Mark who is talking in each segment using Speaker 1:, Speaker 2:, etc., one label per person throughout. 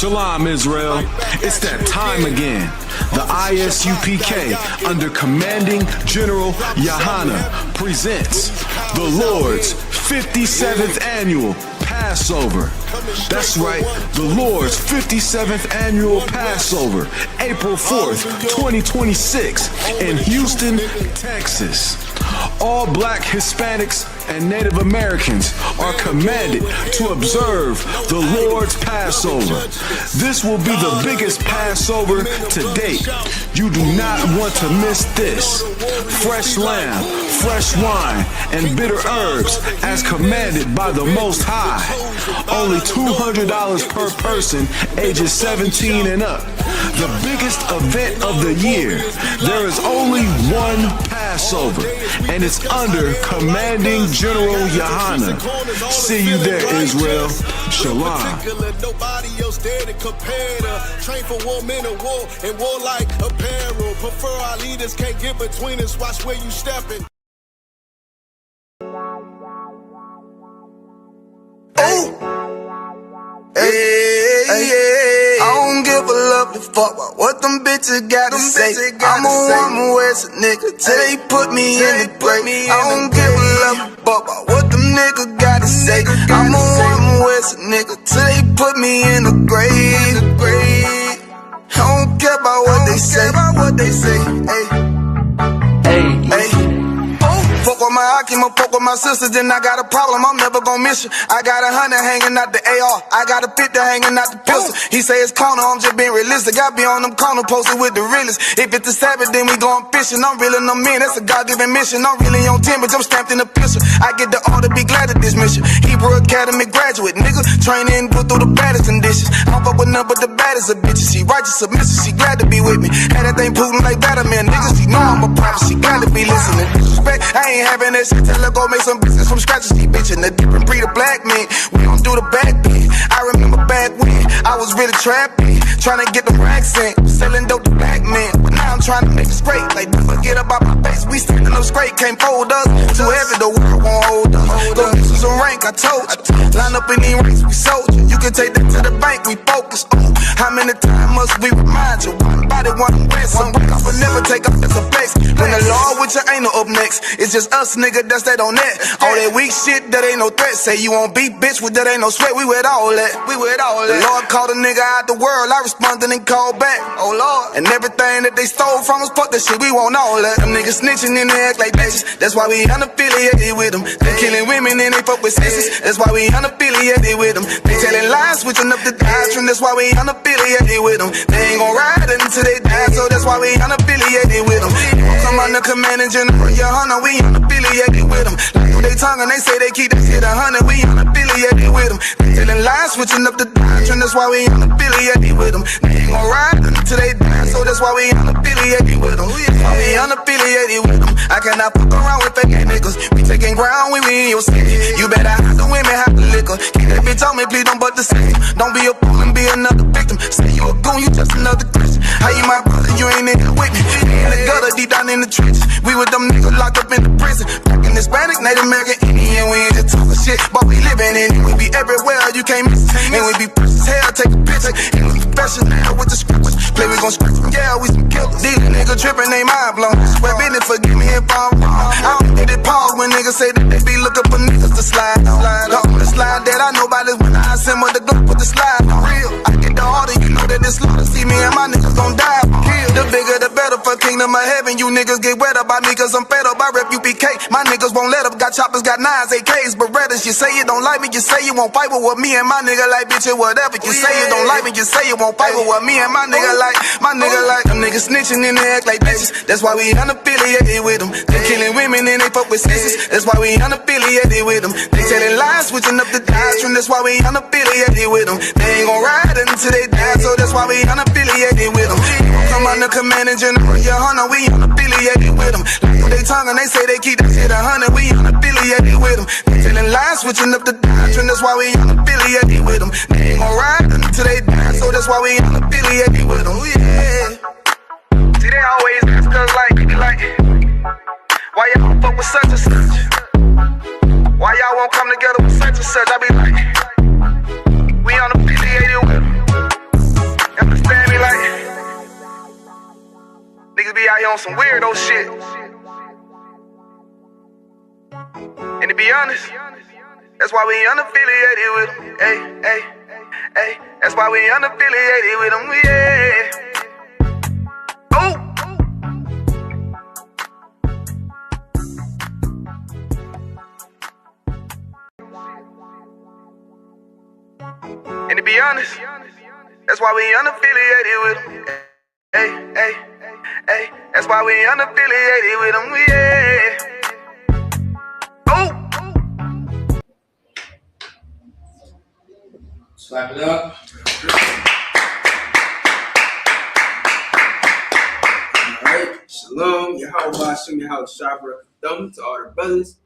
Speaker 1: Shalom, Israel. It's that time again. The ISUPK, under Commanding General Yahana, presents the Lord's 57th Annual Passover. That's right, the Lord's 57th Annual Passover, April 4th, 2026, in Houston, Texas. All Black, Hispanics, and Native Americans are commanded to observe the Lord's Passover. This will be the biggest Passover to date. You do not want to miss this. Fresh lamb, fresh wine, and bitter herbs as commanded by the Most High. Only $200 per person, ages 17 and up. The biggest event of the year. There is only one Passover, and it's under Commanding General Yahana. See you there, Israel. Shalom.
Speaker 2: Nobody else there to compare to. Train for war, men of war, and war like apparel. Prefer our leaders, can't get between us. Watch where you stepping.
Speaker 3: I don't give a lovely fuck about what them bitches gotta say. I'm a woman West nigga till they put me in the grave. I don't give a lovely fuck about what them niggas gotta say. I'm a woman West nigga till they put me in the grave. I don't care about what they say. Hey. Fuck with my Akima, fuck with my sisters, then I got a problem, I'm never gonna miss you. I got 100 hanging out the AR, I got a 50 hanging out the pistol. He say it's corner, I'm just being realistic. I be on them corner posted with the realest. If it's the Sabbath, then we going fishing. I'm reeling them in, that's a God-given mission. I'm really on 10, but I'm stamped in the pistol. I get the order, be glad of this mission. Hebrew Academy graduate, nigga, training, go through the baddest conditions. I don't fuck with none but the baddest of bitches. She righteous, submissive, she glad to be with me. Had that thing Putin like that, man, niggas, she know I'm a prophet, she glad to be listening. Disrespect, I ain't having that shit, tell her go make some business from scratch. She bitchin' the different breed of black men. We don't do the back bend. I remember back when I was really trapping, trying to get the racks in, selling dope to black men. But now I'm trying to make it straight, like don't forget about my face. We standing up straight, can't fold us. Too heavy, the world won't hold us. Go get some rank, I told you. Line up in these ranks, we soldier. You can take that to the bank, we focus. Ooh, how many times must we remind you? One body, one rest. One break off, but never take off as a flex. When the law with you ain't no up next, it's just us, nigga, that's that on that. All that weak shit, that ain't no threat. Say you won't beat, bitch, with that ain't no sweat. We with all that. The Lord called a nigga out the world, I responded and called back. Oh Lord, and everything that they stole from us, fuck that shit, we want all that. Them niggas snitching and they act like bitches. That's why we unaffiliated with them. They killing women and they fuck with sisters. That's why we unaffiliated with them. They telling lies, switching up the doctrine. That's why we unaffiliated with them. They ain't gon' ride until they die, so that's why we unaffiliated with them. Come under Commanding General Yahana, we unaffiliated with them. Like they tongue and they say they keep that shit 100, we unaffiliated with them. They telling lies, switching up the doctrine. That's why we unaffiliated with them. They ain't gon' ride until they die, so that's why we unaffiliated with them. That's why we unaffiliated with them. I cannot fuck around with fake niggas. We taking ground when we in your city. You better have the women, have the liquor. Keep that bitch on me, please don't butt the system. Don't be a fool and be another victim. Say you a goon, you just another Christian. How you my brother, you ain't in here with me. In the gutter, deep down in the trenches. We with them niggas locked up in the prison. Black and Hispanic, Native American, Indian. We ain't just talking shit, but we living in it. We be everywhere, you can't miss it. And we be precious hell, take a picture. And we professional with the scriptures. Play, we gon' scratch them, yeah, we some killers. These niggas trippin', they mind blown. Swear business, forgive me if I'm wrong. I don't get it pause when niggas say that they be looking for niggas to slide. The slide that I know about is when I assemble the Glock with the slide. For real, I get the order, you know that it's slaughter. See me and my niggas gon' die. The bigger the better for kingdom of heaven. You niggas get wet up by me cause I'm fed up. I rep UPK. My niggas won't let up. Got choppers, got 9s, AKs, Berettas. You say you don't like me, you say you won't fight with what me and my nigga like, bitch, or whatever. You say you don't like me, you say you won't fight with what me and my nigga like. My nigga like them niggas snitching and they act like bitches. That's why we unaffiliated with them. They killing women and they fuck with sisters. That's why we unaffiliated with them. They telling lies, switching up the doctrine. That's why we unaffiliated with them. They ain't gon' ride until they die, so that's why we unaffiliated with them. Come under Commanding General Yahana, we unaffiliated with them. Like they tongue and they say they keep that shit 100, we unaffiliated with them. They telling lies, switching up the doctrine. That's why we unaffiliated with them. They ain't gon' ride until they die, so that's why we unaffiliated with them. Yeah. See, they always ask us like, why y'all don't fuck with such and such? Why y'all won't come together with such and such? I be like, we unaffiliated with them. on some weirdo shit. And to be honest, that's why we unaffiliated with them. Hey, that's why we unaffiliated with them. Yeah. Oh. And to be honest, that's why we unaffiliated with them. Hey, that's why we unaffiliated with them. Yeah.
Speaker 4: Slap it up. Alright, shalom, Yahweh Shem Yahweh Shabra Thumb to all the brothers,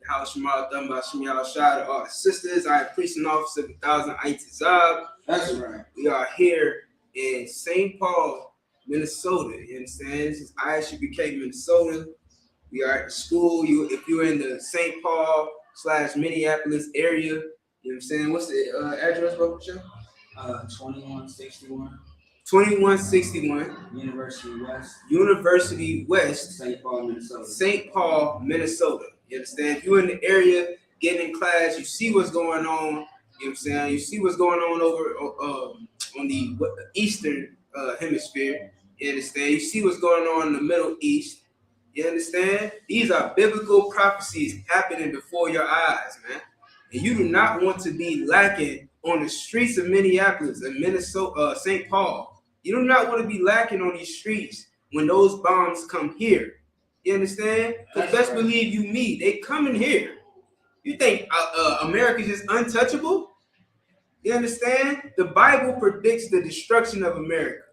Speaker 4: Yahweh Shemal Thumb by Shem Yahweh Shah to all the sisters. I am priest and officer of 1,000 Aitizab. That's right. We are here in St. Paul, Minnesota. You understand? This is ISUPK, Minnesota. We are at the school. If you're in the St. Paul / Minneapolis area, you know what I'm saying? What's the address, bro?
Speaker 5: 2161.
Speaker 4: 2161.
Speaker 5: University West.
Speaker 4: St. Paul, Minnesota.
Speaker 5: St. Paul, Minnesota.
Speaker 4: You understand? If you're in the area, getting in class, you see what's going on. You know what I'm saying? You see what's going on over on the eastern hemisphere. You understand? You see what's going on in the Middle East. You understand? These are biblical prophecies happening before your eyes, man. And you do not want to be lacking on the streets of Minneapolis and Minnesota, St. Paul. You do not want to be lacking on these streets when those bombs come here. You understand? Because best believe you me, they coming here. You think America's just untouchable? You understand? The Bible predicts the destruction of America.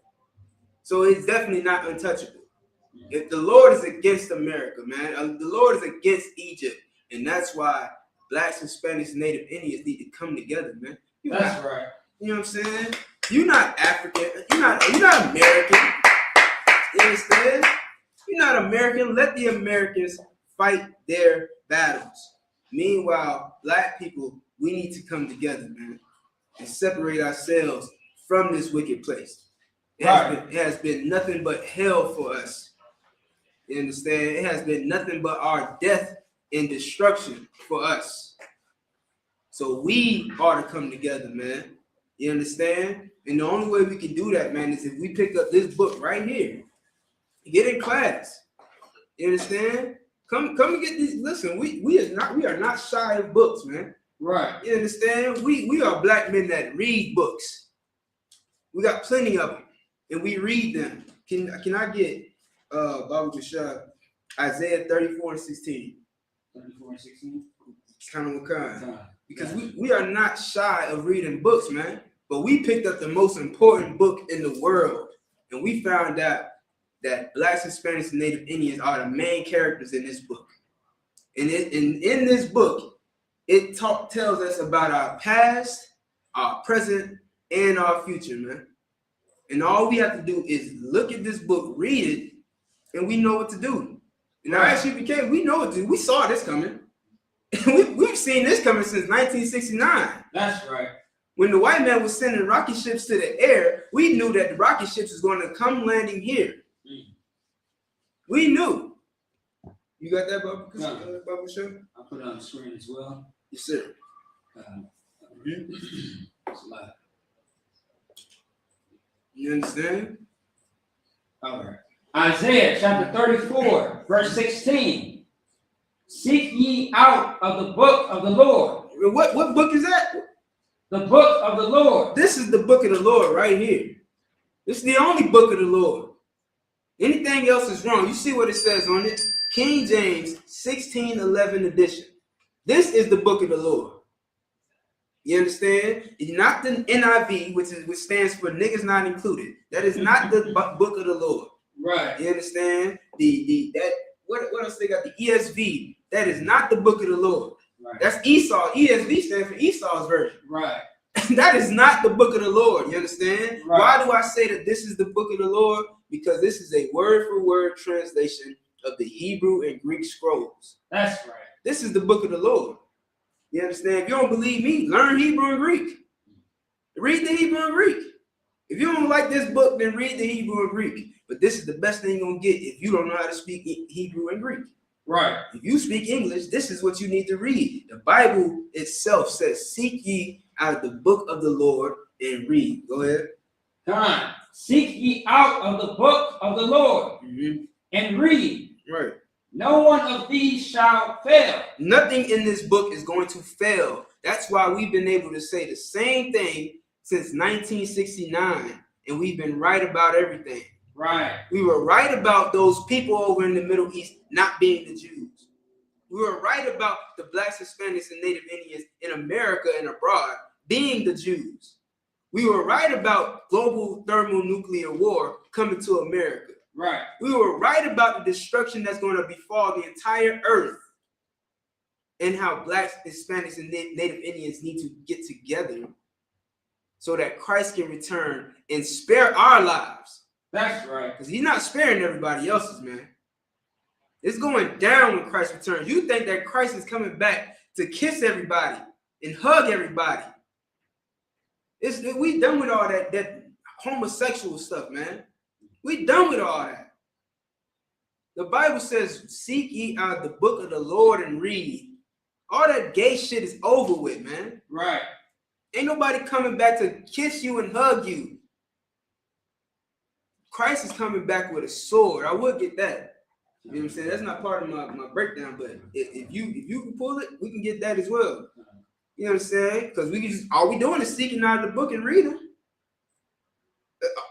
Speaker 4: So it's definitely not untouchable. If the Lord is against America, man, the Lord is against Egypt. And that's why Blacks, Hispanics, and Native Indians need to come together, man.
Speaker 5: That's right.
Speaker 4: You know what I'm saying? You're not African. You're not American. You understand? You're not American. Let the Americans fight their battles. Meanwhile, Black people, we need to come together, man, and separate ourselves from this wicked place. It has been nothing but hell for us. You understand? It has been nothing but our death and destruction for us. So we ought to come together, man. You understand? And the only way we can do that, man, is if we pick up this book right here. Get in class. You understand? Come and get these. Listen, we are not shy of books, man.
Speaker 5: Right.
Speaker 4: You understand? We are Black men that read books. We got plenty of them, and we read them. Can I get Baba Bashar, Isaiah 34:16?
Speaker 5: 34:16.
Speaker 4: It's kind of what kind. Because we are not shy of reading books, man. But we picked up the most important book in the world, and we found out that Blacks, Hispanics, and Native Indians are the main characters in this book. And in this book, it tells us about our past, our present, and our future, man. And all we have to do is look at this book, read it, and we know what to do. And our ISUPK, we know what to do. We saw this coming. We've seen this coming since 1969.
Speaker 5: That's right.
Speaker 4: When the white man was sending rocket ships to the air, we knew that the rocket ships was going to come landing here. We knew. You got that, Bubba? Bubba Show?
Speaker 5: I'll put it on the screen as well.
Speaker 4: Yes, sir.
Speaker 5: It's a lot.
Speaker 4: You understand?
Speaker 5: All right. Isaiah chapter 34, verse 16. Seek ye out of the book of the Lord.
Speaker 4: What book is that?
Speaker 5: The book of the Lord.
Speaker 4: This is the book of the Lord right here. This is the only book of the Lord. Anything else is wrong. You see what it says on it? King James 1611 edition. This is the book of the Lord. You understand? It's not the NIV, which stands for niggas not included. That is not the book of the Lord.
Speaker 5: Right.
Speaker 4: You understand? What else they got? The ESV. That is not the book of the Lord.
Speaker 5: Right.
Speaker 4: That's Esau. ESV stands for Esau's version.
Speaker 5: Right.
Speaker 4: That is not the book of the Lord. You understand?
Speaker 5: Right.
Speaker 4: Why do I say that this is the book of the Lord? Because this is a word-for-word translation of the Hebrew and Greek scrolls.
Speaker 5: That's right.
Speaker 4: This is the book of the Lord. You understand? If you don't believe me, learn Hebrew and Greek. Read the Hebrew and Greek. If you don't like this book, then read the Hebrew and Greek. But this is the best thing you're going to get if you don't know how to speak Hebrew and Greek.
Speaker 5: Right.
Speaker 4: If you speak English, this is what you need to read. The Bible itself says, seek ye out of the book of the Lord and read. Go ahead.
Speaker 5: Time. Seek ye out of the book of the Lord and read.
Speaker 4: Right.
Speaker 5: No one of these shall fail.
Speaker 4: Nothing in this book is going to fail. That's why we've been able to say the same thing since 1969, and we've been right about everything.
Speaker 5: Right.
Speaker 4: We were right about those people over in the Middle East not being the Jews. We were right about the Blacks, Hispanics, and Native Indians in America and abroad being the Jews. We were right about global thermonuclear war coming to America.
Speaker 5: Right.
Speaker 4: We were right about the destruction that's going to befall the entire earth, and how Blacks, Hispanics, and Native Indians need to get together so that Christ can return and spare our lives.
Speaker 5: That's right.
Speaker 4: Because he's not sparing everybody else's, man. It's going down when Christ returns. You think that Christ is coming back to kiss everybody and hug everybody. We done with all that homosexual stuff, man. We done with all that. The Bible says, seek ye out the book of the Lord and read. All that gay shit is over with, man.
Speaker 5: Right.
Speaker 4: Ain't nobody coming back to kiss you and hug you. Christ is coming back with a sword. I would get that. You know what I'm saying? That's not part of my breakdown, but if you can pull it, we can get that as well. You know what I'm saying? Because we can just, all we doing is seeking out of the book and reading.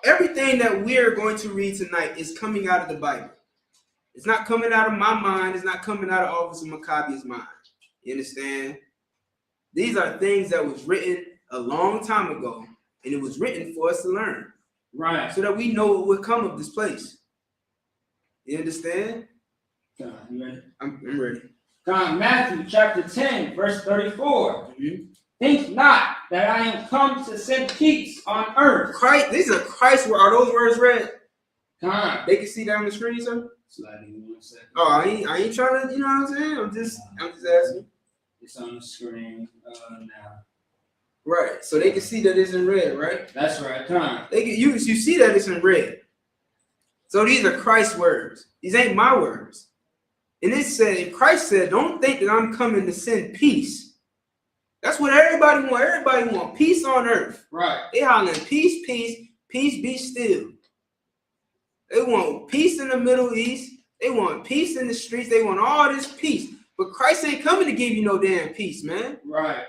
Speaker 4: Everything that we're going to read tonight is coming out of the Bible. It's not coming out of my mind. It's not coming out of Officer Maccabee's mind. You understand? These are things that was written a long time ago, and it was written for us to learn.
Speaker 5: Right.
Speaker 4: So that we know what will come of this place. You understand?
Speaker 5: You ready?
Speaker 4: I'm ready.
Speaker 5: Matthew chapter 10, verse 34. Think not that I am come to send peace on earth.
Speaker 4: Christ, these are Christ words. Are those words read?
Speaker 5: They
Speaker 4: can see that on the screen, sir?
Speaker 5: Sliding 1 second.
Speaker 4: Oh, I ain't trying to, you know what I'm saying? I'm just asking.
Speaker 5: It's on the screen now.
Speaker 4: Right. So they can see that it's in red, right?
Speaker 5: That's right. Time.
Speaker 4: You see that it's in red. So these are Christ's words. These ain't my words. And it said, Christ said, don't think that I'm coming to send peace. That's what everybody want. Everybody want peace on earth.
Speaker 5: Right.
Speaker 4: They hollering peace, peace, peace be still. They want peace in the Middle East. They want peace in the streets. They want all this peace. But Christ ain't coming to give you no damn peace, man.
Speaker 5: Right.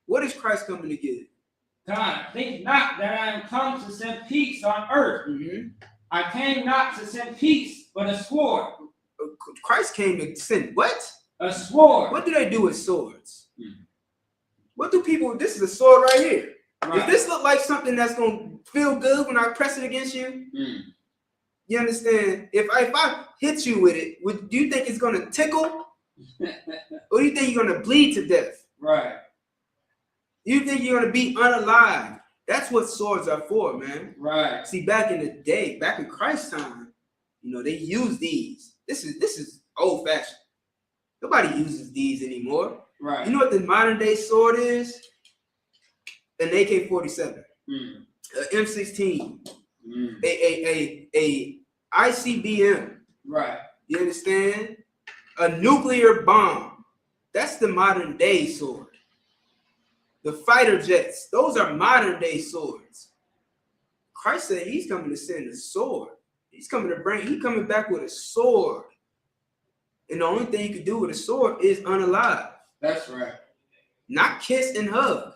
Speaker 4: What is Christ coming to give?
Speaker 5: God, think not that I am come to send peace on earth. I came not to send peace, but a sword.
Speaker 4: Christ came to send what?
Speaker 5: A sword.
Speaker 4: What do they do with swords? What do people, this is a sword right here.
Speaker 5: Right.
Speaker 4: Does this look like something that's going to feel good when I press it against you? You understand? If I hit you with it, do you think it's going to tickle? Or do you think you're going to bleed to death?
Speaker 5: Right.
Speaker 4: You think you're going to be unalive? That's what swords are for, man.
Speaker 5: Right.
Speaker 4: See, back in the day, back in Christ's time, you know, they used these. This is old fashioned. Nobody uses these anymore.
Speaker 5: Right.
Speaker 4: You know what the modern day sword is? An AK-47, an M16, a ICBM.
Speaker 5: Right.
Speaker 4: You understand? A nuclear bomb. That's the modern day sword. The fighter jets, those are modern day swords. Christ said he's coming to send a sword. He's coming back with a sword. And the only thing you can do with a sword is unalive.
Speaker 5: That's right.
Speaker 4: Not kiss and hug.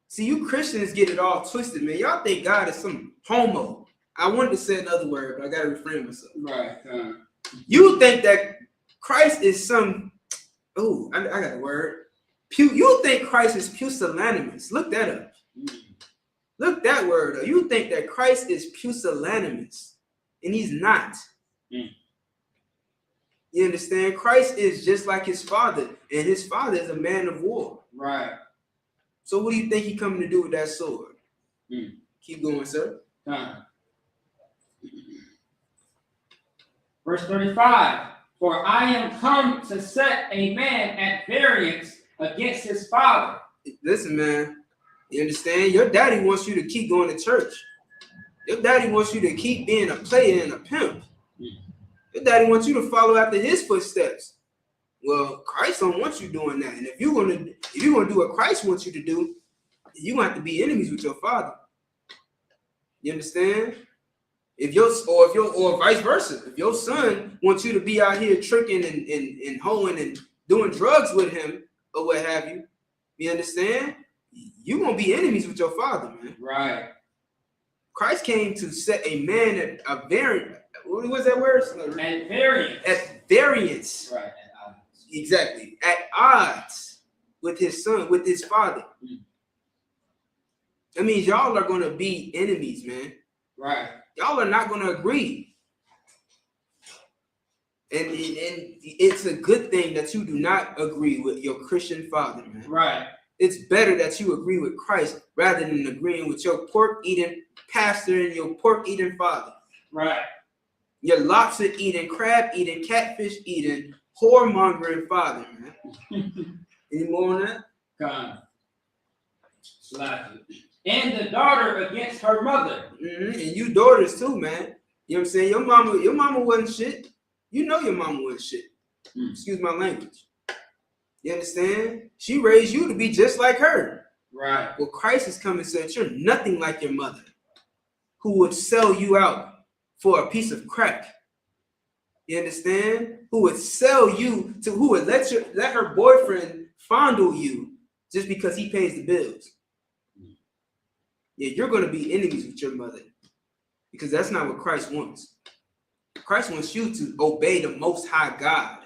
Speaker 4: See, you Christians get it all twisted, man. Y'all think God is some homo. I wanted to say another word, but I gotta refrain myself.
Speaker 5: Right.
Speaker 4: You think that Christ is some, I got a word. You think Christ is pusillanimous. Look that up. Look that word up. You think that Christ is pusillanimous, and he's not. You understand? Christ is just like his father, and his father is a man of war.
Speaker 5: Right.
Speaker 4: So what do you think he's coming to do with that sword? Keep going, sir.
Speaker 5: Verse 35. For I am come to set a man at variance against his father.
Speaker 4: Listen, man. You understand? Your daddy wants you to keep going to church. Your daddy wants you to keep being a player and a pimp. Your daddy wants you to follow after his footsteps. Well, Christ don't want you doing that. And if you're gonna do what Christ wants you to do, you're gonna have to be enemies with your father. You understand? Or vice versa. If your son wants you to be out here tricking and hoeing and doing drugs with him or what have you, you understand? You're gonna be enemies with your father, man.
Speaker 5: Right.
Speaker 4: Christ came to set a man at a variant. What was that word?
Speaker 5: At variance.
Speaker 4: At variance.
Speaker 5: Right.
Speaker 4: Exactly. At odds with his son, with his father. That means y'all are gonna be enemies, man.
Speaker 5: Right.
Speaker 4: Y'all are not gonna agree. And it's a good thing that you do not agree with your Christian father, man.
Speaker 5: Right.
Speaker 4: It's better that you agree with Christ rather than agreeing with your pork-eating pastor and your pork-eating father.
Speaker 5: Right.
Speaker 4: Your lobster-eating, crab-eating, catfish-eating, whoremongering father, man. Any more on that?
Speaker 5: Come. And the daughter against her mother.
Speaker 4: And you daughters too, man. You know what I'm saying? Your mama wasn't shit. You know your mama wasn't shit. Excuse my language. You understand? She raised you to be just like her.
Speaker 5: Right.
Speaker 4: Well, Christ has come and said, you're nothing like your mother, who would sell you out for a piece of crack. You understand? Who would sell you to, who would let her boyfriend fondle you just because he pays the bills. Yeah, you're going to be enemies with your mother because that's not what Christ wants. Christ wants you to obey the Most High God.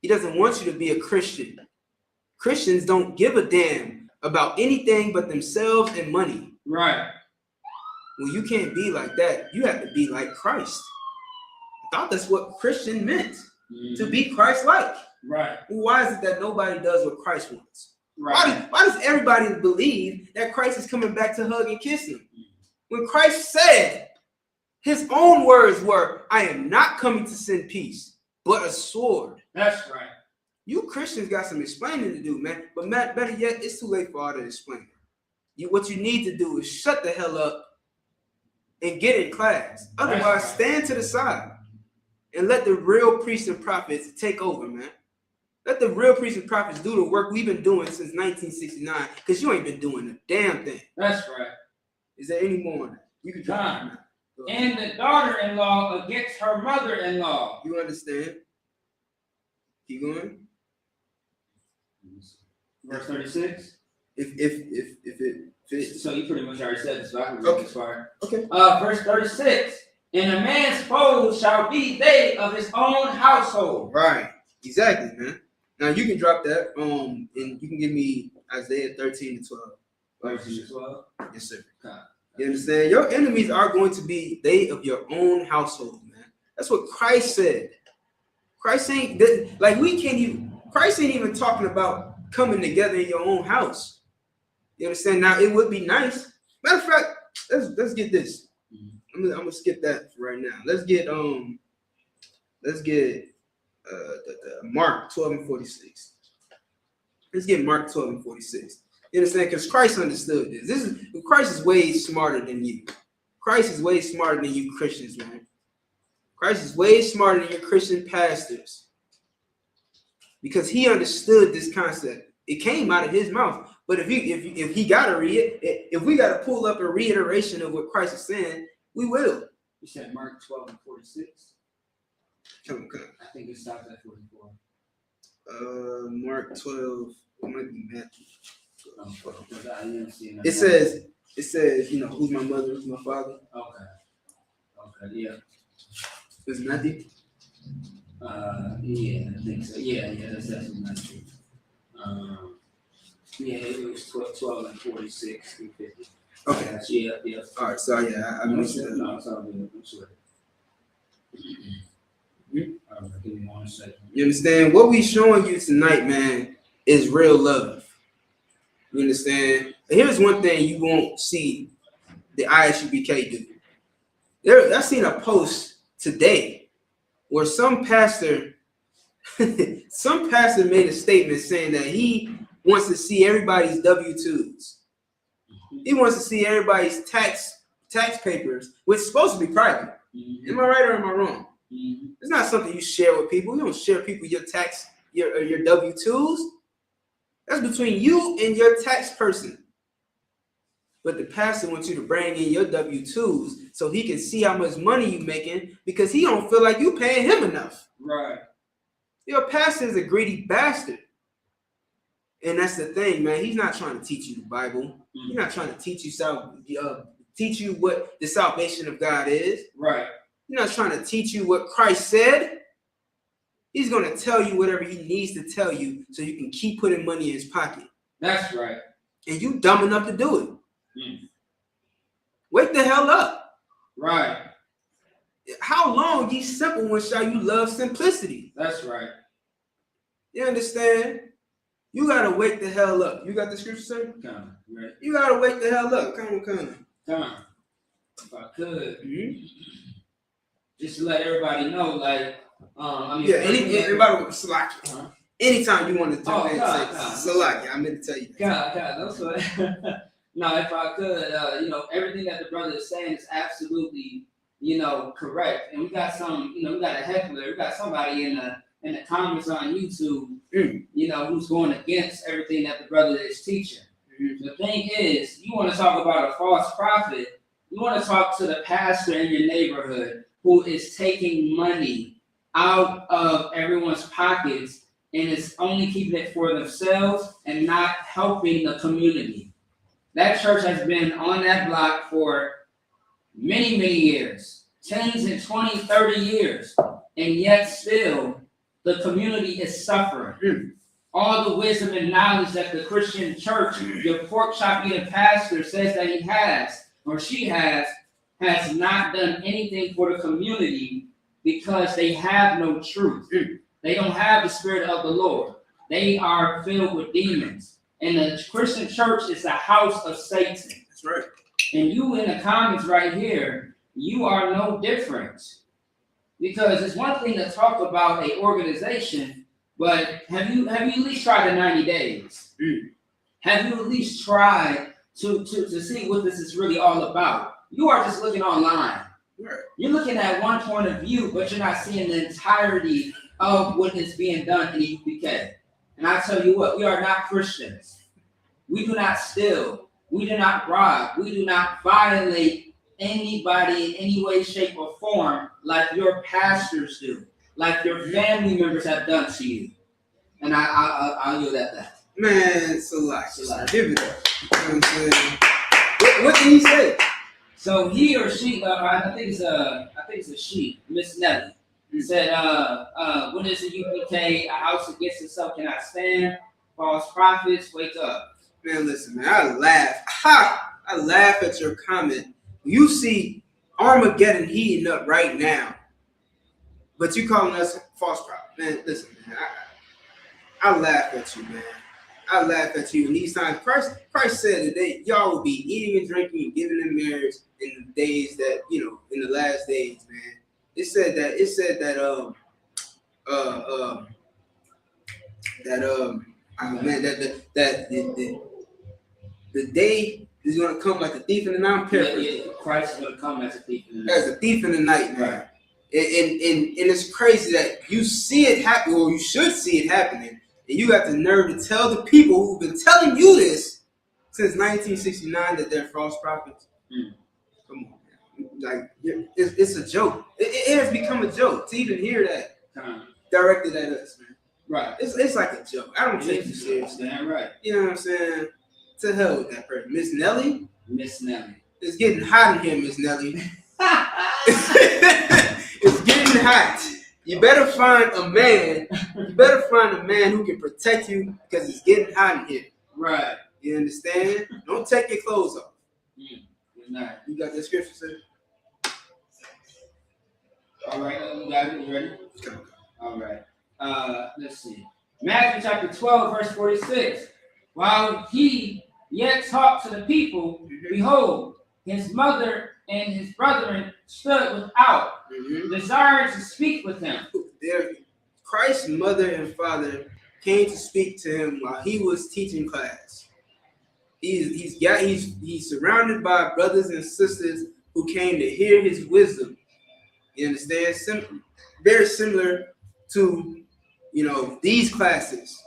Speaker 4: He doesn't want you to be a Christian. Christians don't give a damn about anything but themselves and money.
Speaker 5: Right.
Speaker 4: Well, you can't be like that. You have to be like Christ. I thought that's what Christian meant, to be Christ-like.
Speaker 5: Right.
Speaker 4: Well, why is it that nobody does what Christ wants?
Speaker 5: Right.
Speaker 4: Why does everybody believe that Christ is coming back to hug and kiss them? When Christ said, his own words were, I am not coming to send peace, but a sword.
Speaker 5: That's right.
Speaker 4: You Christians got some explaining to do, man. But better yet, it's too late for all that explaining. What you need to do is shut the hell up and get in class. Otherwise, stand to the side and let the real priests and prophets take over, man. Let the real priests and prophets do the work we've been doing since 1969, because you ain't been doing a damn thing.
Speaker 5: That's right.
Speaker 4: Is there any more on that? You can
Speaker 5: Time. And the daughter-in-law against her mother-in-law.
Speaker 4: You understand? Keep going.
Speaker 5: Verse 36.
Speaker 4: If it fits.
Speaker 5: So you pretty much already said this, so I can read this part.
Speaker 4: Okay.
Speaker 5: Verse 36. And a man's foes shall be they of his own household.
Speaker 4: Right. Exactly, man. Now you can drop that. And you can give me Isaiah 13 to 12.
Speaker 5: 13 to 12?
Speaker 4: Yes, sir.
Speaker 5: Okay.
Speaker 4: You understand? Your enemies are going to be they of your own household, man. That's what Christ said. Christ ain't like we can't even. Christ ain't even talking about coming together in your own house. You understand? Now it would be nice. Matter of fact, let's get this. I'm gonna skip that for right now. Let's get Mark 12 and 46. Let's get Mark 12 and 46. You understand? Because Christ understood this. Christ is way smarter than you. Christ is way smarter than you Christians, man. Christ is way smarter than your Christian pastors. Because he understood this concept. It came out of his mouth. But if he gotta read it, if we gotta pull up a reiteration of what Christ is saying, we will.
Speaker 5: You said Mark 12 and 46.
Speaker 4: Come.
Speaker 5: I think it stops at 44.
Speaker 4: Mark 12. It might be Matthew.
Speaker 5: Oh,
Speaker 4: It says, you know, who's my mother, who's my father.
Speaker 5: Okay, yeah.
Speaker 4: Is it Matthew?
Speaker 5: Yeah, I think so. Yeah, that's definitely Matthew. Yeah, it was 12 and 46 through 50.
Speaker 4: Okay.
Speaker 5: Yeah.
Speaker 4: All right, so yeah, I missed that.
Speaker 5: No, it's all good. I'm sorry. All right, give me 1 second.
Speaker 4: You understand? What we showing you tonight, man, is real love. You understand? And here's one thing you won't see the ISUPK do. I've seen a post today where some pastor made a statement saying that he wants to see everybody's W-2s. He wants to see everybody's tax papers, which is supposed to be private.
Speaker 5: Mm-hmm.
Speaker 4: Am I right or am I wrong?
Speaker 5: Mm-hmm.
Speaker 4: It's not something you share with people. You don't share people your tax, your W-2s. That's between you and your tax person. But the pastor wants you to bring in your W-2s so he can see how much money you're making because he don't feel like you paying him enough.
Speaker 5: Right.
Speaker 4: Your pastor is a greedy bastard. And that's the thing, man. He's not trying to teach you the Bible. Mm-hmm. He's not trying to teach you what the salvation of God is.
Speaker 5: Right.
Speaker 4: He's not trying to teach you what Christ said. He's going to tell you whatever he needs to tell you so you can keep putting money in his pocket.
Speaker 5: That's right.
Speaker 4: And you dumb enough to do it.
Speaker 5: Mm.
Speaker 4: Wake the hell up.
Speaker 5: Right.
Speaker 4: How long, ye simple ones, shall you love simplicity?
Speaker 5: That's right.
Speaker 4: You understand? You got to wake the hell up. You got the scripture, sir?
Speaker 5: Come on. Right.
Speaker 4: You got to wake the hell up. Come on.
Speaker 5: Come on. If I could, just to let everybody know, like,
Speaker 4: anybody with Salaki. Anytime you want to jump in and say Salaki, I meant to tell you that.
Speaker 5: God, that's what. No, if I could, everything that the brother is saying is absolutely, correct. And we got we got a heckler, we got somebody in the comments on YouTube, who's going against everything that the brother is teaching. Mm-hmm. The thing is, you want to talk about a false prophet, you want to talk to the pastor in your neighborhood who is taking money out of everyone's pockets and is only keeping it for themselves and not helping the community. That church has been on that block for many, many years, 10s and 20, 30 years, and yet still the community is suffering. All the wisdom and knowledge that the Christian church, your pork chop eating pastor says that he has, or she has not done anything for the community because they have no truth. They don't have the spirit of the Lord. They are filled with demons. And the Christian church is a house of Satan.
Speaker 4: That's right.
Speaker 5: And you in the comments right here, you are no different. Because it's one thing to talk about an organization, but have you at least tried the 90 days? Have you at least tried to see what this is really all about? You are just looking online.
Speaker 4: Right.
Speaker 5: You're looking at one point of view, but you're not seeing the entirety of what is being done in the UPK. And I tell you what, we are not Christians. We do not steal. We do not rob. We do not violate anybody in any way, shape, or form like your pastors do, like your family members have done to you. And I'll yield at that.
Speaker 4: Man, Salaki. Give it up. You know what I'm saying? What did he say?
Speaker 5: So he or she, I think it's a she, Miss Nelly. Said, when is the UPK, a house against itself cannot stand, false prophets, wake up.
Speaker 4: Man, listen, man, I laugh at your comment. You see Armageddon heating up right now, but you calling us false prophets. Man, listen, man, I laugh at you, man. I laugh at you. And these times, Christ said that y'all will be eating and drinking and giving in marriage in the days that, in the last days, man. It said that the day is gonna come like a thief in the night.
Speaker 5: Christ is gonna come as a thief in the night.
Speaker 4: As a thief in the night, man.
Speaker 5: Right.
Speaker 4: And it's crazy that you see it happen, or you should see it happening, and you got the nerve to tell the people who've been telling you this since 1969 that they're false prophets. Come on. Like, it's a joke. It has become a joke to even hear that directed at us, man.
Speaker 5: Right.
Speaker 4: It's like a joke. I don't take you seriously.
Speaker 5: Damn right.
Speaker 4: You know what I'm saying? To hell with that person. Miss Nelly. It's getting hot in here, Miss Nelly. It's getting hot. You better find a man. You better find a man who can protect you because it's getting hot in here.
Speaker 5: Right.
Speaker 4: You understand? Don't take your clothes off.
Speaker 5: Right.
Speaker 4: You got the scripture, sir?
Speaker 5: All right, you got it. You ready? All right. Let's see. Matthew chapter 12, verse 46. While he yet talked to the people, behold, his mother and his brethren stood without, desiring to speak with him.
Speaker 4: Christ's mother and father came to speak to him while he was teaching class. He's surrounded by brothers and sisters who came to hear his wisdom. You understand? Very similar to, these classes.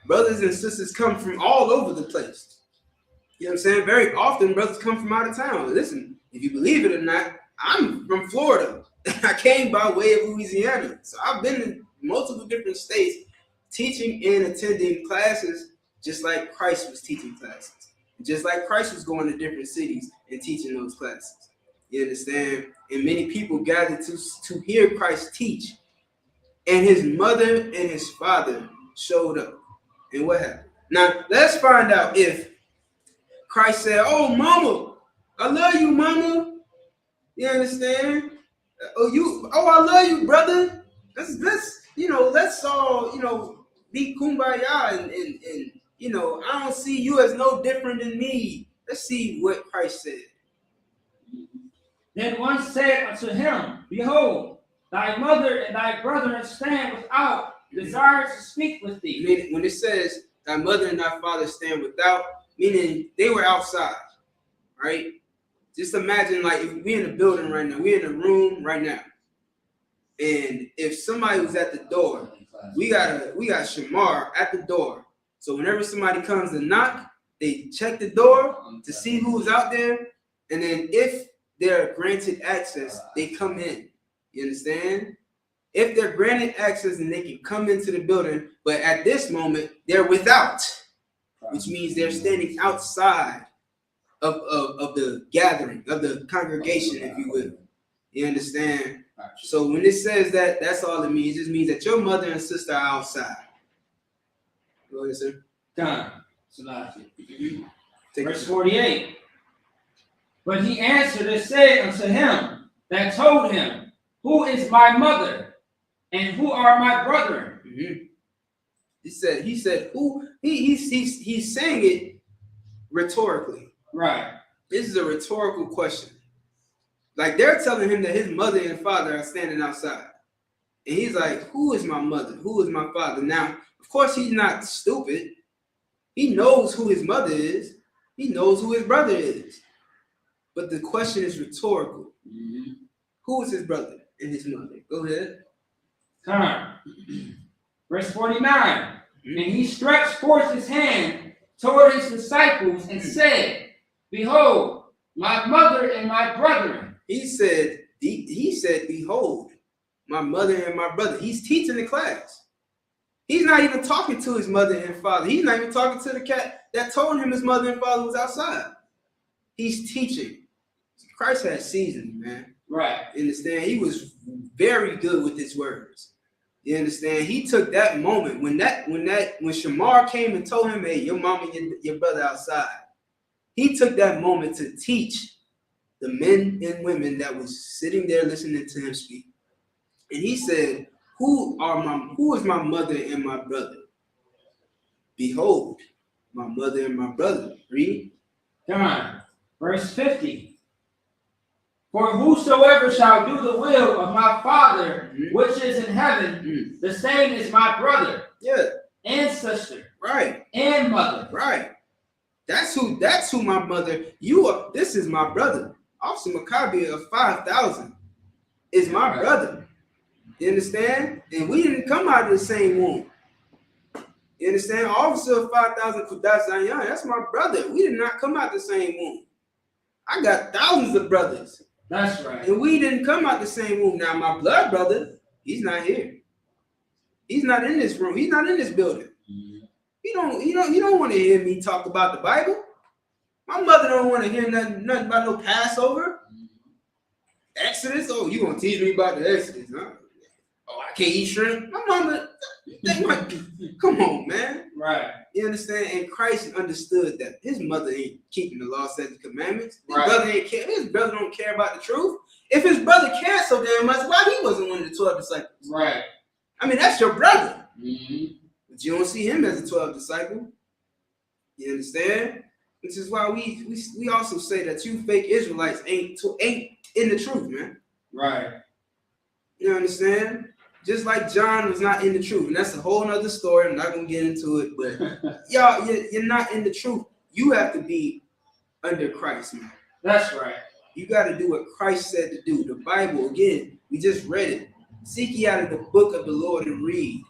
Speaker 4: Brothers and sisters come from all over the place. You know what I'm saying? Very often, brothers come from out of town. Listen, if you believe it or not, I'm from Florida. I came by way of Louisiana. So I've been in multiple different states teaching and attending classes just like Christ was teaching classes. Just like Christ was going to different cities and teaching those classes. You understand? And many people gathered to hear Christ teach. And his mother and his father showed up. And what happened? Now, let's find out if Christ said, "Oh, mama, I love you, mama." You understand? I love you, brother. Let's all, be kumbaya and I don't see you as no different than me. Let's see what Christ said.
Speaker 5: Then one said unto him, Behold, thy mother and thy brethren stand without, desire to speak with thee.
Speaker 4: When it says thy mother and thy father stand without, meaning they were outside, right? Just imagine, like, if we're in a building right now, we're in a room right now, and if somebody was at the door, we got Shamar at the door. So whenever somebody comes to knock, they check the door to see who's out there, and then if they're granted access, they come in. You understand? If they're granted access and they can come into the building, but at this moment they're without, which means they're standing outside of the gathering, of the congregation, if you will. You understand? So when it says that, that's all it means. It just means that your mother and sister are outside. Go ahead, sir.
Speaker 5: Done. Verse 48. But he answered and said unto him that told him, Who is my mother, and who are my brethren?
Speaker 4: Mm-hmm. He said, who? He's saying it rhetorically.
Speaker 5: Right.
Speaker 4: This is a rhetorical question. Like, they're telling him that his mother and father are standing outside. And he's like, who is my mother? Who is my father? Now, of course, he's not stupid. He knows who his mother is. He knows who his brother is. But the question is rhetorical. Mm-hmm. Who is his brother and his mother? Go ahead.
Speaker 5: Verse 49. Mm-hmm. And he stretched forth his hand toward his disciples and said, Behold, my mother and my brethren.
Speaker 4: He said, Behold, my mother and my brother. He's teaching the class. He's not even talking to his mother and father. He's not even talking to the cat that told him his mother and father was outside. He's teaching. Christ had seasoning, man.
Speaker 5: Right.
Speaker 4: You understand? He was very good with his words. You understand? He took that moment when Shamar came and told him, hey, your mom and your brother outside. He took that moment to teach the men and women that was sitting there listening to him speak. And he said, who is my mother and my brother? Behold, my mother and my brother. Read.
Speaker 5: Come on. Verse 50. For whosoever shall do the will of my Father, which is in heaven, the same is my brother, and sister,
Speaker 4: right,
Speaker 5: and mother,
Speaker 4: right. That's who my mother. You are. This is my brother. Officer Maccabi of 5,000 is my brother. You understand? And we didn't come out of the same womb. You understand? Officer of 5,000 Kudas Zion, that's my brother. We did not come out the same womb. I got thousands of brothers.
Speaker 5: That's right.
Speaker 4: And we didn't come out the same womb. Now, my blood brother, he's not here. He's not in this room. He's not in this building. You don't want to hear me talk about the Bible. My mother don't want to hear nothing about no Passover. Exodus. Oh, you gonna teach me about the Exodus, huh? Oh, I can't eat shrimp. My mama, come on, man.
Speaker 5: Right.
Speaker 4: You understand? And Christ understood that his mother ain't keeping the law, statutes, commandments. His
Speaker 5: right.
Speaker 4: brother ain't care. His brother don't care about the truth. If his brother cared so damn much, why he wasn't one of the 12 disciples?
Speaker 5: Right.
Speaker 4: I mean, that's your brother.
Speaker 5: Mm-hmm.
Speaker 4: But you don't see him as a 12 disciple. You understand? Which is why we also say that you fake Israelites ain't in the truth, man.
Speaker 5: Right.
Speaker 4: You understand? Just like John was not in the truth. And that's a whole nother story. I'm not going to get into it. But y'all, you're not in the truth. you have to be under Christ, man.
Speaker 5: That's right.
Speaker 4: You got to do what Christ said to do. The Bible, again, we just read it. Seek ye out of the book of the Lord and read.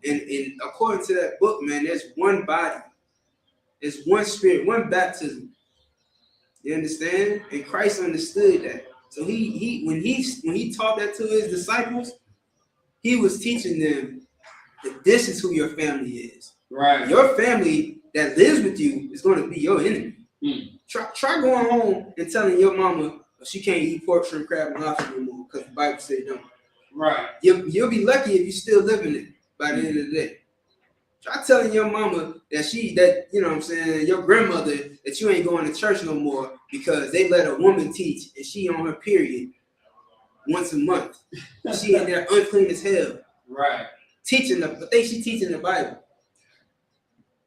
Speaker 4: And according to that book, man, there's one body. There's one spirit, one baptism. You understand? And Christ understood that. So when he taught that to his disciples, he was teaching them that this is who your family is.
Speaker 5: Right.
Speaker 4: Your family that lives with you is going to be your enemy. Try going home and telling your mama she can't eat pork, shrimp, crab, and lobster no more because the Bible said don't.
Speaker 5: Right.
Speaker 4: You'll be lucky if you still living it by the end of the day. Try telling your mama that you know what I'm saying, your grandmother, that you ain't going to church no more because they let a woman teach and she on her period once a month. She in there unclean as hell.
Speaker 5: Right.
Speaker 4: Teaching she teaching the Bible.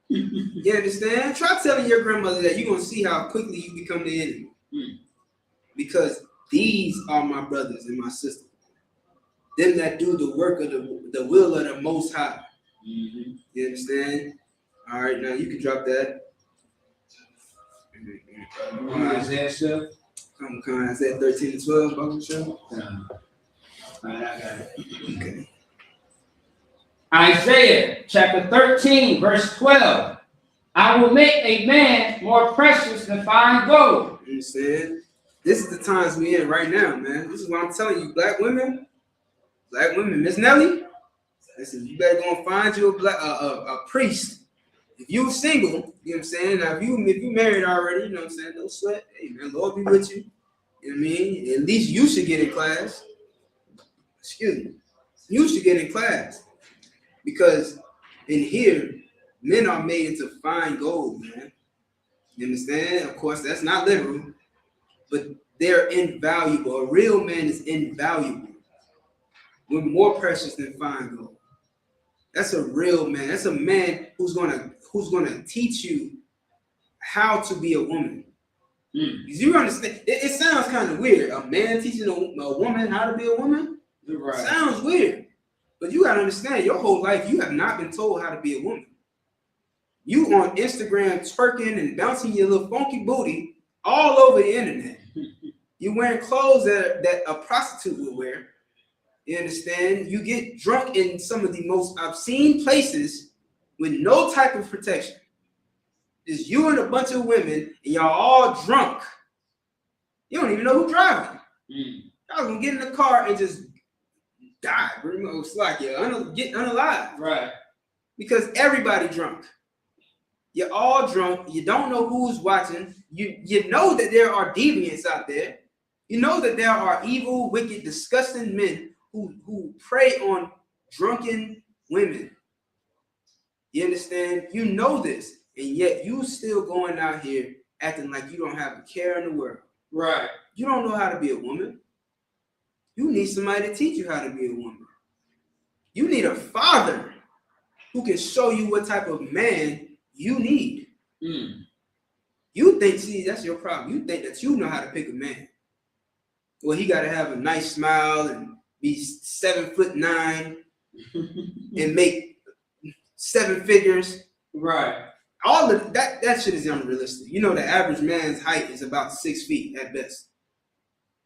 Speaker 4: You understand? Try telling your grandmother that you're going to see how quickly you become the enemy. Because these are my brothers and my sisters. Them that do the work of the will of the Most High. You understand? All right, now you can drop that.
Speaker 5: Isaiah stuff.
Speaker 4: Come on, Isaiah 13 to 12, Bible show.
Speaker 5: All right, I got it.
Speaker 4: Okay.
Speaker 5: Isaiah chapter 13, verse 12. I will make a man more precious than fine gold.
Speaker 4: You understand? This is the times we in right now, man. This is what I'm telling you, black women, Miss Nelly. Listen, you better go and find you a priest. If you single, you know what I'm saying? Now, if you married already, you know what I'm saying? Don't sweat. Hey, man, Lord be with you. You know what I mean? At least you should get in class. Excuse me. You should get in class. Because in here, men are made into fine gold, man. You understand? Of course, that's not literal, but they're invaluable. A real man is invaluable. We're more precious than fine gold. That's a real man. That's a man who's gonna teach you how to be a woman. You understand? It sounds kind of weird. A man teaching a woman how to be a woman?
Speaker 5: Right.
Speaker 4: Sounds weird. But you gotta understand, your whole life you have not been told how to be a woman. You on Instagram twerking and bouncing your little funky booty all over the internet. You wearing clothes that a prostitute would wear. You understand? You get drunk in some of the most obscene places with no type of protection. It's you and a bunch of women, and y'all all drunk. You don't even know who's driving. Y'all gonna get in the car and just die. It's like you're get unalive.
Speaker 5: Right. Because
Speaker 4: everybody drunk. You're all drunk. You don't know who's watching. You know that there are deviants out there. You know that there are evil, wicked, disgusting men who prey on drunken women. You understand? You know this, and yet you still going out here acting like you don't have a care in the world.
Speaker 5: Right.
Speaker 4: You don't know how to be a woman. You need somebody to teach you how to be a woman. You need a father who can show you what type of man you need. You think, see, that's your problem. You think that you know how to pick a man. Well, he got to have a nice smile and be 7'9" and make 7 figures.
Speaker 5: Right.
Speaker 4: All of that shit is unrealistic. You know, the average man's height is about 6 feet at best.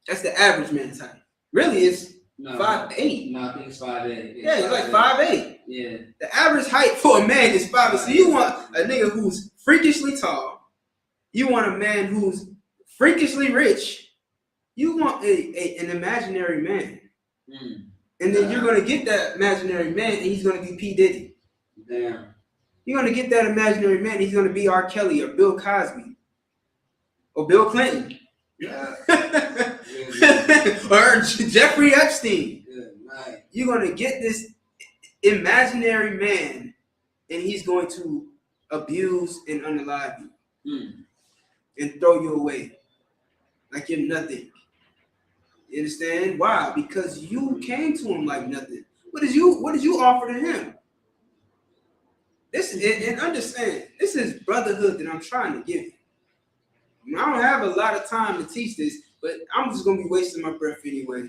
Speaker 4: That's the average man's height. Really, it's 5'8".
Speaker 5: No, I think it's 5'8".
Speaker 4: Yeah, it's like 5'8".
Speaker 5: Yeah.
Speaker 4: The average height for a man is 5'8". So you want a nigga who's freakishly tall. You want a man who's freakishly rich. You want an imaginary man. And then you're going to get that imaginary man, and he's going to be P. Diddy.
Speaker 5: Damn.
Speaker 4: You're going to get that imaginary man, and he's going to be R. Kelly or Bill Cosby or Bill Clinton.
Speaker 5: Yeah.
Speaker 4: Or Jeffrey Epstein.
Speaker 5: Nice.
Speaker 4: You're going to get this imaginary man, and he's going to abuse and unalive you and throw you away like you're nothing. You understand? Why? Because you came to him like nothing. What did you offer to him? This is, and understand, this is brotherhood that I'm trying to give you. I don't have a lot of time to teach this, but I'm just going to be wasting my breath anyway.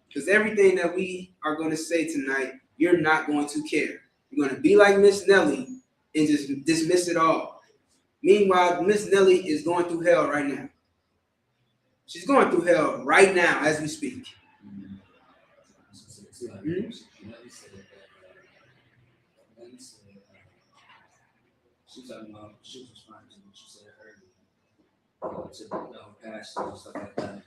Speaker 4: Because everything that we are going to say tonight, you're not going to care. You're going to be like Miss Nelly and just dismiss it all. Meanwhile, Miss Nelly is going through hell right now. She's going through hell right now as we speak. Mm-hmm.
Speaker 5: She was talking about, she was responding to what you said earlier. To the whole pastor and stuff like that.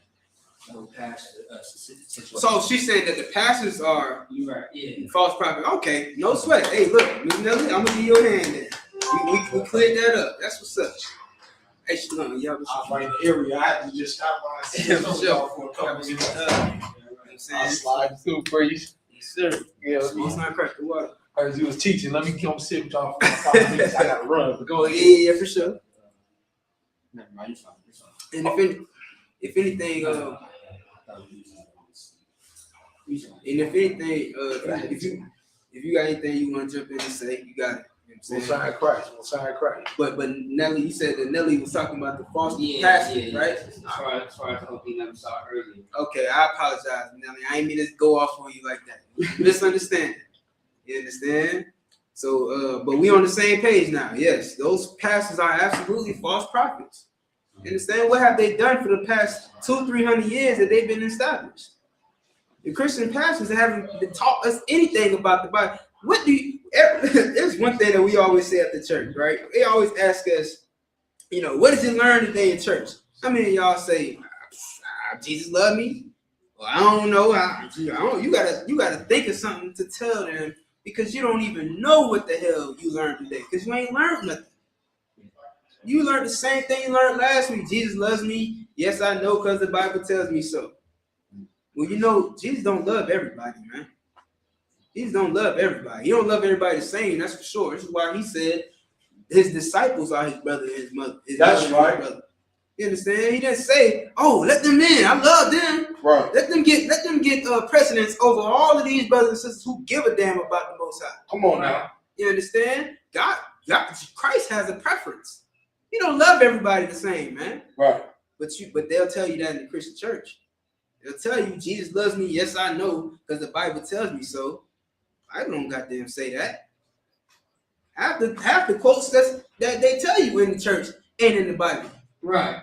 Speaker 5: The whole pastor situation.
Speaker 4: So she's saying that the pastors are
Speaker 5: You're right, yeah.
Speaker 4: false prophets. Okay, no sweat. Hey, look, Miss Nelly, I'm gonna give you a hand there. We cleared that up. That's what's up. Hey, Shalom, y'all.
Speaker 6: I'm right in the area. I had to just stop by and
Speaker 4: For
Speaker 6: see
Speaker 4: sure.
Speaker 6: for a couple minutes.
Speaker 4: I'll
Speaker 6: I'll slide through for you.
Speaker 4: Yes, sir.
Speaker 6: Yeah,
Speaker 4: Let's not crack the water.
Speaker 6: as you was teaching, let me come sit with y'all for 5 minutes. I gotta run, but go ahead.
Speaker 4: Yeah, for sure.
Speaker 5: Never mind, you're fine.
Speaker 4: And if anything, if you got anything you want to jump in and say, you got it. You know what I'm saying?
Speaker 6: We'll sign Christ.
Speaker 4: But Nelly, you said that Nelly was talking about the false pastors, right?
Speaker 5: As far as the whole thing that we saw earlier.
Speaker 4: Okay, I apologize, Nelly. I ain't mean to go off on you like that. Misunderstanding. You understand? So, but we on the same page now. Yes, those pastors are absolutely false prophets. You understand? What have they done for the past 200-300 years that they've been established? The Christian pastors haven't taught us anything about the Bible. What do you? There's one thing that we always say at the church, right? They always ask us, you know, what did you learn today in church? I mean, y'all say, Jesus loved me. Well, I don't know. You gotta think of something to tell them because you don't even know what the hell you learned today because you ain't learned nothing. You learned the same thing you learned last week. Jesus loves me. Yes, I know because the Bible tells me so. Well, you know, Jesus don't love everybody, man. Jesus don't love everybody. He don't love everybody the same, that's for sure. This is why he said his disciples are his brother and his mother.
Speaker 6: That's right.
Speaker 4: Brother. You understand? He didn't say, oh, let them in. I love them.
Speaker 6: Right.
Speaker 4: Let them get precedence over all of these brothers and sisters who give a damn about the Most High.
Speaker 6: Come on now.
Speaker 4: You understand? God, Christ has a preference. He don't love everybody the same, man.
Speaker 6: Right.
Speaker 4: But they'll tell you that in the Christian church. They'll tell you Jesus loves me. Yes, I know, because the Bible tells me so. I don't goddamn say that. Half the quotes that they tell you in the church ain't in the Bible.
Speaker 5: Right.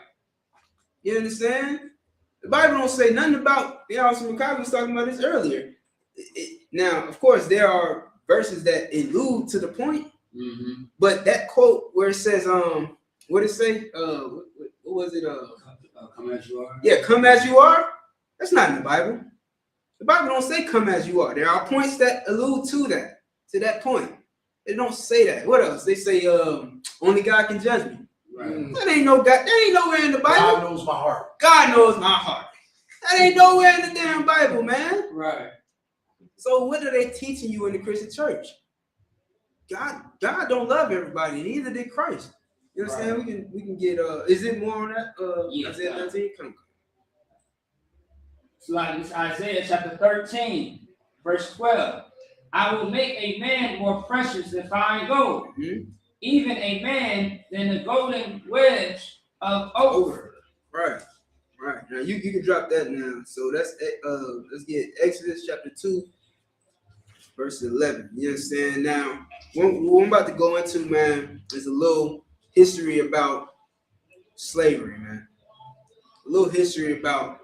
Speaker 4: You understand? The Bible don't say nothing about. Officer McCarthy was talking about this earlier. Now, of course, there are verses that allude to the point, but that quote where it says, what did it say? What was it?
Speaker 5: Come as you are.
Speaker 4: Yeah, come as you are. That's not in the Bible. The Bible don't say come as you are. There are points that allude to that point. They don't say that. What else? They say only God can judge me.
Speaker 5: Right.
Speaker 4: That ain't no God. That ain't nowhere in the Bible.
Speaker 6: God knows my heart.
Speaker 4: God knows my heart. That ain't nowhere in the damn Bible, man.
Speaker 5: Right.
Speaker 4: So what are they teaching you in the Christian church? God don't love everybody, neither did Christ. You understand? Right. We can get is it more on that? Isaiah 13? Come on.
Speaker 5: So like it's Isaiah chapter 13, verse 12. I will make a man more precious than fine gold, even a man than the golden wedge of Ophir.
Speaker 4: Right. Now you can drop that now. So let's get Exodus chapter 2, verse 11. You understand? Now, what I'm about to go into, man, is a little history about slavery, man. A little history about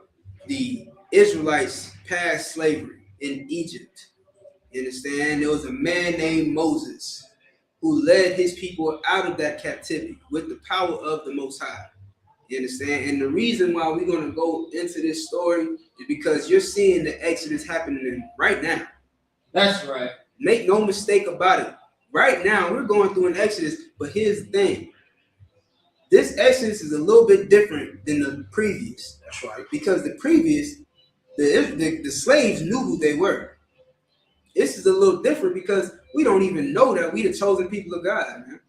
Speaker 4: the Israelites past slavery in Egypt. You understand? There was a man named Moses who led his people out of that captivity with the power of the Most High. You understand? And the reason why we're going to go into this story is because you're seeing the Exodus happening right now.
Speaker 5: That's right.
Speaker 4: Make no mistake about it. Right now, we're going through an Exodus, but here's the thing. This Exodus is a little bit different than the previous.
Speaker 6: That's right.
Speaker 4: Because the previous, the slaves knew who they were. This is a little different because we don't even know that we the chosen people of God, man.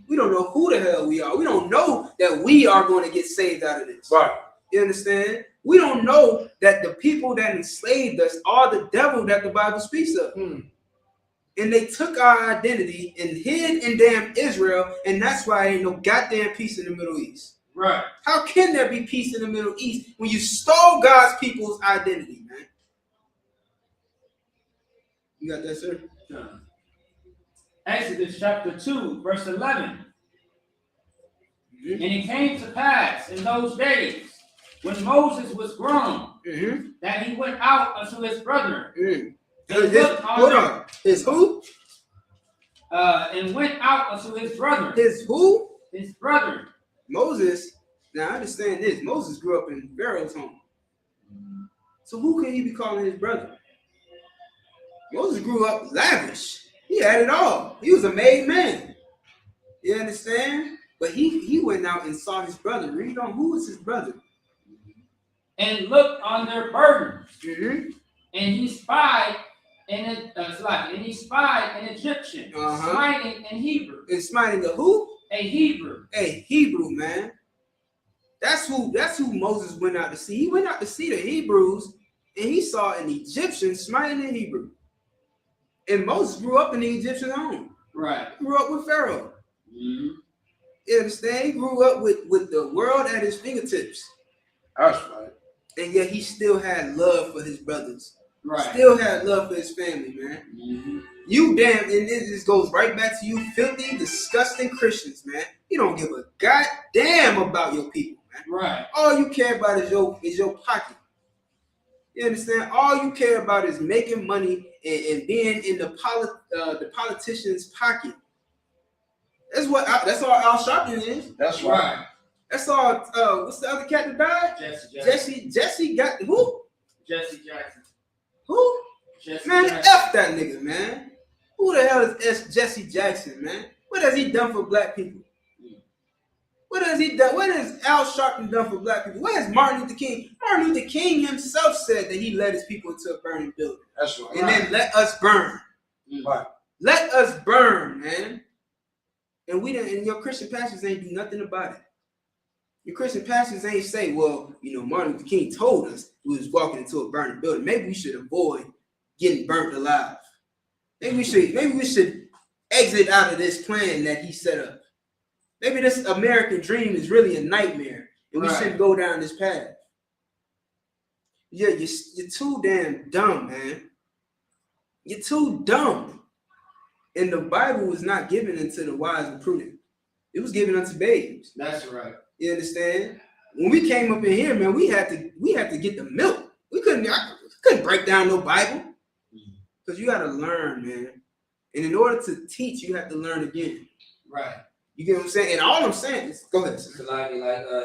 Speaker 4: We don't know who the hell we are. We don't know that we are going to get saved out of this.
Speaker 6: Right.
Speaker 4: You understand? We don't know that the people that enslaved us are the devil that the Bible speaks of. And they took our identity and hid in damn Israel, and that's why ain't no goddamn peace in the Middle East.
Speaker 5: Right.
Speaker 4: How can there be peace in the Middle East when you stole God's people's identity, man? You got that, sir?
Speaker 5: Exodus chapter 2, verse 11. And it came to pass in those days, when Moses was grown, that he went out unto his brethren.
Speaker 4: Hold on. His who?
Speaker 5: And went out unto his brethren.
Speaker 4: His who?
Speaker 5: His brethren.
Speaker 4: Moses. Now I understand this. Moses grew up in Pharaoh's home. So who could he be calling his brother? Moses grew up lavish. He had it all. He was a made man. You understand? But he went out and saw his brother. Read on, who was his brother?
Speaker 5: And looked on their burdens. And he spied an Egyptian smiting an Hebrew.
Speaker 4: And smiting a who?
Speaker 5: A Hebrew.
Speaker 4: A Hebrew, man. That's who Moses went out to see. He went out to see the Hebrews, and he saw an Egyptian smiting a Hebrew. And Moses grew up in the Egyptian home.
Speaker 5: Right.
Speaker 4: He grew up with Pharaoh. You understand? He grew up with the world at his fingertips.
Speaker 6: That's right.
Speaker 4: And yet he still had love for his brothers.
Speaker 5: Right.
Speaker 4: Still had love for his family, man. You damn, and it just goes right back to you filthy, disgusting Christians, man. You don't give a goddamn about your people, man.
Speaker 5: Right.
Speaker 4: All you care about is your pocket. You understand? All you care about is making money and being in the politician's pocket. That's all Al Sharpton is.
Speaker 6: That's right.
Speaker 4: That's all. What's the other cat that died? Jesse got who?
Speaker 5: Jesse Jackson.
Speaker 4: Who?
Speaker 5: Jesse
Speaker 4: Man,
Speaker 5: Jackson.
Speaker 4: F that nigga, man. Who the hell is Jesse Jackson, man? What has he done for black people? What has he done? What has Al Sharpton done for black people? What has Martin Luther King? Martin Luther King himself said that he led his people into a burning building.
Speaker 6: That's right.
Speaker 4: And then let us burn.
Speaker 6: Right.
Speaker 4: Let us burn, man. And we didn't. And your Christian pastors ain't do nothing about it. Your Christian pastors ain't say, well, Martin Luther King told us we was walking into a burning building. Maybe we should avoid getting burnt alive. Maybe we should exit out of this plan that he set up. Maybe this American dream is really a nightmare, and we shouldn't go down this path. Yeah, you're too damn dumb, man. You're too dumb. And the Bible was not given unto the wise and prudent. It was given unto babes.
Speaker 5: That's right.
Speaker 4: You understand? When we came up in here, man, we had to get the milk. I couldn't break down no Bible. Because you gotta learn, man. And in order to teach, you have to learn again.
Speaker 5: Right.
Speaker 4: You get what I'm saying? And all I'm saying is, go ahead.
Speaker 5: Like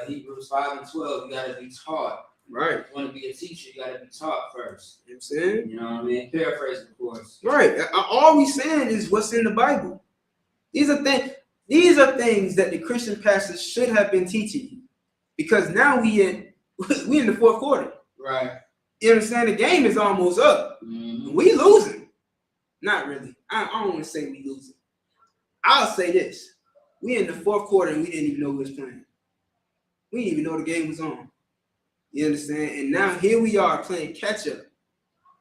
Speaker 5: Hebrews 5:12, you gotta be taught.
Speaker 4: Right.
Speaker 5: If you want to be a teacher, you gotta be taught first.
Speaker 4: You know what I'm saying?
Speaker 5: You know what I mean? Paraphrasing, of course.
Speaker 4: Right. All we saying is what's in the Bible. These are things that the Christian pastors should have been teaching you. Because now we in the fourth quarter.
Speaker 5: Right.
Speaker 4: You understand? The game is almost up. We losing. Not really. I don't want to say we losing. I'll say this. We in the fourth quarter and we didn't even know who was playing. We didn't even know the game was on. You understand? And now here we are playing catch up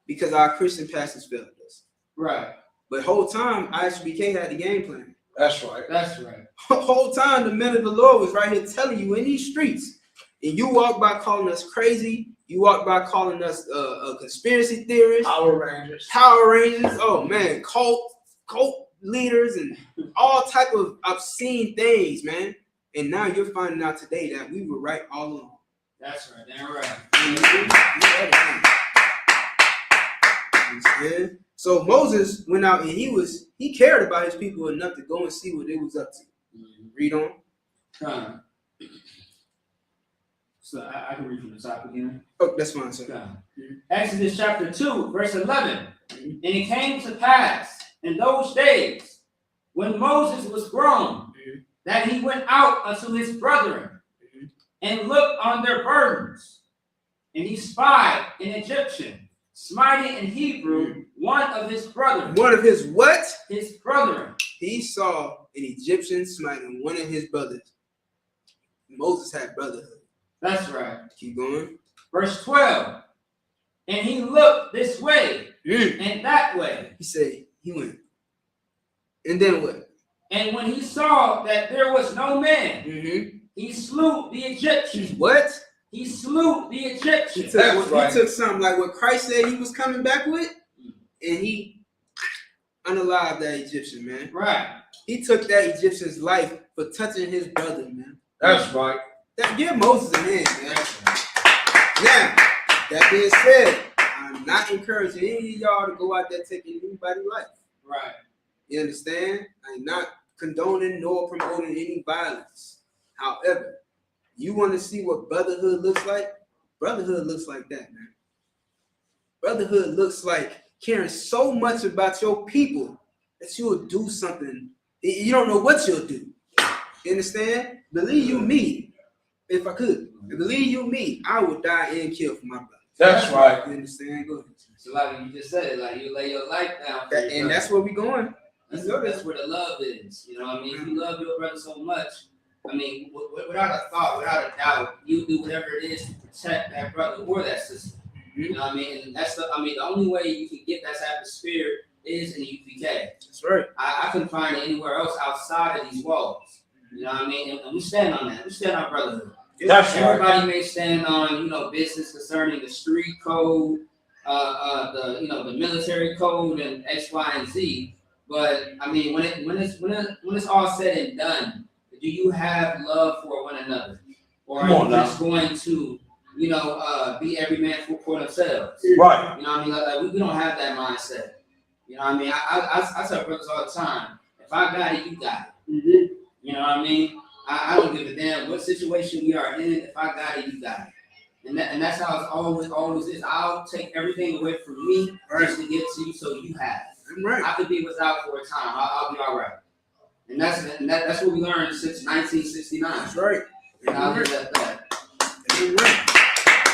Speaker 4: because our Christian pastors failed us.
Speaker 5: Right.
Speaker 4: But whole time ISBK had the game plan.
Speaker 6: That's right.
Speaker 5: That's right.
Speaker 4: Whole time the men of the Lord was right here telling you in these streets. And you walk by calling us crazy. You walk by calling us a conspiracy theorist.
Speaker 6: Power Rangers.
Speaker 4: Oh man, cult leaders and all type of obscene things, man. And now you're finding out today that we were right all along.
Speaker 5: That's right. Damn right.
Speaker 4: So Moses went out and he cared about his people enough to go and see what they was up to. Read on.
Speaker 5: So I can read from the top again.
Speaker 4: Oh, that's fine, sir.
Speaker 5: Exodus chapter 2, verse 11. And it came to pass in those days when Moses was grown that he went out unto his brethren and looked on their burdens. And he spied an Egyptian smiting an Hebrew, one of his brethren.
Speaker 4: One of his what?
Speaker 5: His brethren.
Speaker 4: He saw an Egyptian smiting one of his brothers. Moses had brotherhood.
Speaker 5: That's right.
Speaker 4: Keep going.
Speaker 5: Verse 12. And he looked this way and that way.
Speaker 4: He said he went. And then what?
Speaker 5: And when he saw that there was no man, he slew the Egyptian.
Speaker 4: What?
Speaker 5: He slew the Egyptian.
Speaker 4: He took something like what Christ said he was coming back with, and he unalived that Egyptian, man.
Speaker 5: Right.
Speaker 4: He took that Egyptian's life for touching his brother, man.
Speaker 6: That's right.
Speaker 4: That give Moses an end, man. Now, that being said, I'm not encouraging any of y'all to go out there taking anybody's life.
Speaker 5: Right.
Speaker 4: You understand? I'm not condoning nor promoting any violence. However, you want to see what brotherhood looks like? Brotherhood looks like that, man. Brotherhood looks like caring so much about your people that you will do something. You don't know what you'll do. You understand? Believe you me, if I could. Believe you me, I would die and kill for my brother.
Speaker 6: That's right.
Speaker 4: You understand? Go ahead.
Speaker 5: So like you just said, like you lay your life down.
Speaker 4: And that's where we going.
Speaker 5: That's where the love is. You know what I mean? If you love your brother so much, I mean, without a thought, without a doubt, you do whatever it is to protect that brother or that sister. You know what I mean? And that's the only way you can get that type of spirit is in UPK.
Speaker 4: That's right.
Speaker 5: I couldn't find it anywhere else outside of these walls. You know what I mean? And we stand on that. We stand on brotherhood.
Speaker 6: That's
Speaker 5: Everybody may stand on, business concerning the street code, the military code and X, Y, and Z. But I mean, when it's all said and done, do you have love for one another, or are you just going to, be every man for themselves?
Speaker 6: Right.
Speaker 5: You know what I mean? Like, we don't have that mindset. You know what I mean? I tell brothers all the time, if I got it, you got it.
Speaker 4: Mm-hmm.
Speaker 5: You know what I mean? I don't give a damn what situation we are in. If I got it, you got it. And that's how it always is. I'll take everything away from me just to give to you so you have it.
Speaker 4: Right.
Speaker 5: I could be without for a time. I'll be all right. And that's what we learned since 1969.
Speaker 4: That's right.
Speaker 5: And I'll leave it at that.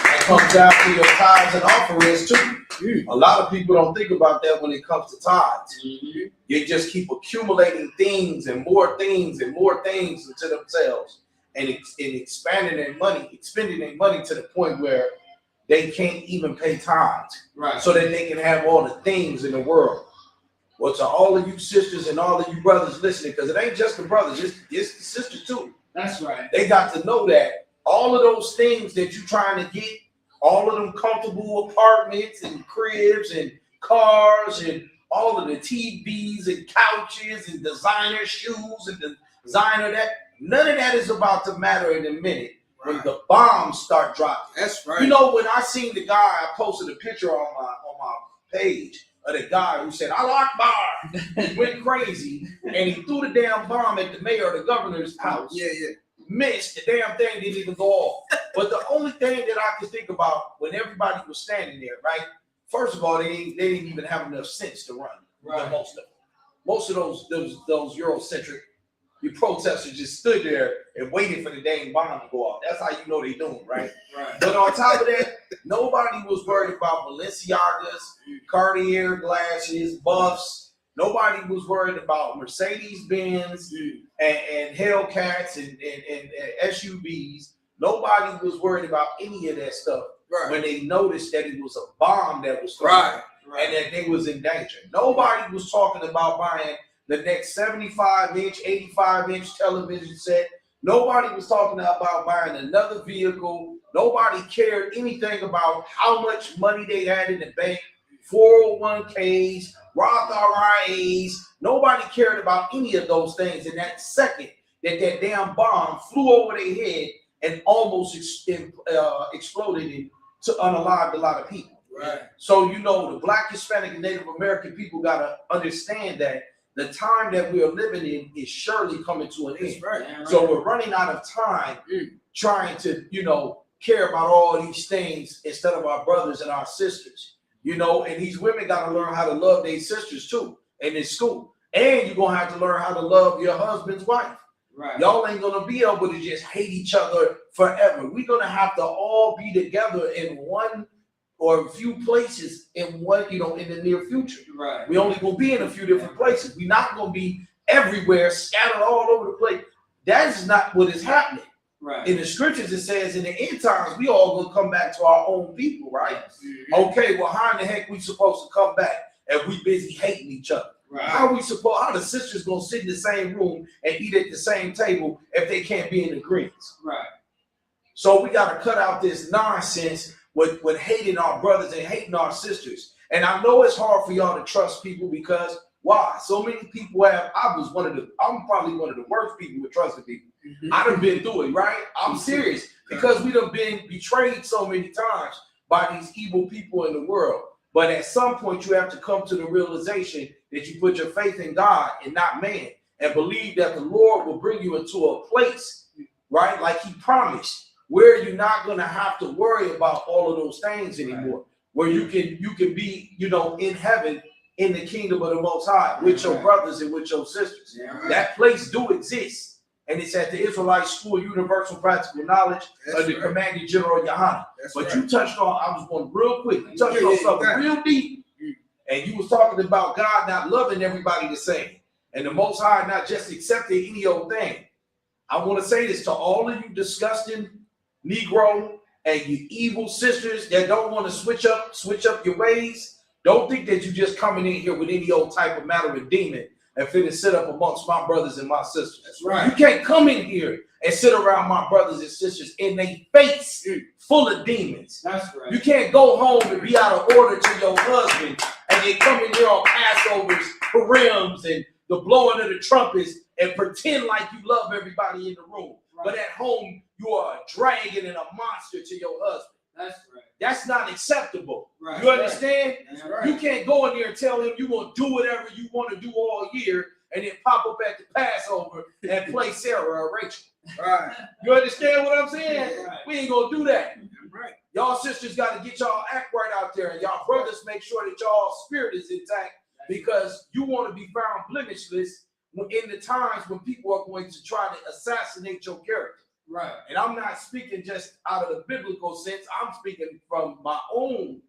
Speaker 6: That comes down to your tithes and offerings too. A lot of people don't think about that when it comes to tithes.
Speaker 5: Mm-hmm.
Speaker 6: You just keep accumulating things and more things and more things into themselves, and expanding their money, expending their money to the point where they can't even pay tithes,
Speaker 5: Right.
Speaker 6: so that they can have all the things in the world. Well, to all of you sisters and all of you brothers listening, because it ain't just the brothers, it's the sisters too.
Speaker 5: That's right.
Speaker 6: They got to know that all of those things that you're trying to get, all of them comfortable apartments and cribs and cars and all of the TVs and couches and designer shoes and designer that, none of that is about to matter in a minute when the bombs start dropping.
Speaker 4: That's right.
Speaker 6: You know, when I seen the guy, I posted a picture on my page of the guy who said, "Allah Akbar," he went crazy and he threw the damn bomb at the mayor or the governor's house.
Speaker 4: Yeah.
Speaker 6: Missed, the damn thing didn't even go off. But the only thing that I could think about when everybody was standing there, right? First of all, they didn't even have enough sense to run.
Speaker 5: Right.
Speaker 6: Most of those Eurocentric, you protesters just stood there and waited for the dang bomb to go off. That's how you know they doing, right?
Speaker 5: Right.
Speaker 6: But on top of that, nobody was worried about Balenciagas, Cartier glasses, buffs. Nobody was worried about Mercedes-Benz and Hellcats and SUVs. Nobody was worried about any of that stuff when they noticed that it was a bomb that was thrown and that they was in danger. Nobody was talking about buying the next 75-inch, 85-inch television set. Nobody was talking about buying another vehicle. Nobody cared anything about how much money they had in the bank, 401ks, Roth IRAs. Nobody cared about any of those things. In that second that damn bomb flew over their head and almost exploded to unalive a lot of people.
Speaker 4: Right.
Speaker 6: So, the Black, Hispanic, and Native American people got to understand that the time that we are living in is surely coming to an end.
Speaker 4: Right.
Speaker 6: So we're running out of time trying to, care about all these things instead of our brothers and our sisters. And these women got to learn how to love their sisters too in this school. And you're going to have to learn how to love your husband's wife.
Speaker 5: Right.
Speaker 6: Y'all ain't going to be able to just hate each other forever. We're going to have to all be together in one or a few places in the near future.
Speaker 5: Right.
Speaker 6: We only going to be in a few different places. We're not going to be everywhere, scattered all over the place. That is not what is happening.
Speaker 5: Right.
Speaker 6: In the scriptures, it says in the end times, we all gonna come back to our own people, right?
Speaker 5: Mm-hmm.
Speaker 6: Okay, well, how in the heck we supposed to come back and we busy hating each other?
Speaker 5: Right.
Speaker 6: How the sisters gonna sit in the same room and eat at the same table if they can't be in agreement?
Speaker 5: Right.
Speaker 6: So we gotta cut out this nonsense with hating our brothers and hating our sisters. And I know it's hard for y'all to trust people because why? So many people I'm probably one of the worst people with trusting people. I done been through it, right? I'm serious because we done been betrayed so many times by these evil people in the world. But at some point, you have to come to the realization that you put your faith in God and not man, and believe that the Lord will bring you into a place, right, like he promised, where you're not going to have to worry about all of those things anymore, where you can be, you know, in heaven in the kingdom of the Most High with your brothers and with your sisters. That place do exist. And it's at the Israelite School of Universal Practical Knowledge under Commanding General Yohana. But you touched on, I was going real quick, you touched on something real deep. And you was talking about God not loving everybody the same. And the Most High not just accepting any old thing. I want to say this to all of you disgusting Negro and you evil sisters that don't want to switch up your ways. Don't think that you just coming in here with any old type of matter of demon and finna sit up amongst my brothers and my sisters. That's right. You can't come in here and sit around my brothers and sisters in their face full of demons. That's right. You can't go home and be out of order to your husband and then come in here on Passovers, Purims, and the blowing of the trumpets and pretend like you love everybody in the room. Right. But at home, you are a dragon and a monster to your husband. That's right. That's not acceptable. Right. You understand? That's right. You can't go in there and tell him you're going to do whatever you want to do all year and then pop up at the Passover and play Sarah or Rachel. Right. You understand what I'm saying? Right. We ain't going to do that. Right. Y'all sisters got to get y'all act right out there, and y'all brothers make sure that y'all spirit is intact, because you want to be found blemishless in the times when people are going to try to assassinate your character. Right. And I'm not speaking just out of the biblical sense. I'm speaking from my own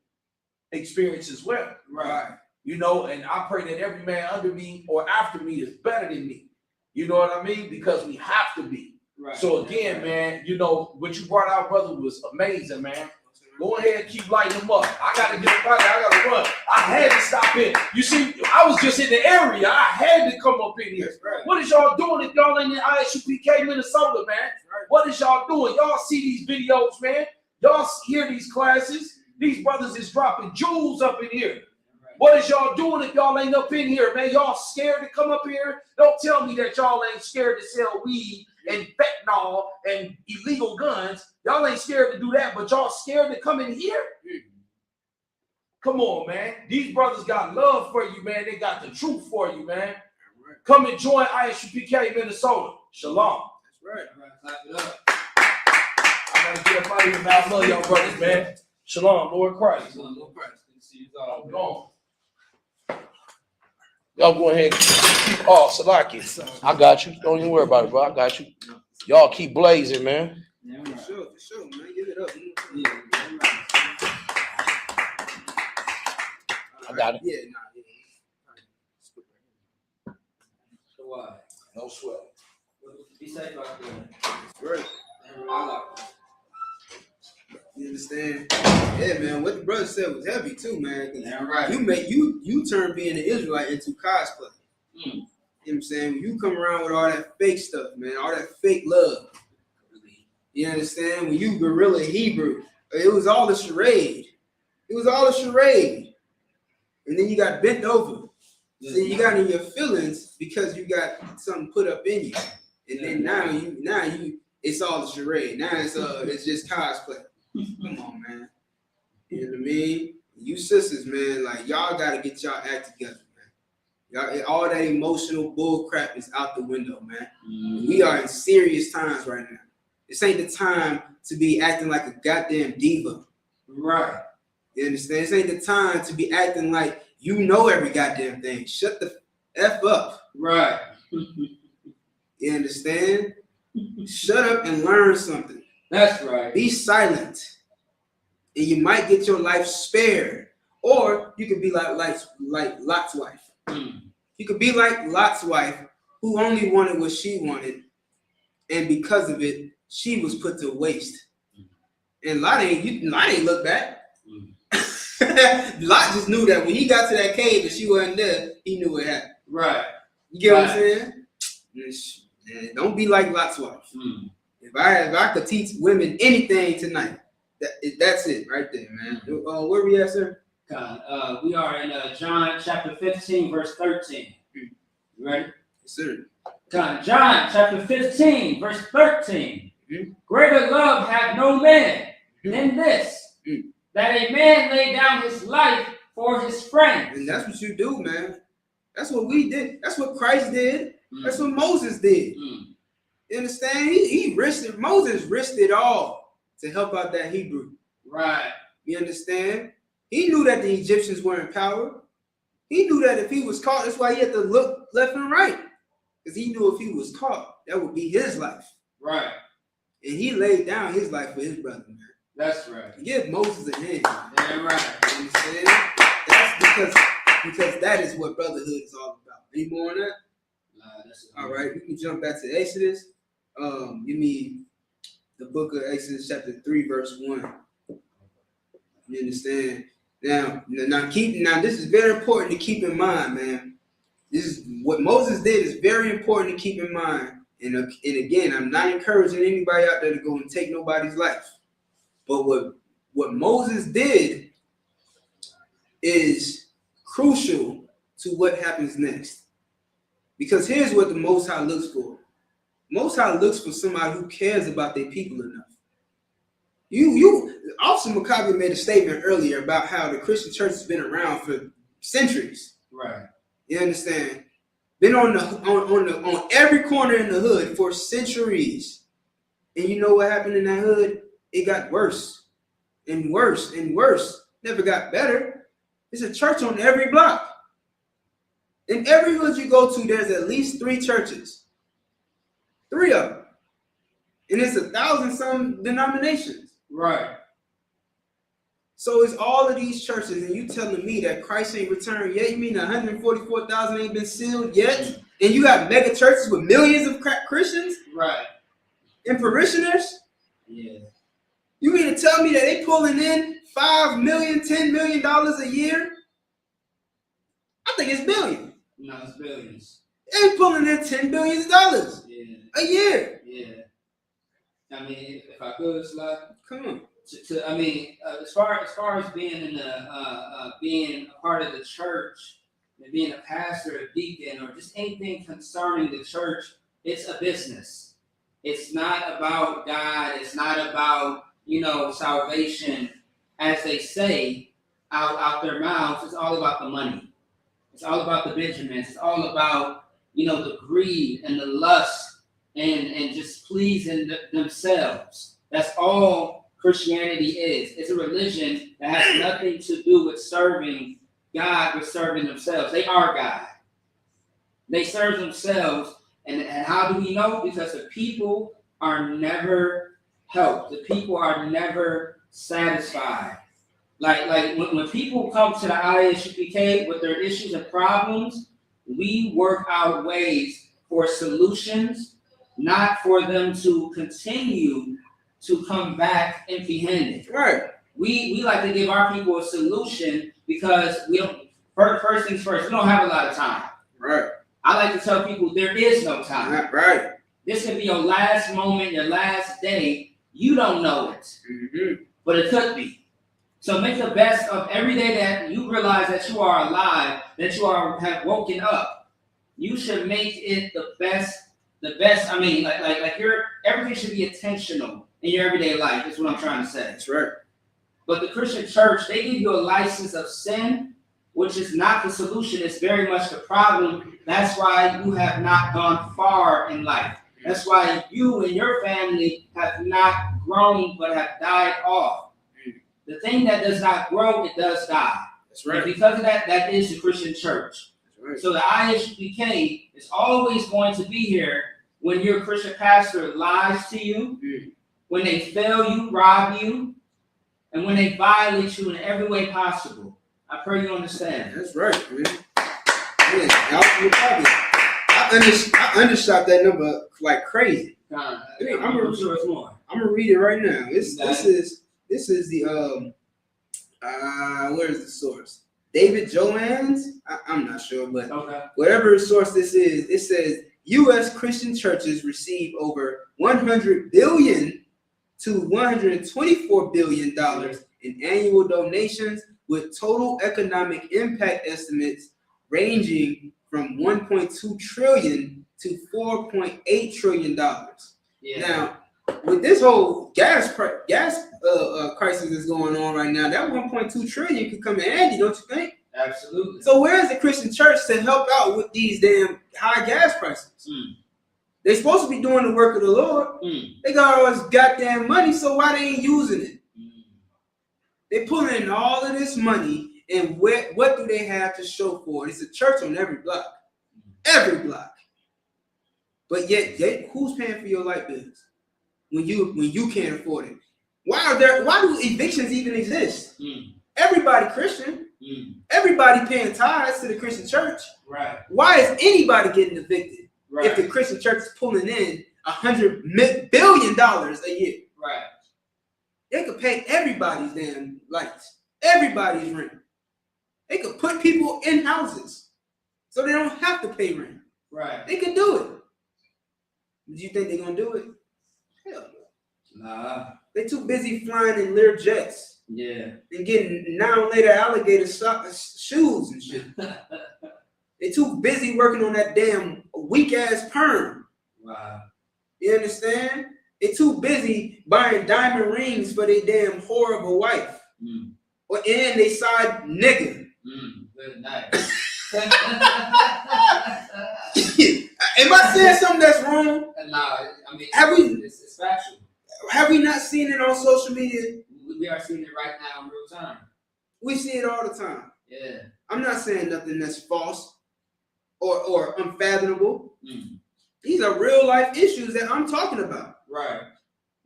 Speaker 6: experience as well. Right. You know, and I pray that every man under me or after me is better than me. You know what I mean? Because we have to be. Right. So again, man, you know, what you brought out, brother, was amazing, man. Go ahead and keep lighting them up. I got to get up out there. I got to run. I had to stop in. You see, I was just in the area. I had to come up in here. Right. What is y'all doing if y'all in the ISUPK, Minnesota, man? Right. What is y'all doing? Y'all see these videos, man. Y'all hear these classes. These brothers is dropping jewels up in here. Right. What is y'all doing if y'all ain't up in here, man? Y'all scared to come up here? Don't tell me that y'all ain't scared to sell weed and fentanyl and illegal guns. Y'all ain't scared to do that, but y'all scared to come in here? Come on, man. These brothers got love for you, man. They got the truth for you, man. Come and join ISUPK Minnesota. Shalom. That's right. Clap it up. I'm going to get up out of here, man. I love y'all brothers, man. Shalom, Lord Christ. Shalom, Lord Christ. Good to see you all. I'm gone. Y'all go ahead. Oh, Salaki. I got you. Don't even worry about it, bro. I got you. Y'all keep blazing, man.
Speaker 4: Yeah, for sure, man. Give it up.
Speaker 6: I got it.
Speaker 4: Yeah,
Speaker 6: no sweat.
Speaker 5: Be safe out there.
Speaker 4: Right. You understand? Yeah, man. What the brother said was heavy too, man. Yeah, right. You turn being an Israelite into cosplay. You know what I'm saying? When you come around with all that fake stuff, man, all that fake love. You understand? When you guerrilla Hebrew, it was all a charade. It was all a charade. And then you got bent over. So you got in your feelings because you got something put up in you. And then now you it's all a charade. Now it's just cosplay. Come on, man. You know what I mean? You sisters, man, like y'all gotta get y'all act together, man. Y'all, all that emotional bull crap is out the window, man. We are in serious times right now. This ain't the time to be acting like a goddamn diva. Right. You understand? This ain't the time to be acting like you know every goddamn thing. Shut the F up. Right. You understand? Shut up and learn something. That's right. Be silent. And you might get your life spared. Or you could be like Lot's wife. You could be like Lot's wife, who only wanted what she wanted. And because of it, she was put to waste. And Lot ain't look back. Lot just knew that when he got to that cave and she wasn't there, he knew what happened. Right. You get what I'm saying? Don't be like Lot's wife. If I could teach women anything tonight, that's it right there, man. Where we at, sir?
Speaker 5: We are in John chapter 15, verse 13. You ready?
Speaker 4: Yes, sir.
Speaker 5: John chapter 15, verse 13. Greater love hath no man than this, that a man lay down his life for his friends.
Speaker 4: And that's what you do, man. That's what we did. That's what Christ did. That's what Moses did. You understand? He risked it. Moses risked it all to help out that Hebrew.
Speaker 5: Right.
Speaker 4: You understand? He knew that the Egyptians were in power. He knew that if he was caught, that's why he had to look left and right. Because he knew if he was caught, that would be his life.
Speaker 5: Right.
Speaker 4: And he laid down his life for his brother, man.
Speaker 5: That's right.
Speaker 4: Give Moses a hand.
Speaker 5: Yeah, right.
Speaker 4: You understand? That's because that is what brotherhood is all about. Any more on that? All right, we can jump back to Exodus. Give me the book of Exodus, chapter 3, verse 1. You understand? Now, this is very important to keep in mind, man. This is what Moses did is very important to keep in mind. And again, I'm not encouraging anybody out there to go and take nobody's life. But what Moses did is crucial to what happens next. Because here's what the Most High looks for. Most High looks for somebody who cares about their people enough. Officer McCabe made a statement earlier about how the Christian church has been around for centuries.
Speaker 5: Right.
Speaker 4: You understand? Been on every corner in the hood for centuries. And you know what happened in that hood? It got worse and worse and worse. Never got better. There's a church on every block. In every hood you go to, there's at least 3 churches. 3 of them. And it's 1,000-some denominations.
Speaker 5: Right.
Speaker 4: So it's all of these churches, and you telling me that Christ ain't returned yet? You mean 144,000 ain't been sealed yet? And you got mega churches with millions of Christians?
Speaker 5: Right.
Speaker 4: And parishioners?
Speaker 5: Yeah.
Speaker 4: You mean to tell me that they pulling in $5 million, $10 million a year? I think it's billion.
Speaker 5: No, it's billions.
Speaker 4: They pulling in $10 billion a year.
Speaker 5: Yeah. I mean, if I could, Sly.
Speaker 4: Come on.
Speaker 5: As far as being in being a part of the church and being a pastor, a deacon, or just anything concerning the church, it's a business. It's not about God. It's not about salvation, as they say out their mouths. It's all about the money. It's all about the Benjamins. It's all about the greed and the lust and just pleasing themselves. That's all Christianity is. It's a religion that has nothing to do with serving God, but serving themselves. They are God. They serve themselves. And how do we know? Because the people are never helped. The people are never satisfied. Like when people come to the ISUPK with their issues and problems, we work out ways for solutions, not for them to continue to come back empty-handed.
Speaker 4: Right.
Speaker 5: We like to give our people a solution because we don't. First things first, we don't have a lot of time.
Speaker 4: Right.
Speaker 5: I like to tell people there is no time.
Speaker 4: Right.
Speaker 5: This could be your last moment, your last day. You don't know it, but it could be. So make the best of every day that you realize that you are alive, that you have woken up. You should make it the best. I mean, like everything should be intentional in your everyday life. Is what I'm trying to say.
Speaker 4: That's right.
Speaker 5: But the Christian church, they give you a license of sin, which is not the solution. It's very much the problem. That's why you have not gone far in life. That's why you and your family have not grown, but have died off. The thing that does not grow, it does die.
Speaker 4: That's right.
Speaker 5: And because of that, that is the Christian church.
Speaker 4: That's right.
Speaker 5: So the ISUPK is always going to be here when your Christian pastor lies to you, when they fail you, rob you, and when they violate you in every way possible. I pray you understand.
Speaker 4: That's right, man. I undershot that number like crazy.
Speaker 5: I'm sure it's more.
Speaker 4: I'm gonna read it right now. This is the where is the source? David Joanne's? I'm not sure, but whatever source this is, it says U.S. Christian churches receive over $100 billion to $124 billion in annual donations, with total economic impact estimates ranging from 1.2 trillion to $4.8 trillion.
Speaker 5: Yeah.
Speaker 4: Now, with this whole gas crisis that's going on right now, that 1.2 trillion could come in handy, don't you think?
Speaker 5: Absolutely.
Speaker 4: So where is the Christian church to help out with these damn high gas prices? They supposed to be doing the work of the Lord. They got all this goddamn money, so why they ain't using it? They pulling in all of this money, and what do they have to show for it? It's a church on every block. Every block. But yet, who's paying for your light bills when you can't afford it? Why do evictions even exist? Everybody Christian. Everybody paying tithes to the Christian church.
Speaker 5: Right.
Speaker 4: Why is anybody getting evicted
Speaker 5: Right.
Speaker 4: if the Christian church is pulling in $100 billion a year?
Speaker 5: Right.
Speaker 4: They could pay everybody's damn lights, everybody's rent. They could put people in houses so they don't have to pay rent.
Speaker 5: Right.
Speaker 4: They could do it. Do you think they're gonna do it? Hell no.
Speaker 5: Nah.
Speaker 4: They're too busy flying in Lear jets.
Speaker 5: Yeah.
Speaker 4: And getting now and later alligator shoes and shit. They're too busy working on that damn weak ass perm.
Speaker 5: Wow.
Speaker 4: You understand? They're too busy buying diamond rings for their damn whore of a wife. Or and they side nigga.
Speaker 5: Good night.
Speaker 4: Am I saying something that's wrong?
Speaker 5: Nah, I mean, it's factual.
Speaker 4: Have we not seen it on social media?
Speaker 5: We are seeing it right now in real time.
Speaker 4: We see it all the time.
Speaker 5: Yeah.
Speaker 4: I'm not saying nothing that's false or unfathomable. These are real life issues that I'm talking about.
Speaker 5: Right.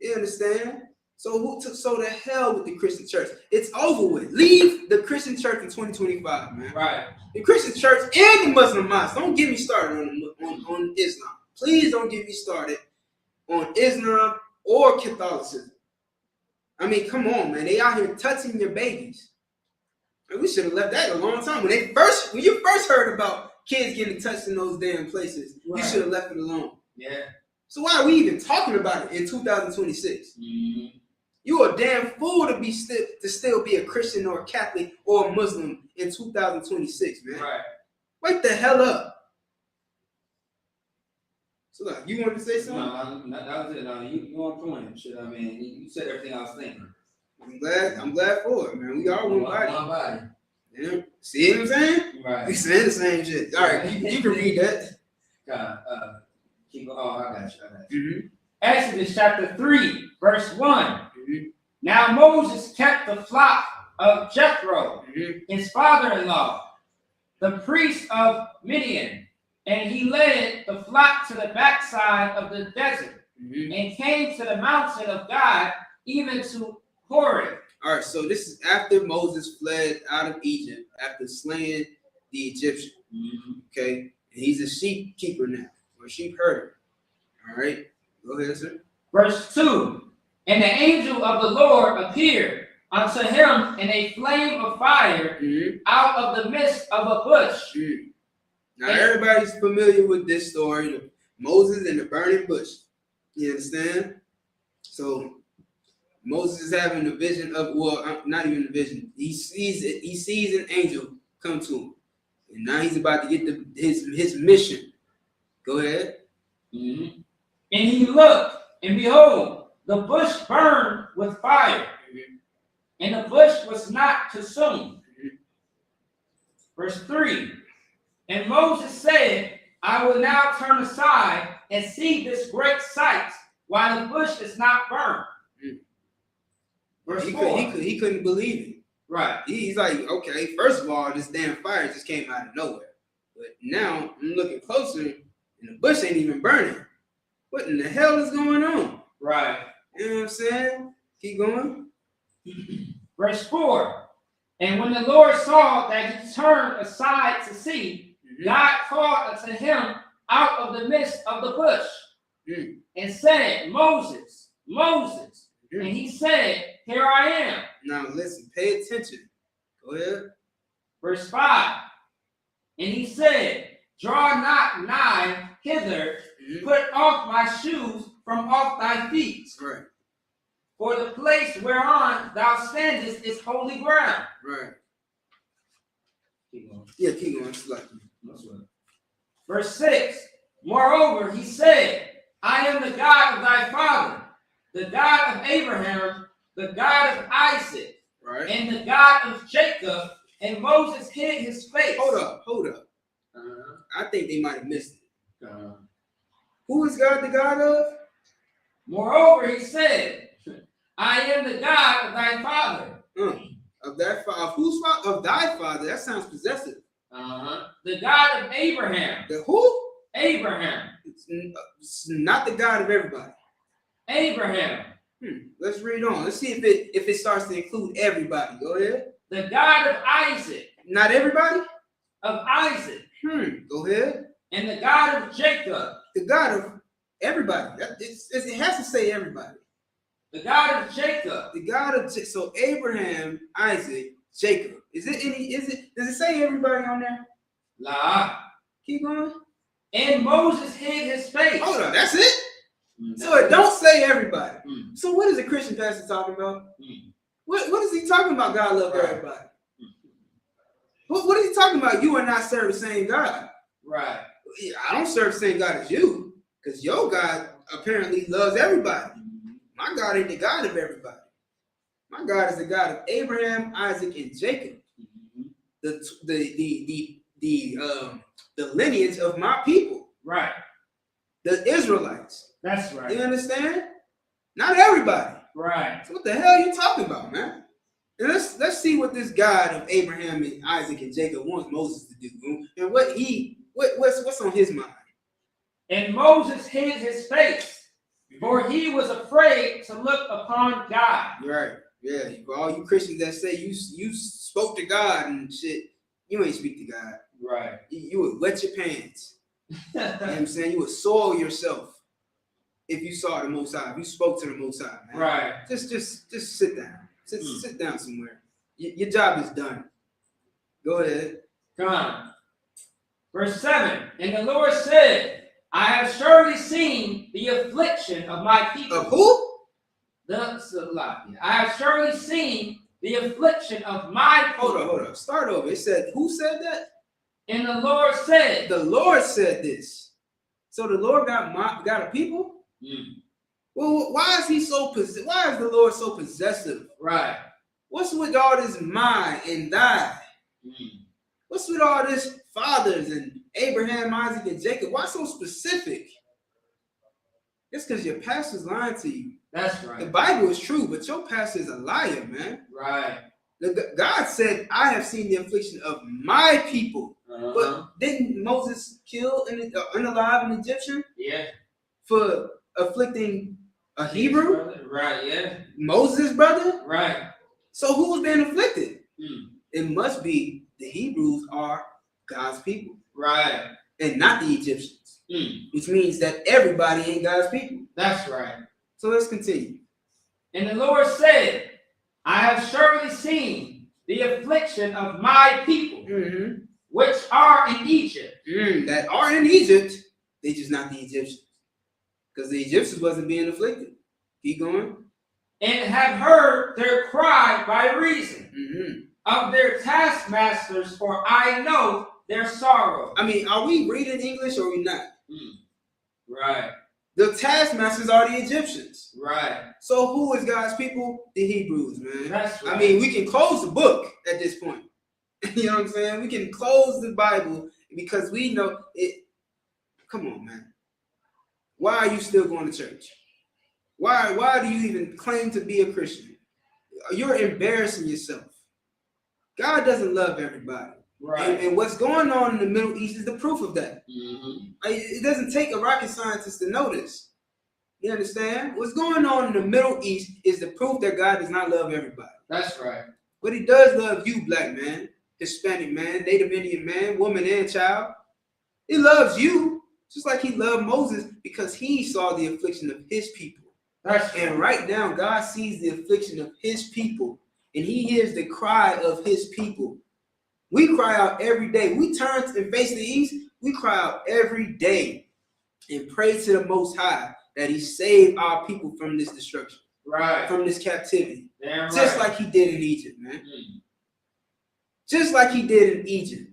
Speaker 4: You understand? So the hell with the Christian church? It's over with. Leave the Christian church in 2025, man.
Speaker 5: Right.
Speaker 4: The Christian church and the Muslim mosque. Don't get me started on Islam. Please don't get me started on Islam or Catholicism. I mean, come on, man. They out here touching your babies. And we should have left that a long time. When you first heard about kids getting touched in those damn places, you should have left it alone.
Speaker 5: Yeah.
Speaker 4: So why are we even talking about it in 2026? You a damn fool to still be a Christian or a Catholic or a Muslim in 2026, man.
Speaker 5: Right.
Speaker 4: Wake the hell up. So look, you wanted to say something?
Speaker 5: No, that was it. No, you on point. Shit, I mean, you said everything I was thinking.
Speaker 4: I'm glad for it, man. We are one body.
Speaker 5: One body.
Speaker 4: Yeah. See what I'm saying?
Speaker 5: Right.
Speaker 4: We saying the same shit. All right, you can read that.
Speaker 5: Keep going. Oh, I got you. Exodus chapter 3, verse 1. Now Moses kept the flock of Jethro, his father-in-law, the priest of Midian, and he led the flock to the backside of the desert and came to the mountain of God, even to Horeb.
Speaker 4: All right, so this is after Moses fled out of Egypt after slaying the Egyptian. Okay, and he's a sheep keeper now, or a sheep herder. All right, go ahead, sir.
Speaker 5: Verse 2. And the angel of the Lord appeared unto him in a flame of fire out of the midst of a bush.
Speaker 4: Now, everybody's familiar with this story, of Moses and the burning bush. You understand? So, Moses is having a vision of, well, not even a vision. He sees an angel come to him. And now he's about to get his mission. Go ahead.
Speaker 5: And he looked, and behold, the bush burned with fire, and the bush was not consumed. Verse 3. And Moses said, I will now turn aside and see this great sight, while the bush is not burned. Verse 4.
Speaker 4: He couldn't believe it.
Speaker 5: Right.
Speaker 4: He's like, okay, first of all, this damn fire just came out of nowhere. But now I'm looking closer, and the bush ain't even burning. What in the hell is going on?
Speaker 5: Right.
Speaker 4: You know what I'm saying? Keep going.
Speaker 5: Verse 4. And when the Lord saw that he turned aside to see, God called unto him out of the midst of the bush and said, Moses, Moses. And he said, here I am.
Speaker 4: Now listen, pay attention. Go ahead.
Speaker 5: Verse 5. And he said, draw not nigh hither, put off my shoes from off thy feet.
Speaker 4: Right.
Speaker 5: For the place whereon thou standest is holy ground.
Speaker 4: Right.
Speaker 5: Keep going.
Speaker 4: Yeah, keep going.
Speaker 5: Verse 6. Moreover, he said, I am the God of thy father, the God of Abraham, the God of Isaac,
Speaker 4: Right.
Speaker 5: and the God of Jacob. And Moses hid his face.
Speaker 4: Hold up. I think they might have missed it. Who is God the God of?
Speaker 5: Moreover, he said, I am the God of thy father.
Speaker 4: Of that father. Of whose father? Of thy father. That sounds possessive.
Speaker 5: The God of Abraham.
Speaker 4: The who?
Speaker 5: Abraham.
Speaker 4: It's not the God of everybody.
Speaker 5: Abraham.
Speaker 4: Let's read on. Let's see if it starts to include everybody. Go ahead.
Speaker 5: The God of Isaac.
Speaker 4: Not everybody?
Speaker 5: Of Isaac.
Speaker 4: Go ahead.
Speaker 5: And the God of Jacob.
Speaker 4: The God of everybody. It has to say everybody.
Speaker 5: The God of Jacob.
Speaker 4: The God of so Abraham, Isaac, Jacob. Does it say everybody on there?
Speaker 5: La.
Speaker 4: Keep going.
Speaker 5: And Moses hid his face.
Speaker 4: Hold on, that's it? So it don't say everybody. So what is a Christian pastor talking about? What is he talking about? God love everybody. What is he talking about? You and I serve the same God.
Speaker 5: Right.
Speaker 4: I don't serve the same God as you, because your God apparently loves everybody. My God ain't the God of everybody. My God is the God of Abraham, Isaac, and Jacob. The lineage of my people.
Speaker 5: Right.
Speaker 4: The Israelites.
Speaker 5: That's right.
Speaker 4: You understand? Not everybody.
Speaker 5: Right.
Speaker 4: So what the hell are you talking about, man? And let's see what this God of Abraham and Isaac and Jacob wants Moses to do, and what's on his mind.
Speaker 5: And Moses hid his face, for he was afraid to look upon God.
Speaker 4: Right. Yeah. For all you Christians that say you spoke to God and shit, you ain't speak to God.
Speaker 5: Right.
Speaker 4: You would wet your pants. You know what I'm saying? You would soil yourself if you saw the Most High. If you spoke to the Most High, man.
Speaker 5: Right.
Speaker 4: Just sit down. Sit down somewhere. Your job is done. Go ahead.
Speaker 5: Come on. Verse 7. And the Lord said, I have surely seen the affliction of my people.
Speaker 4: Of who?
Speaker 5: I have surely seen the affliction of my people.
Speaker 4: Hold on. Start over. It said, who said that?
Speaker 5: And the Lord said.
Speaker 4: The Lord said this. So the Lord got a people? Well, why is the Lord so possessive?
Speaker 5: Right.
Speaker 4: What's with all this my and thy? What's with all this fathers and Abraham, Isaac, and Jacob? Why so specific? It's because your pastor's lying to you.
Speaker 5: That's right.
Speaker 4: The Bible is true, but your pastor is a liar, man.
Speaker 5: Right.
Speaker 4: God said, I have seen the affliction of my people. But didn't Moses kill and unalive an Egyptian?
Speaker 5: Yeah. For
Speaker 4: afflicting a Hebrew?
Speaker 5: Brother. Right, yeah.
Speaker 4: Moses' brother?
Speaker 5: Right.
Speaker 4: So who's being afflicted? It must be the Hebrews are God's people.
Speaker 5: Right.
Speaker 4: And not the Egyptians. Which means that everybody ain't God's people.
Speaker 5: That's right.
Speaker 4: So let's continue.
Speaker 5: And the Lord said, I have surely seen the affliction of my people, which are in Egypt.
Speaker 4: That are in Egypt, they just not the Egyptians. Because the Egyptians wasn't being afflicted. Keep going.
Speaker 5: And have heard their cry by reason of their taskmasters, for I know their sorrow.
Speaker 4: I mean, are we reading English or are we not?
Speaker 5: Right.
Speaker 4: The taskmasters are the Egyptians.
Speaker 5: Right.
Speaker 4: So who is God's people? The Hebrews, man.
Speaker 5: That's right.
Speaker 4: I mean, we can close the book at this point. You know what I'm saying? We can close the Bible because we know it. Come on, man. Why are you still going to church? Why do you even claim to be a Christian? You're embarrassing yourself. God doesn't love everybody.
Speaker 5: Right.
Speaker 4: And what's going on in the Middle East is the proof of that. It doesn't take a rocket scientist to know this. You understand? What's going on in the Middle East is the proof that God does not love everybody.
Speaker 5: That's right.
Speaker 4: But he does love you, black man, Hispanic man, Native Indian man, woman, and child. He loves you just like he loved Moses because he saw the affliction of his people.
Speaker 5: That's
Speaker 4: and right now, God sees the affliction of his people, and he hears the cry of his people. We cry out every day. We turn and face the east. We cry out every day and pray to the Most High that he save our people from this destruction,
Speaker 5: right? From
Speaker 4: this captivity.
Speaker 5: Damn
Speaker 4: just
Speaker 5: right.
Speaker 4: like he did in Egypt, man. Just like he did in Egypt.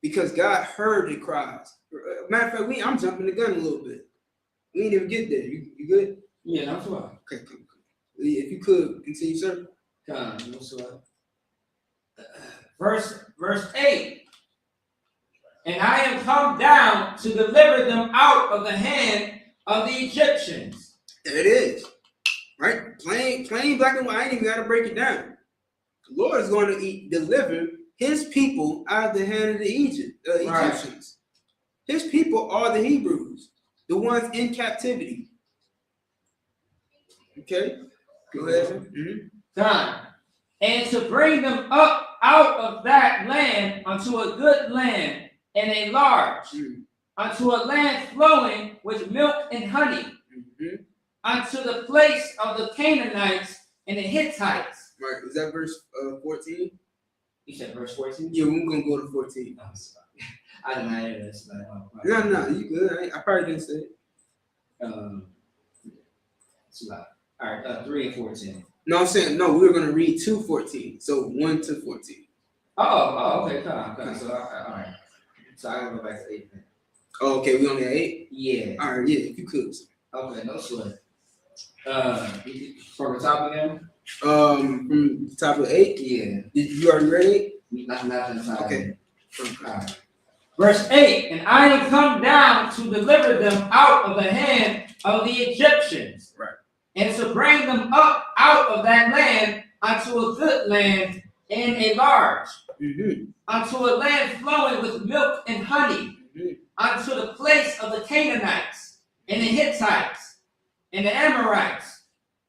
Speaker 4: Because God heard the cries Matter of fact, I'm jumping the gun a little bit. We ain't even get there. You good?
Speaker 5: Yeah, no sweat.
Speaker 4: Okay, cool. If you could continue, sir.
Speaker 5: No sweat. Verse 8. And I am come down to deliver them out of the hand of the Egyptians.
Speaker 4: There it is. Right? Plain black and white. I ain't even got to break it down. The Lord is going to deliver his people out of the hand of the Egyptians.
Speaker 5: Right.
Speaker 4: His people are the Hebrews, the ones in captivity. Okay? Go ahead. Mm-hmm.
Speaker 5: Time. And to bring them up out of that land unto a good land and a large, unto a land flowing with milk and honey, unto the place of the Canaanites and the Hittites.
Speaker 4: Right. Is that verse 14?
Speaker 5: You said verse 14?
Speaker 4: Yeah, we're going to go to 14.
Speaker 5: Oh, sorry. I didn't hear this.
Speaker 4: No, you good. I probably didn't say it.
Speaker 5: All right, 3 and 14.
Speaker 4: No, I'm saying, no, we were going to read 2:14. So 1 to 14.
Speaker 5: Oh, okay, come on. So, all right. So I gotta go back to 8 then.
Speaker 4: Oh, okay, we only at 8?
Speaker 5: Yeah.
Speaker 4: All right, yeah, if you could.
Speaker 5: Okay, no sweat. From the top again?
Speaker 4: From the top of 8?
Speaker 5: Yeah.
Speaker 4: You already ready?
Speaker 5: Nothing inside.
Speaker 4: Okay.
Speaker 5: All right. Verse 8, and I am come down to deliver them out of the hand of the Egyptians.
Speaker 4: Right.
Speaker 5: And to bring them up out of that land unto a good land and a large, unto a land flowing with milk and honey, unto the place of the Canaanites, and the Hittites, and the Amorites,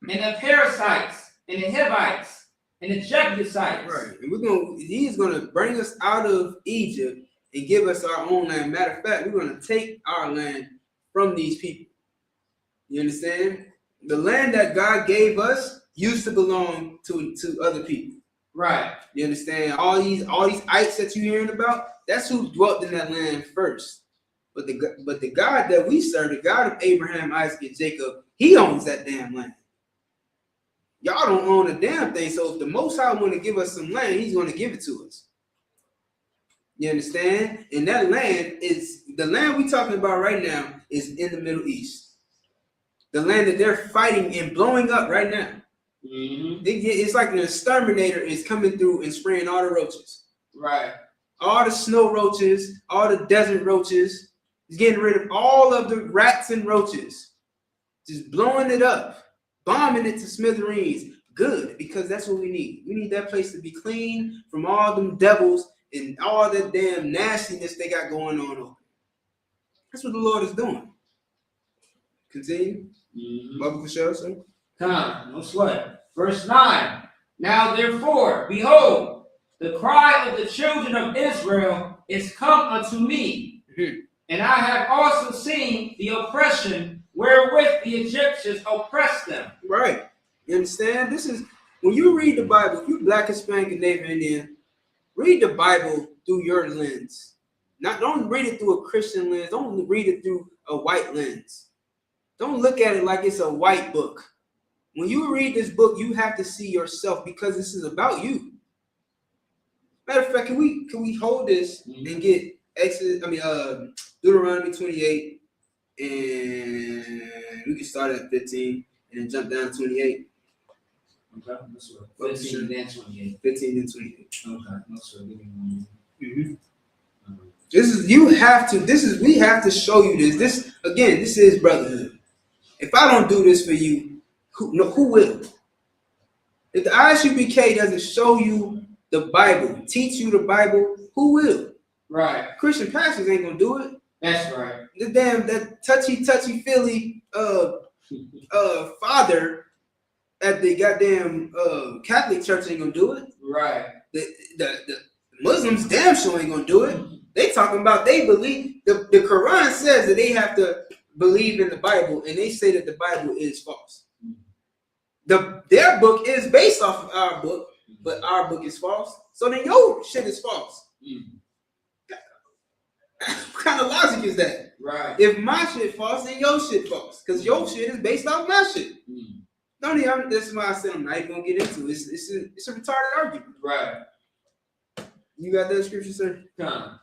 Speaker 5: and the Perizzites, and the Hivites, and the Jebusites.
Speaker 4: Right. And he's gonna bring us out of Egypt and give us our own land. Matter of fact, we're gonna take our land from these people. You understand? The land that God gave us used to belong to other people.
Speaker 5: Right.
Speaker 4: You understand? All these ites that you're hearing about, that's who dwelt in that land first. But the God that we serve, the God of Abraham, Isaac, and Jacob, he owns that damn land. Y'all don't own a damn thing. So if the Most High want to give us some land, he's going to give it to us. You understand? And that land is the land we're talking about right now is in the Middle East. The land that they're fighting and blowing up right now. It's like an exterminator is coming through and spraying all the roaches.
Speaker 5: Right.
Speaker 4: All the snow roaches, all the desert roaches. He's getting rid of all of the rats and roaches. Just blowing it up, bombing it to smithereens. Good, because that's what we need. We need that place to be clean from all them devils and all that damn nastiness they got going on over there. That's what the Lord is doing. Continue. Bible for sure, sir.
Speaker 5: Come, no sweat. Verse 9. Now therefore, behold, the cry of the children of Israel is come unto me, and I have also seen the oppression wherewith the Egyptians oppressed them.
Speaker 4: Right. You understand? This is when you read the Bible, if you're Black, Hispanic, and Native Indian, read the Bible through your lens. Don't read it through a Christian lens. Don't read it through a white lens. Don't look at it like it's a white book. When you read this book, you have to see yourself because this is about you. Matter of fact, can we hold this and get Deuteronomy 28, and we can start at 15 and then jump down to 28.
Speaker 5: Okay, that's right. 15 and 28.
Speaker 4: 15 and 28.
Speaker 5: Okay, that's right.
Speaker 4: We have to show you this. This is brotherhood. If I don't do this for you, who will? If the ISUPK doesn't show you the Bible, teach you the Bible, who will?
Speaker 5: Right.
Speaker 4: Christian pastors ain't gonna do it.
Speaker 5: That's right.
Speaker 4: That touchy-feely father at the goddamn Catholic church ain't gonna do it.
Speaker 5: Right.
Speaker 4: The Muslims damn sure ain't gonna do it. They talking about they believe the Quran says that they have to believe in the Bible, and they say that the Bible is false. Their book is based off of our book, but our book is false. So then your shit is false. What kind of logic is that?
Speaker 5: Right.
Speaker 4: If my shit false, then your shit false, because your shit is based off my shit. This is why I said I'm not even gonna get into it. It's a retarded argument.
Speaker 5: Right.
Speaker 4: You got that scripture, sir?
Speaker 5: Come.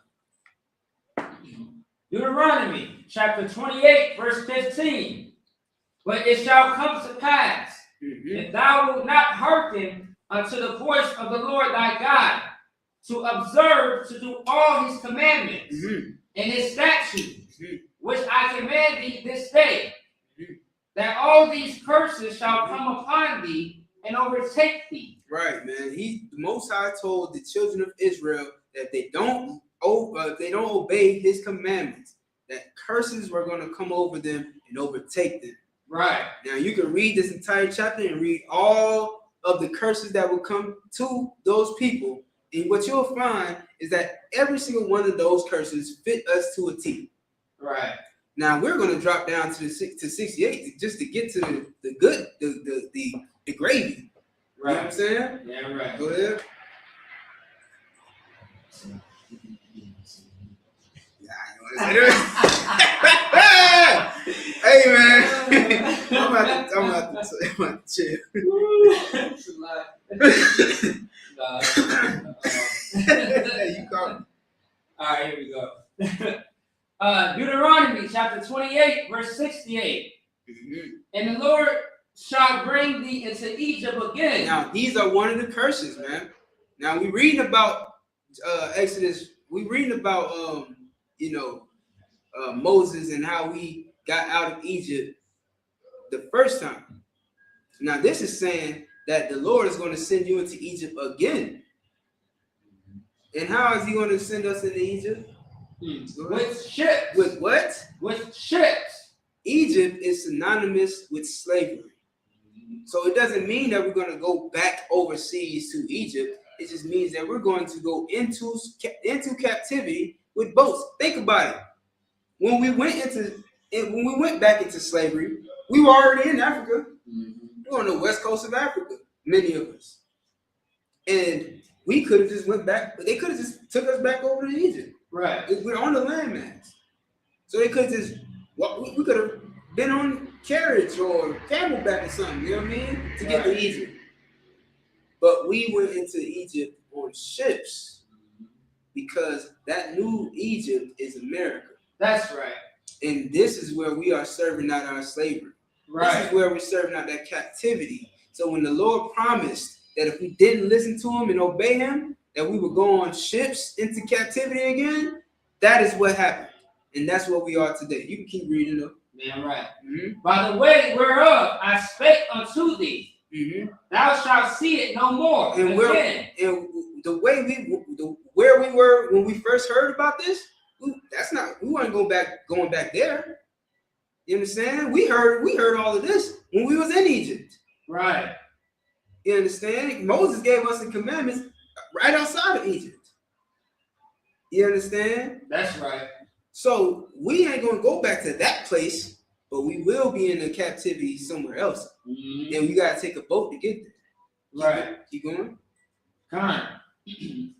Speaker 5: Deuteronomy chapter 28, verse 15. But it shall come to pass, if thou wilt not hearken unto the voice of the Lord thy God, to observe to do all his commandments and his statutes, which I command thee this day, that all these curses shall come upon thee and overtake thee.
Speaker 4: Right, man. The Most High told the children of Israel that they don't obey his commandments, that curses were going to come over them and overtake them.
Speaker 5: Right.
Speaker 4: Now you can read this entire chapter and read all of the curses that will come to those people, and what you'll find is that every single one of those curses fit us to a T.
Speaker 5: Right.
Speaker 4: Now we're going to drop down to 68 just to get to the good, the gravy.
Speaker 5: Right.
Speaker 4: You know what I'm saying?
Speaker 5: Yeah, right.
Speaker 4: Go ahead. Hey man, I'm about to chill.
Speaker 5: It's a lot.
Speaker 4: You call me.
Speaker 5: All right, here we go. Deuteronomy chapter 28, verse 68. And the Lord shall bring thee into Egypt again.
Speaker 4: Now, these are one of the curses, man. Now, we reading about Exodus. We reading about, Moses and how we got out of Egypt the first time. Now, this is saying that the Lord is going to send you into Egypt again. And how is he going to send us into Egypt?
Speaker 5: With ships.
Speaker 4: With what?
Speaker 5: With ships.
Speaker 4: Egypt is synonymous with slavery. So it doesn't mean that we're going to go back overseas to Egypt. It just means that we're going to go into captivity with boats. Think about it. When we went back into slavery, we were already in Africa. We were on the west coast of Africa, many of us. And we could have just went back, but they could have just took us back over to Egypt.
Speaker 5: Right.
Speaker 4: We're on the landmass. So they could have just, we could have been on carriage or camelback or something, you know what I mean? To get to Egypt. But we went into Egypt on ships because that new Egypt is America.
Speaker 5: That's right.
Speaker 4: And this is where we are serving out our slavery.
Speaker 5: Right.
Speaker 4: This is where we're serving out that captivity. So when the Lord promised that if we didn't listen to him and obey him, that we would go on ships into captivity again, that is what happened. And that's what we are today. You can keep reading though.
Speaker 5: Man, right. By the way whereof I spake unto thee, thou shalt see it no more.
Speaker 4: And where we were when we first heard about this, we weren't going back there. You understand? We heard all of this when we was in Egypt.
Speaker 5: Right.
Speaker 4: You understand? Moses gave us the commandments right outside of Egypt. You understand?
Speaker 5: That's right.
Speaker 4: So we ain't gonna go back to that place, but we will be in a captivity somewhere else. And we gotta take a boat to get there.
Speaker 5: Right.
Speaker 4: Keep going.
Speaker 5: Come.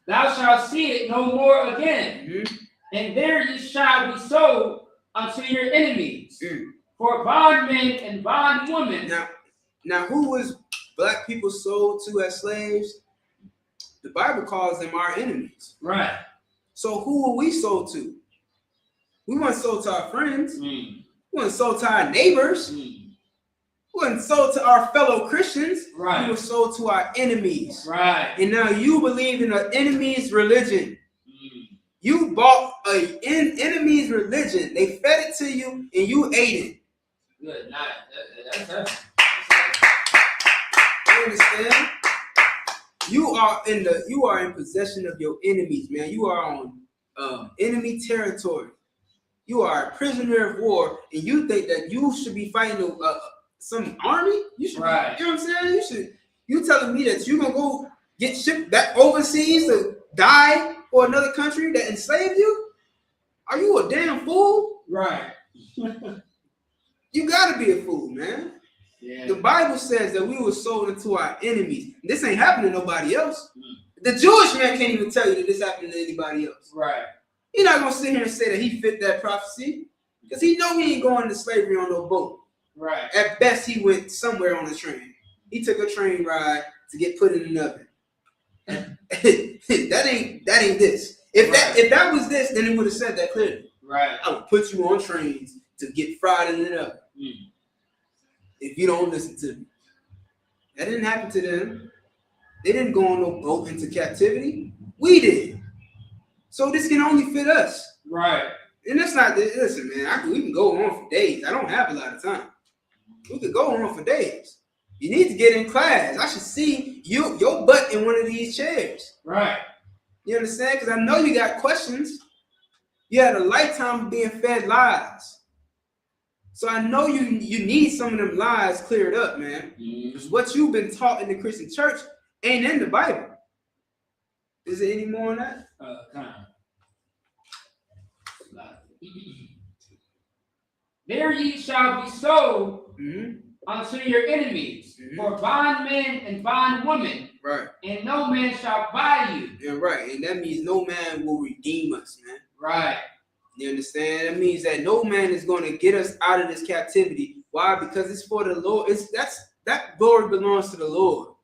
Speaker 5: Thou shalt see it no more again. And there ye shall be sold unto your enemies for bondmen and bondwomen.
Speaker 4: Now who was black people sold to as slaves? The Bible calls them our enemies.
Speaker 5: Right.
Speaker 4: So who were we sold to? We weren't sold to our friends. We weren't sold to our neighbors. We weren't sold to our fellow Christians.
Speaker 5: Right.
Speaker 4: We were sold to our enemies.
Speaker 5: Right.
Speaker 4: And now you believe in an enemy's religion. You bought an enemy's religion. They fed it to you and you ate it.
Speaker 5: Good night. That's
Speaker 4: You understand? You are in possession of your enemies, man. You are on enemy territory. You are a prisoner of war, and you think that you should be fighting some army? You should,
Speaker 5: right.
Speaker 4: You know what I'm saying? You telling me that you're gonna go get shipped back overseas to die for another country that enslaved you? Are you a damn fool?
Speaker 5: Right.
Speaker 4: You gotta be a fool, man. Yeah. The Bible says that we were sold into our enemies. This ain't happening to nobody else. The Jewish man can't even tell you that this happened to anybody else.
Speaker 5: Right.
Speaker 4: He's not gonna sit here and say that he fit that prophecy because he know he ain't going into slavery on no boat.
Speaker 5: Right.
Speaker 4: At best, he went somewhere on a train. He took a train ride to get put in an oven. that ain't this. If that was this, then it would have said that clearly.
Speaker 5: Right.
Speaker 4: I will put you on trains to get fried in the oven if you don't listen to me. That didn't happen to them. They didn't go on no boat into captivity. We did. So this can only fit us.
Speaker 5: Right.
Speaker 4: And that's not, listen, man, we can go on for days. I don't have a lot of time. We could go on for days. You need to get in class. I should see your butt in one of these chairs.
Speaker 5: Right.
Speaker 4: You understand? Because I know you got questions. You had a lifetime of being fed lies. So I know you need some of them lies cleared up, man. Because what you've been taught in the Christian church ain't in the Bible. Is there any more on that?
Speaker 5: There ye shall be sold unto your enemies for bondmen and bondwomen.
Speaker 4: Right.
Speaker 5: And no man shall buy you.
Speaker 4: Yeah, right. And that means no man will redeem us, man.
Speaker 5: Right.
Speaker 4: You understand? That means that no man is going to get us out of this captivity. Why? Because it's for the Lord. That glory belongs to the Lord.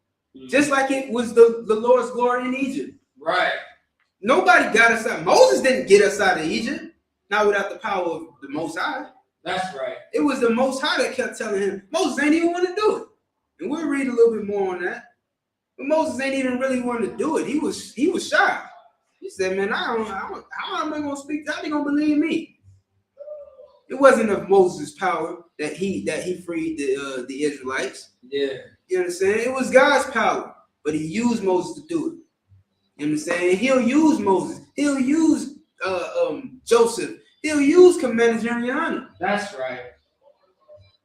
Speaker 4: Just like it was the Lord's glory in Egypt.
Speaker 5: Right.
Speaker 4: Nobody got us out. Moses didn't get us out of Egypt. Not without the power of the Most High.
Speaker 5: That's right.
Speaker 4: It was the Most High that kept telling him, Moses ain't even want to do it. And we'll read a little bit more on that. But Moses ain't even really want to do it. He was shy. He said, man, how am I going to speak? How they going to believe me? It wasn't of Moses' power that he freed the Israelites.
Speaker 5: Yeah.
Speaker 4: You understand? It was God's power. But he used Moses to do it. You understand? He'll use Moses. He'll use Joseph. He'll use Commander General.
Speaker 5: That's right.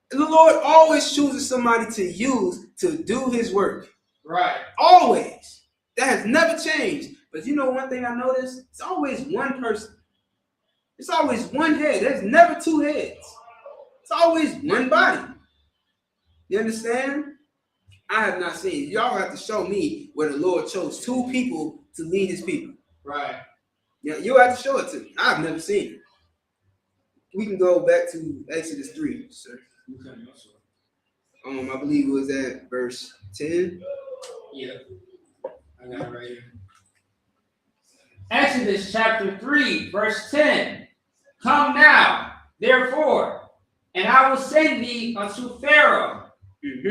Speaker 4: The Lord always chooses somebody to use to do his work.
Speaker 5: Right.
Speaker 4: Always. That has never changed. But you know one thing I noticed? It's always one person. It's always one head. There's never two heads. It's always one body. You understand? I have not seen it. Y'all have to show me where the Lord chose two people to lead his people.
Speaker 5: Right.
Speaker 4: Yeah, you'll have to show it to me. I've never seen it. We can go back to Exodus 3, sir.
Speaker 5: Okay, sure.
Speaker 4: I believe it was at verse 10.
Speaker 5: Yeah. I got it right here. Exodus chapter 3, verse 10. Come now, therefore, and I will send thee unto Pharaoh,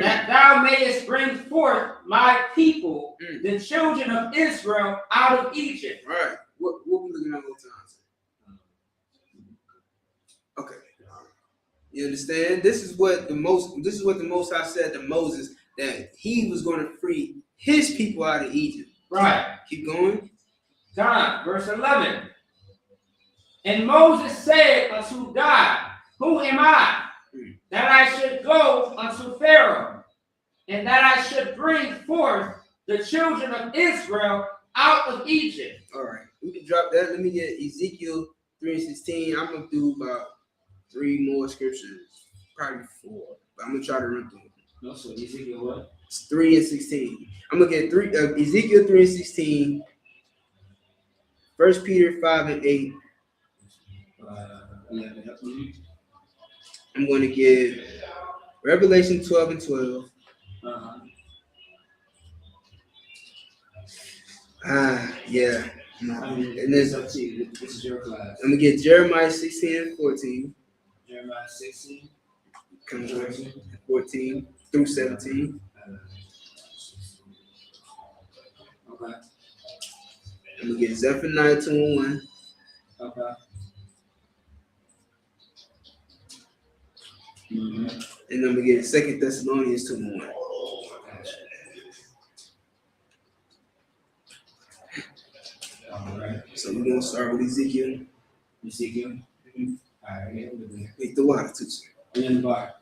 Speaker 5: that thou mayest bring forth my people, the children of Israel, out of Egypt.
Speaker 4: Right. What we looking at all times? Okay. You understand? This is what the Most High said to Moses, that he was going to free his people out of Egypt.
Speaker 5: Right.
Speaker 4: Keep going.
Speaker 5: God, verse 11. And Moses said unto God, who am I, that I should go unto Pharaoh, and that I should bring forth the children of Israel out of Egypt?
Speaker 4: All right. We can drop that. Let me get Ezekiel 3:16. I'm going to do about 3 more scriptures. Probably 4. But I'm going to try to run through them.
Speaker 5: No, so Ezekiel what?
Speaker 4: It's 3 and 16. I'm going to get Ezekiel 3 and 16. 1 Peter 5 and 8. I'm going to give Revelation 12 and 12. Yeah. And
Speaker 5: This is your class.
Speaker 4: I'm going to get Jeremiah 16 and 14.
Speaker 5: Jeremiah 16.
Speaker 4: 14 through 17.
Speaker 5: Okay.
Speaker 4: I'm going to get Zephaniah 2 and 1.
Speaker 5: Okay. Mm-hmm.
Speaker 4: And I'm going to get 2 Thessalonians 2 and 1.
Speaker 5: All right.
Speaker 4: So we're going to start with Ezekiel.
Speaker 5: Ezekiel. All right.
Speaker 4: Wait, the water too, sir.
Speaker 5: In the bar.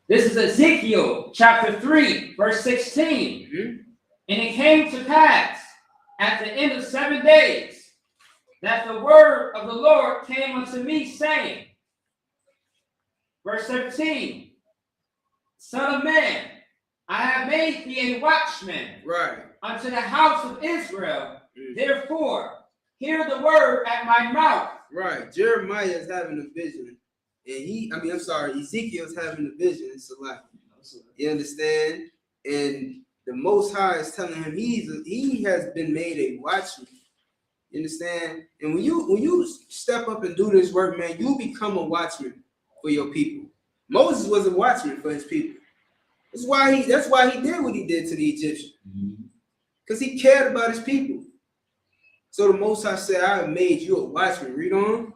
Speaker 5: This is Ezekiel chapter 3, verse 16. And it came to pass at the end of 7 days that the word of the Lord came unto me, saying, verse 17, Son of man, I have made thee a watchman unto the house of Israel. Therefore, hear the word at my mouth.
Speaker 4: Right. Jeremiah is having a vision. And Ezekiel's having a vision. So like, you understand? And the Most High is telling him he has been made a watchman. You understand? And when you step up and do this work, man, you become a watchman for your people. Moses was a watchman for his people. That's why he did what he did to the Egyptians. Because he cared about his people. So the Most High said, I have made you a watchman. Read on.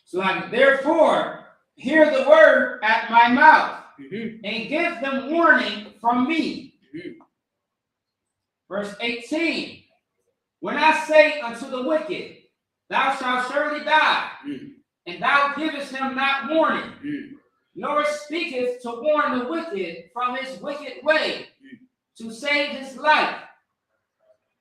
Speaker 5: So like, therefore, hear the word at my mouth, and give them warning from me. Verse 18. When I say unto the wicked, thou shalt surely die, and thou givest him not warning, nor speaketh to warn the wicked from his wicked way, to save his life,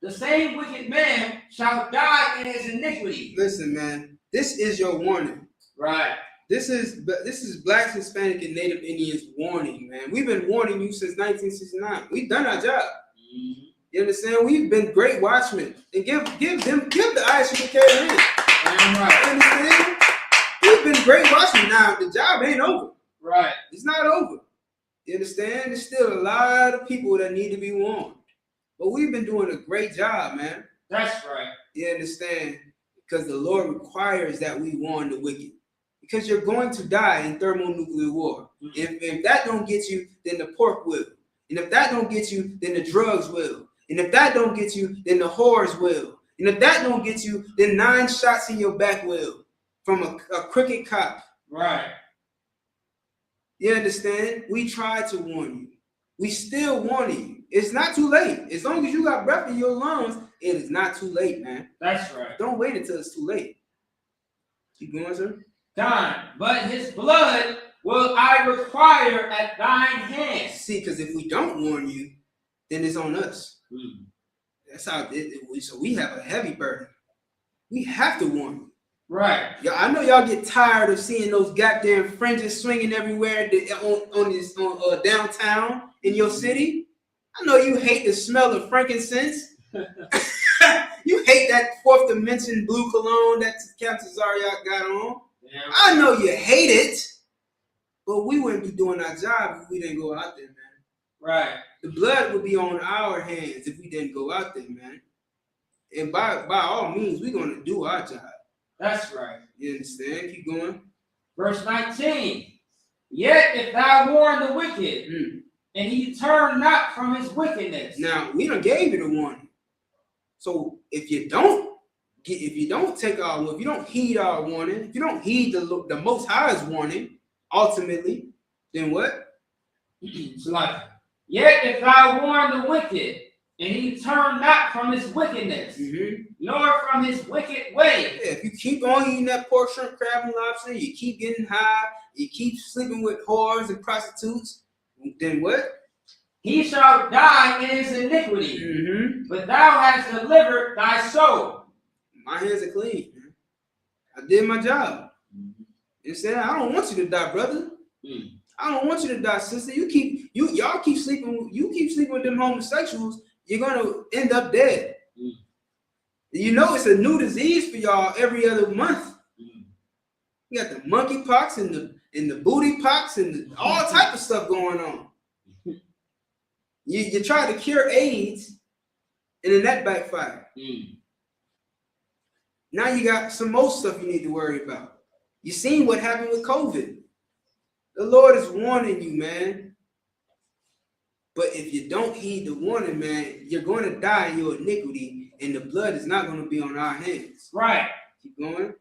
Speaker 5: the same wicked man shall die in his iniquity.
Speaker 4: Listen, man, this is your warning.
Speaker 5: Right.
Speaker 4: This is Blacks, Hispanic, and Native Indians warning, man. We've been warning you since 1969. We've done our job. You understand? We've been great watchmen. And give the ISUPK a hand.
Speaker 5: Right.
Speaker 4: You understand? We've been great watchmen. Now the job ain't over.
Speaker 5: Right.
Speaker 4: It's not over. You understand? There's still a lot of people that need to be warned. But we've been doing a great job, man.
Speaker 5: That's right.
Speaker 4: You understand? Because the Lord requires that we warn the wicked. Because you're going to die in thermonuclear war. If that don't get you, then the pork will. And if that don't get you, then the drugs will. And if that don't get you, then the whores will. And if that don't get you, then 9 shots in your back will. From a crooked cop.
Speaker 5: Right.
Speaker 4: You understand? We tried to warn you. We still warning you. It's not too late. As long as you got breath in your lungs, it is not too late, man.
Speaker 5: That's right.
Speaker 4: Don't wait until it's too late. Keep going, sir.
Speaker 5: Done. But his blood will I require at thine hand.
Speaker 4: See, because if we don't warn you, then it's on us. That's how so we have a heavy burden. We have to warn you.
Speaker 5: Right.
Speaker 4: I know y'all get tired of seeing those goddamn fringes swinging everywhere on downtown in your city. I know you hate the smell of frankincense. You hate that 4th dimension blue cologne that Captain Zariak got on. Yeah. I know you hate it, but we wouldn't be doing our job if we didn't go out there, man.
Speaker 5: Right.
Speaker 4: The blood would be on our hands if we didn't go out there, man. And by all means, we're going to do our job.
Speaker 5: That's right.
Speaker 4: You understand? Keep going.
Speaker 5: Verse 19. Yet if thou warn the wicked, and he turn not from his wickedness.
Speaker 4: Now, we done gave you the warning. So if you don't take our warning, if you don't heed our warning, if you don't heed the Most High's warning, ultimately, then what?
Speaker 5: It's like, yet if thou warn the wicked, and he turn not from his wickedness, nor from his wicked way. Yeah, if
Speaker 4: you keep on eating that pork, shrimp, crab, and lobster, you keep getting high, you keep sleeping with whores and prostitutes, then what?
Speaker 5: He shall die in his iniquity, but thou hast delivered thy soul.
Speaker 4: My hands are clean, man. I did my job. You said, I don't want you to die, brother. I don't want you to die, sister. Y'all keep sleeping with them homosexuals, you're gonna end up dead. You know it's a new disease for y'all every other month. You got the monkey pox and the booty pox and all type of stuff going on. You try to cure AIDS, and then that backfired. Now you got some more stuff you need to worry about. You seen what happened with COVID. The Lord is warning you, man. But if you don't heed the warning, man, you're going to die in your iniquity, and the blood is not going to be on our hands.
Speaker 5: Right.
Speaker 4: Keep going.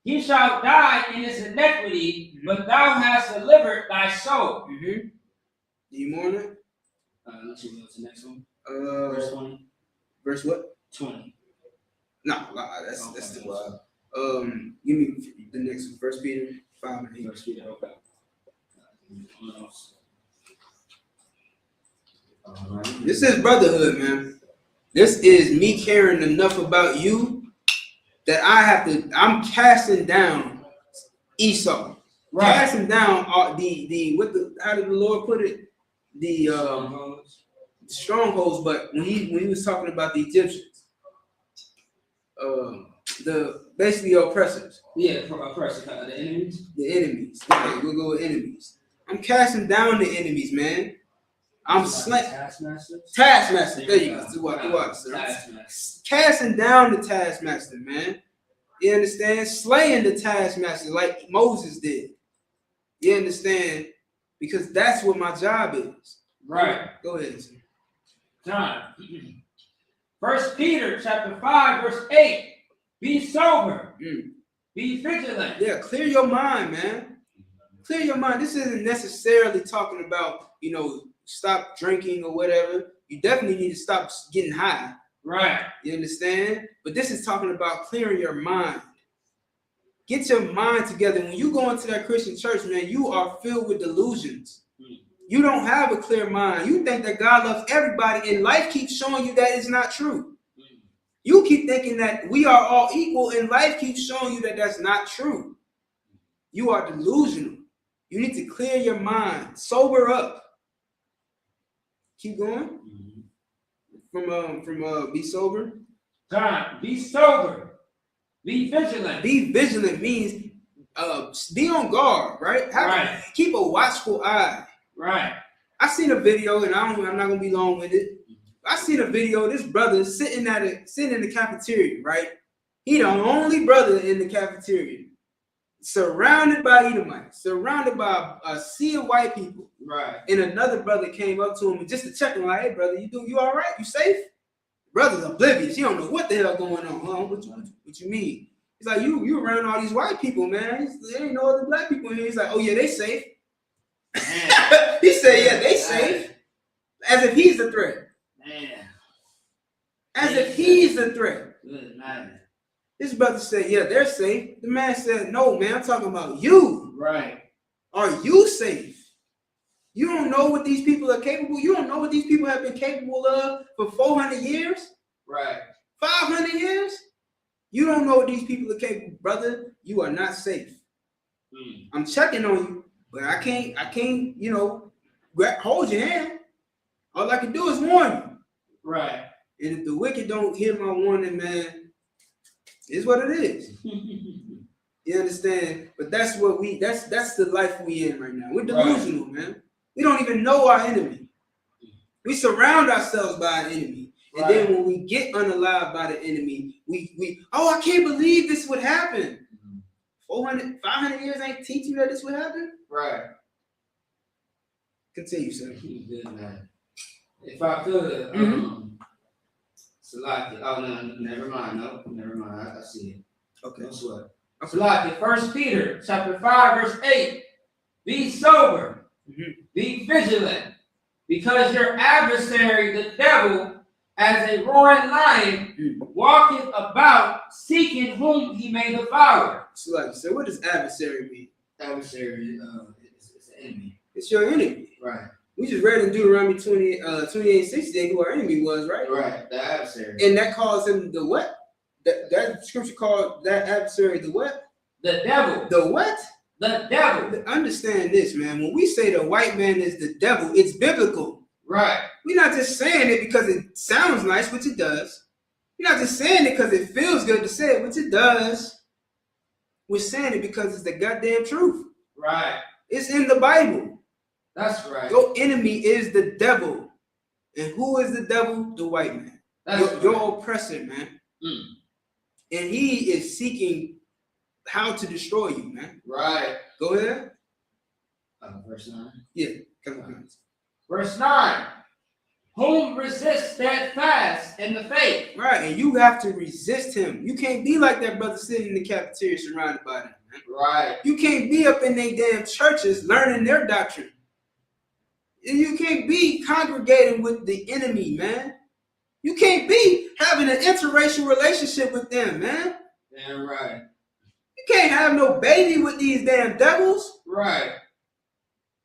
Speaker 5: He shall die in his iniquity, but thou hast delivered thy soul.
Speaker 4: Do you more on that?
Speaker 5: Let's go to the next one.
Speaker 4: Verse
Speaker 5: 20.
Speaker 4: Verse what?
Speaker 5: 20.
Speaker 4: No, that's too wild. Give me the next one. 1 Peter 5 and 8.
Speaker 5: 1 Peter, okay.
Speaker 4: This is brotherhood, man. This is me caring enough about you that I'm casting down Esau. Right. Casting down how did the Lord put it? The strongholds, but when he was talking about the Egyptians, the basically oppressors.
Speaker 5: Yeah, oppressors, the enemies.
Speaker 4: The enemies. Okay, we'll go with enemies. I'm casting down the enemies, man. I'm slaying.
Speaker 5: Taskmasters.
Speaker 4: Taskmaster. There you go. Casting down the taskmaster, man. You understand? Slaying the taskmaster like Moses did. You understand? Because that's what my job is.
Speaker 5: Right.
Speaker 4: Go ahead.
Speaker 5: Time. 1 Peter chapter 5, verse 8. Be sober. Be vigilant.
Speaker 4: Yeah, clear your mind, man. Clear your mind. This isn't necessarily talking about, stop drinking or whatever. You definitely need to stop getting high.
Speaker 5: Right.
Speaker 4: You understand? But this is talking about clearing your mind. Get your mind together. When you go into that Christian church, man, you are filled with delusions. You don't have a clear mind. You think that God loves everybody, and life keeps showing you that it's not true. You keep thinking that we are all equal, and life keeps showing you that that's not true. You are delusional. You need to clear your mind. Sober up. Keep going. From be sober.
Speaker 5: Time. Be sober. Be vigilant.
Speaker 4: Be vigilant means be on guard, right? Keep a watchful eye.
Speaker 5: Right.
Speaker 4: I seen a video, and I'm not gonna be long with it. I seen a video of this brother sitting in the cafeteria, right? He the only brother in the cafeteria, surrounded by Edomites, surrounded by a sea of white people.
Speaker 5: Right.
Speaker 4: And another brother came up to him just to check him, like, "Hey, brother, you all right? You safe?" Brother's oblivious. He don't know what the hell going on. Huh? What you mean? He's like, you around all these white people, man. There ain't no other black people in here. He's like, "Oh yeah, they safe." He said, "Yeah, they safe," as if he's the threat.
Speaker 5: Man.
Speaker 4: As if he's the threat.
Speaker 5: Good man.
Speaker 4: This brother said, "Yeah, they're safe." The man said, "No, man, I'm talking about you.
Speaker 5: Right.
Speaker 4: Are you safe? You don't know what these people are capable. You don't know what these people have been capable of for 400 years,
Speaker 5: Right.
Speaker 4: 500 years. You don't know what these people are capable, brother. You are not safe. I'm checking on you, but I can't, hold your hand. All I can do is warn you."
Speaker 5: Right.
Speaker 4: And if the wicked don't hear my warning, man, it's what it is. You understand? But that's the life we in right now. We're delusional, man. We don't even know our enemy. We surround ourselves by an enemy. And then when we get unalived by the enemy, I can't believe this would happen. 400, 500 years ain't teach you that this would happen?
Speaker 5: Right.
Speaker 4: Continue, sir.
Speaker 5: Good man. If I could, Salaki. Oh no, never mind. No, never mind. I see it.
Speaker 4: Okay.
Speaker 5: No sweat. Salaki. 1 Peter chapter 5, verse 8. Be sober. Be vigilant, because your adversary, the devil, as a roaring lion, walketh about seeking whom he may devour.
Speaker 4: So what does adversary mean?
Speaker 5: Adversary is an enemy.
Speaker 4: It's your enemy.
Speaker 5: Right.
Speaker 4: We just read in Deuteronomy 28:68 who our enemy was, right?
Speaker 5: Right. The adversary.
Speaker 4: And that calls him the what? That scripture called that adversary the what?
Speaker 5: The devil.
Speaker 4: The what?
Speaker 5: The devil.
Speaker 4: Understand this, man. When we say the white man is the devil, it's biblical.
Speaker 5: Right.
Speaker 4: We're not just saying it because it sounds nice, which it does. We're not just saying it because it feels good to say it, which it does. We're saying it because it's the goddamn truth.
Speaker 5: Right.
Speaker 4: It's in the Bible.
Speaker 5: That's right.
Speaker 4: Your enemy is the devil. And who is the devil? The white man. Your oppressor, man. And he is seeking how to destroy you, man.
Speaker 5: Right.
Speaker 4: Go ahead.
Speaker 5: Verse 9.
Speaker 4: Yeah. Come on.
Speaker 5: Verse 9. Whom resist steadfast in the faith.
Speaker 4: Right. And you have to resist him. You can't be like that brother sitting in the cafeteria surrounded by them, man.
Speaker 5: Right.
Speaker 4: You can't be up in their damn churches learning their doctrine. You can't be congregating with the enemy, man. You can't be having an interracial relationship with them, man.
Speaker 5: Damn right.
Speaker 4: You can't have no baby with these damn devils.
Speaker 5: Right.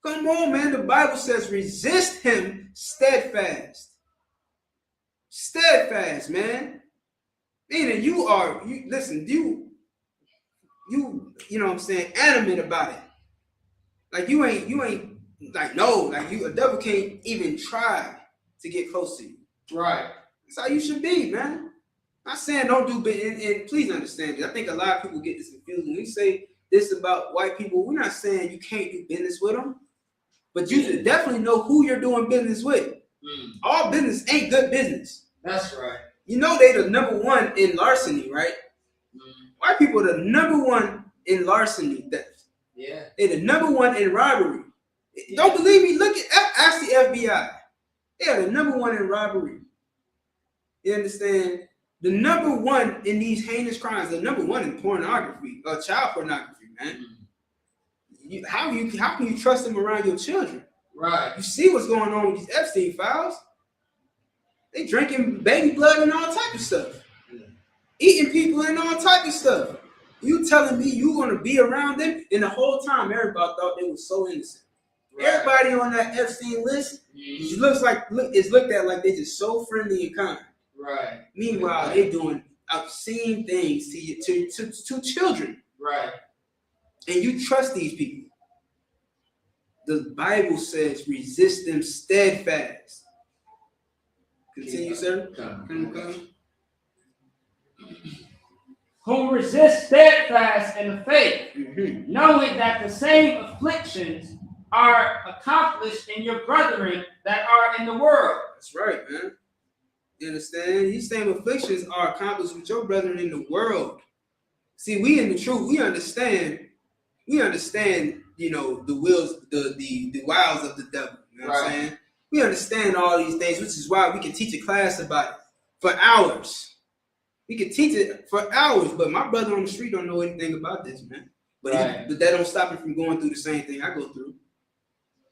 Speaker 4: Come on, man. The Bible says resist him steadfast. Steadfast, man. Meaning you know what I'm saying, adamant about it. Like you ain't like, no, like a devil can't even try to get close to you.
Speaker 5: Right.
Speaker 4: That's how you should be, man. Not saying don't do business, and please understand this. I think a lot of people get this confused. When we say this about white people, we're not saying you can't do business with them. but you should definitely know who you're doing business with. All business ain't good business.
Speaker 5: That's right.
Speaker 4: You know they the number one in larceny, right? White people are the number one in larceny theft.
Speaker 5: Yeah.
Speaker 4: They the number one in robbery. Yeah. Don't believe me? Look at ask the FBI. They are the number one in robbery. You understand? The number one in these heinous crimes. The number one in pornography, child pornography, man. How can you trust them around your children?
Speaker 5: Right.
Speaker 4: You see what's going on with these Epstein files? They drinking baby blood and all type of stuff. Eating people and all type of stuff. You telling me you gonna be around them? And the whole time everybody thought they were so innocent. Right. Everybody on that Epstein list it it's looked at like they just so friendly and kind.
Speaker 5: Right.
Speaker 4: Meanwhile, they doing obscene things to children.
Speaker 5: Right. And
Speaker 4: you trust these people. The Bible says resist them steadfast. Continue, sir. Come.
Speaker 5: Who resist steadfast in the faith, knowing that the same afflictions are accomplished in your brethren that are in the world.
Speaker 4: That's right, man. You understand? These same afflictions are accomplished with your brethren in the world. See, we in the truth, we understand, you know, the wills, the wiles of the devil. You know what I'm saying? We understand all these things, which is why we can teach a class about it for hours. We can teach it for hours, but my brother on the street don't know anything about this, man. But that don't stop him from going through the same thing I go through.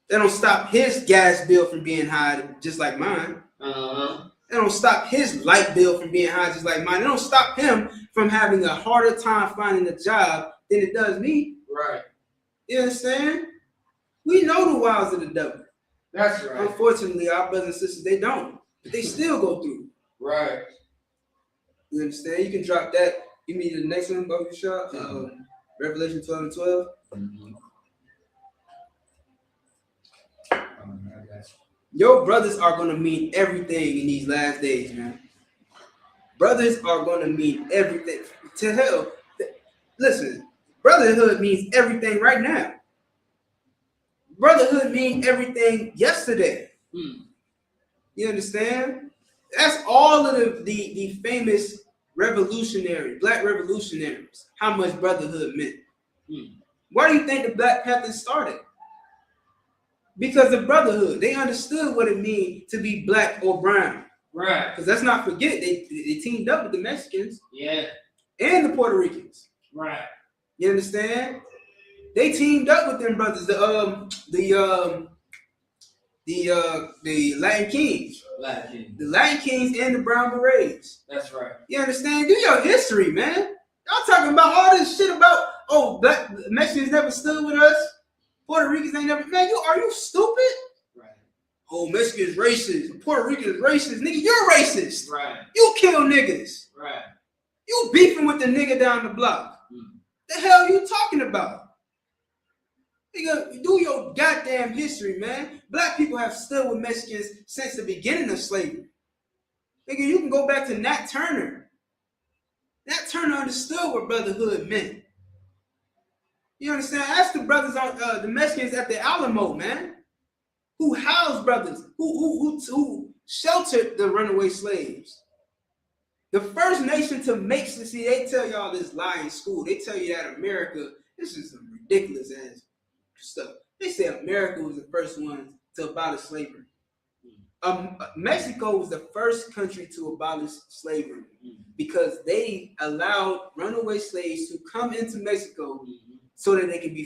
Speaker 4: That don't stop his gas bill from being high, just like mine. That don't stop his light bill from being high, just like mine. It don't stop him from having a harder time finding a job than it does me.
Speaker 5: Right.
Speaker 4: You understand? We know the wiles of the devil.
Speaker 5: That's right.
Speaker 4: Unfortunately, our brothers and sisters, they don't. But they still go through.
Speaker 5: Right.
Speaker 4: You understand? You can drop that. Give me the next one, Bobby Shaw. Revelation 12:12. Your brothers are going to mean everything in these last days, man. Brothers are going to mean everything. To hell. Listen, brotherhood means everything right now. Brotherhood means everything yesterday. You understand? That's all of the famous black revolutionaries, how much brotherhood meant. Why do you think the Black Panthers started? Because of brotherhood. They understood what it means to be black or brown. Right. Because let's not forget, they teamed up with the Mexicans. Yeah. And the Puerto Ricans. Right. You understand? They teamed up with them brothers, the Latin Kings. The Latin Kings and the Brown Berets. That's right. You understand? Do your history, man. Y'all talking about all this shit about, black Mexicans never stood with us. Puerto Ricans ain't never, man, are you stupid? Right. Oh, Mexicans racist. Puerto Ricans racist. Nigga, you're racist. Right. You kill niggas. Right. You beefing with the nigga down the block. The hell you talking about? Nigga, do your goddamn history, man. Black people have stood with Mexicans since the beginning of slavery. Nigga, you can go back to Nat Turner. Nat Turner understood what brotherhood meant. You understand? Ask the brothers on the Mexicans at the Alamo, man, who housed brothers, who sheltered the runaway slaves. The first nation to make, see, they tell y'all this lie in school. They tell you that America, this is some ridiculous ass stuff. They say America was the first one to abolish slavery. Mexico was the first country to abolish slavery because they allowed runaway slaves to come into Mexico so that they can be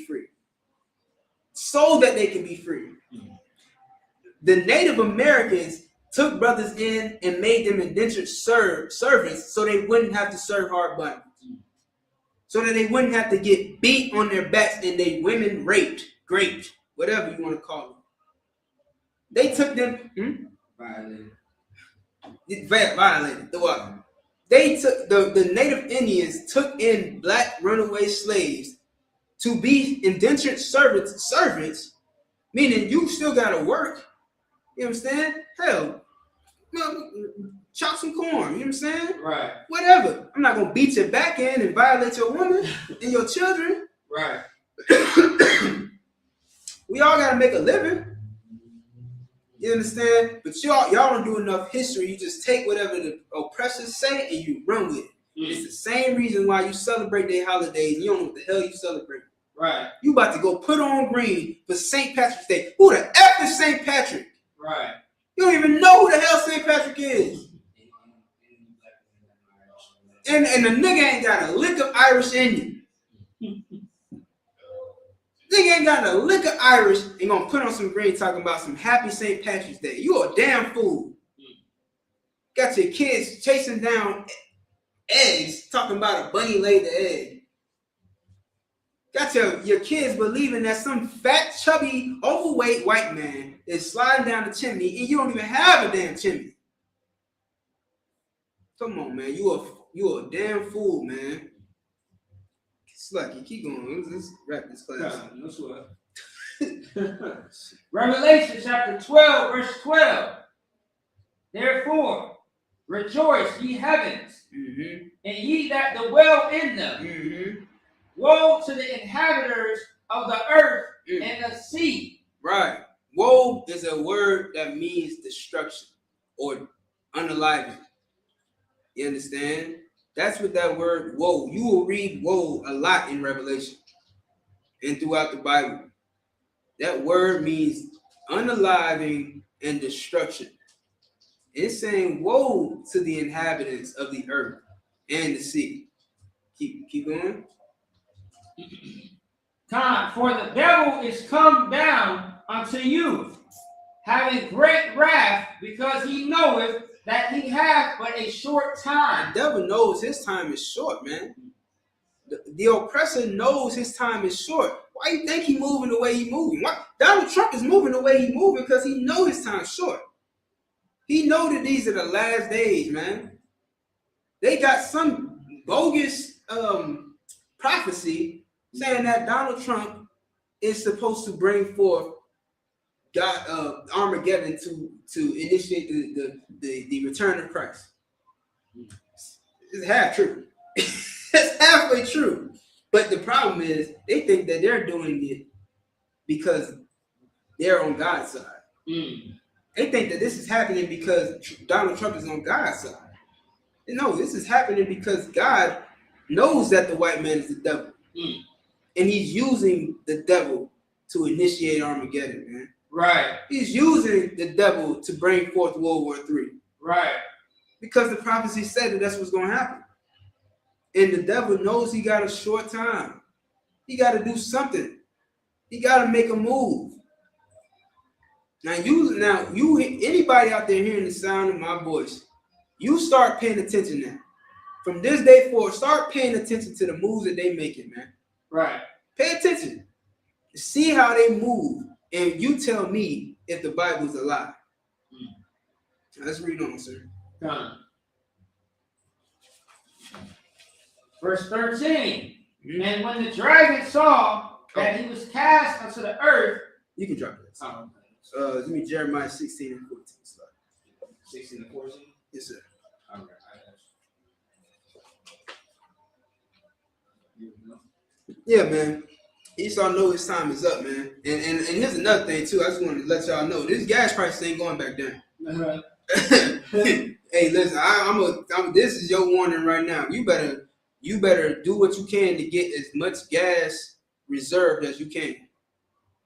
Speaker 4: free. The Native Americans took brothers in and made them indentured servants so they wouldn't have to serve hard bondage. So that they wouldn't have to get beat on their backs and they women raped, whatever you want to call them. They took them violated the water. They took the Native Indians took in black runaway slaves to be indentured servants, meaning you still gotta work. You understand? Hell, chop some corn, you know what I'm saying? Right. Whatever. I'm not gonna beat your back end and violate your woman and your children. Right. We all gotta make a living. You understand? But y'all don't do enough history. You just take whatever the oppressors say and you run with it. It's the same reason why you celebrate their holidays and you don't know what the hell you celebrate.
Speaker 5: Right.
Speaker 4: You about to go put on green for St. Patrick's Day. Who the F is St. Patrick?
Speaker 5: Right.
Speaker 4: You don't even know who the hell St. Patrick is. And the nigga ain't got a lick of Irish in you. Nigga ain't got a lick of Irish and gonna put on some green talking about some happy St. Patrick's Day. You a damn fool. Got your kids chasing down eggs, talking about a bunny laid the egg. Got your kids believing that some fat, chubby, overweight white man is sliding down the chimney and you don't even have a damn chimney. Come on, man. You a damn fool, man. Slucky, keep going. Let's wrap this class.
Speaker 5: No sweat. Revelation chapter 12, verse 12. Therefore, rejoice, ye heavens, and ye that dwell in them. Woe to the inhabitants of the earth and the sea.
Speaker 4: Right. Woe is a word that means destruction or unaliving. You understand? That's what that word woe. You will read woe a lot in Revelation and throughout the Bible. That word means unaliving and destruction. It's saying woe to the inhabitants of the earth and the sea. Keep going.
Speaker 5: Time, for the devil is come down unto you, having great wrath, because he knoweth that he hath but a short time.
Speaker 4: The devil knows his time is short, man. The oppressor knows his time is short. Why you think he moving the way he moving? Why? Donald Trump is moving the way he moving because he know his time's short. He know that these are the last days, man. They got some bogus prophecy saying that Donald Trump is supposed to bring forth God Armageddon to initiate the return of Christ. It's half true. It's halfway true. But the problem is they think that they're doing it because they're on God's side. They think that this is happening because Donald Trump is on God's side. No, this is happening because God knows that the white man is the devil. And he's using the devil to initiate Armageddon, man.
Speaker 5: Right.
Speaker 4: He's using the devil to bring forth World War III.
Speaker 5: Right.
Speaker 4: Because the prophecy said that that's what's going to happen. And the devil knows he got a short time. He got to do something. He got to make a move. Now you anybody out there hearing the sound of my voice, you start paying attention now. From this day forward, start paying attention to the moves that they making, man.
Speaker 5: Right.
Speaker 4: Pay attention. See how they move. And you tell me if the Bible's a lie. Let's read on, sir.
Speaker 5: Come. Verse 13. And when the dragon saw that he was cast unto the earth.
Speaker 4: You can drop it. Give me Jeremiah 16 and 14.
Speaker 5: 16 and 14?
Speaker 4: Yes, sir.
Speaker 5: All right.
Speaker 4: Yeah, man. Esau know his time is up, man. And here's another thing too. I just wanted to let y'all know this gas price ain't going back down. Hey, listen, this is your warning right now. You better do what you can to get as much gas reserved as you can.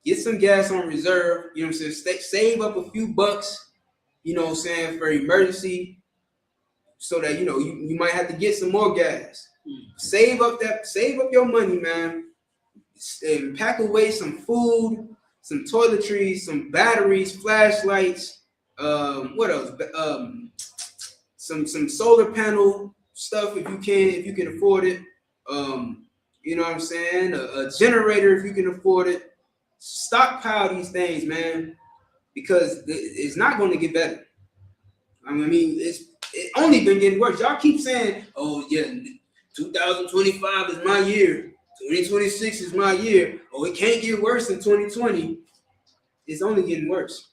Speaker 4: Get some gas on reserve. You know what I'm saying? Save up a few bucks. You know what I'm saying, for emergency, so that you might have to get some more gas. Save up your money, man. And pack away some food, some toiletries, some batteries, flashlights, what else? Some solar panel stuff if you can afford it. You know what I'm saying? A generator if you can afford it. Stockpile these things, man, because it's not going to get better. I mean, it's only been getting worse. Y'all keep saying, "Oh yeah, 2025 is my year. 2026 is my year. Oh, it can't get worse than 2020. It's only getting worse.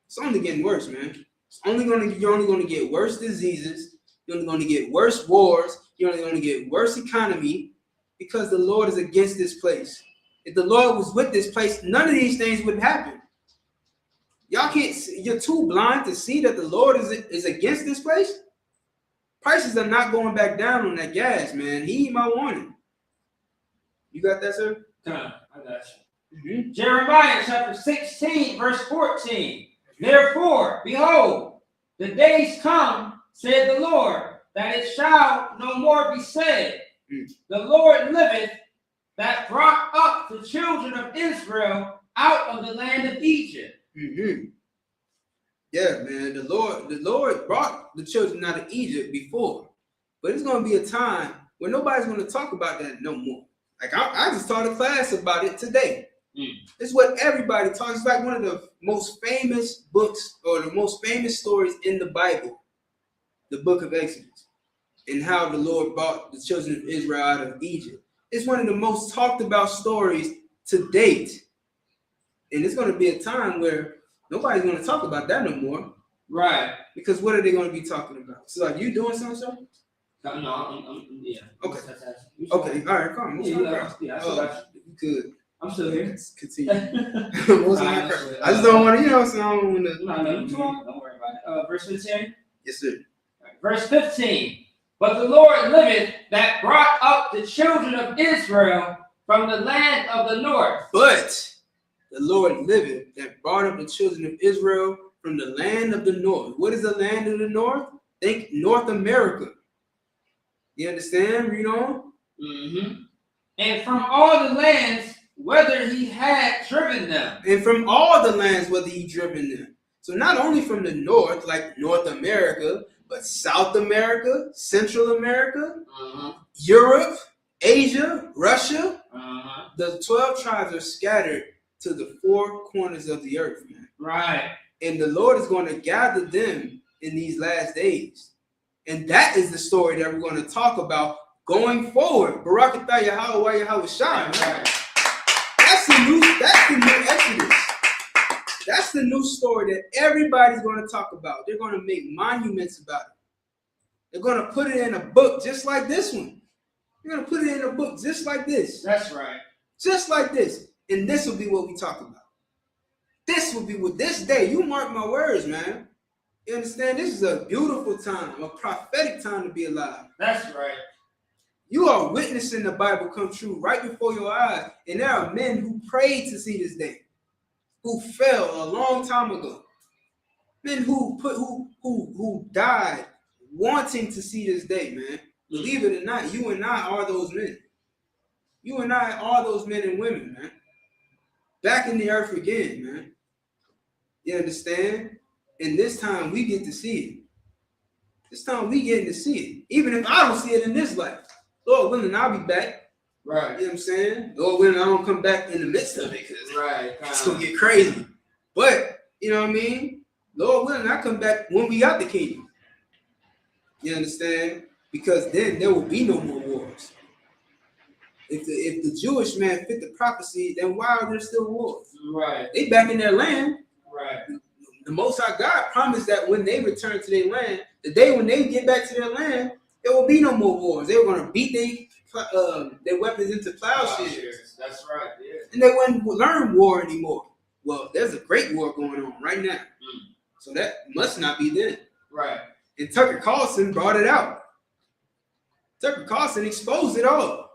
Speaker 4: It's only getting worse, man. You're only going to get worse diseases. You're only going to get worse wars. You're only going to get worse economy because the Lord is against this place. If the Lord was with this place, none of these things would happen. Y'all can't see, you're too blind to see that the Lord is against this place. Prices are not going back down on that gas, man. Heed my warning. You got that, sir?
Speaker 5: I got you. Jeremiah chapter 16, verse 14. Therefore, behold, the days come, said the Lord, that it shall no more be said, the Lord liveth, that brought up the children of Israel out of the land of Egypt.
Speaker 4: Yeah, man. The Lord brought the children out of Egypt before, but it's going to be a time where nobody's going to talk about that no more. Like I just taught a class about it today. It's what everybody talks. It's like one of the most famous books or the most famous stories in the Bible, the book of Exodus, and how the Lord brought the children of Israel out of Egypt. It's one of the most talked about stories to date. And it's going to be a time where nobody's going to talk about that no more.
Speaker 5: Right.
Speaker 4: Because what are they going to be talking about? So, are you doing something, sir?
Speaker 5: No, I'm yeah.
Speaker 4: Okay. Okay. All right. Come on. Good.
Speaker 5: I'm still here.
Speaker 4: Continue. I just don't want to, so I don't want to.
Speaker 5: No, don't worry about it. Verse 15?
Speaker 4: Yes, sir.
Speaker 5: Verse 15. But the Lord liveth, that brought up the children of Israel from the land of the north.
Speaker 4: But the Lord liveth, that brought up the children of Israel from the land of the north. What is the land of the north? Think North America. You understand? Read on.
Speaker 5: And from all the lands, whether he had driven them.
Speaker 4: And from all the lands, whether he driven them. So not only from the north, like North America, but South America, Central America, Europe, Asia, Russia. The 12 tribes are scattered to the four corners of the earth, man.
Speaker 5: Right.
Speaker 4: And the Lord is going to gather them in these last days. And that is the story that we're going to talk about going forward. Barakatah Yahweh Yahweh Shai. That's the new Exodus. That's the new story that everybody's going to talk about. They're going to make monuments about it. They're going to put it in a book just like this one. They're going to put it in a book just like this.
Speaker 5: That's right.
Speaker 4: Just like this. And this will be what we talk about. This will be what this day. You mark my words, man. You understand? This is a beautiful time, a prophetic time to be alive.
Speaker 5: That's right.
Speaker 4: You are witnessing the Bible come true right before your eyes. And there are men who prayed to see this day, who fell a long time ago. Men who died wanting to see this day, man. Believe it or not, you and I are those men. You and I are those men and women, man. Back in the earth again, man. You understand? And this time we get to see it. This time we get to see it. Even if I don't see it in this life. Lord willing, I'll be back.
Speaker 5: Right.
Speaker 4: You know what I'm saying? Lord willing, I don't come back in the midst of it because it's going to get crazy. But, you know what I mean? Lord willing, I come back when we got the kingdom. You understand? Because then there will be no more wars. If the Jewish man fit the prophecy, then why are there still wars?
Speaker 5: Right.
Speaker 4: They back in their land.
Speaker 5: Right.
Speaker 4: The Most High God promised that when they return to their land, the day when they get back to their land, there will be no more wars. They were going to beat their weapons into plowshares.
Speaker 5: That's right. Yeah.
Speaker 4: And they wouldn't learn war anymore. Well, there's a great war going on right now. So that must not be then.
Speaker 5: Right.
Speaker 4: And Tucker Carlson brought it out. Tucker Carlson exposed it all.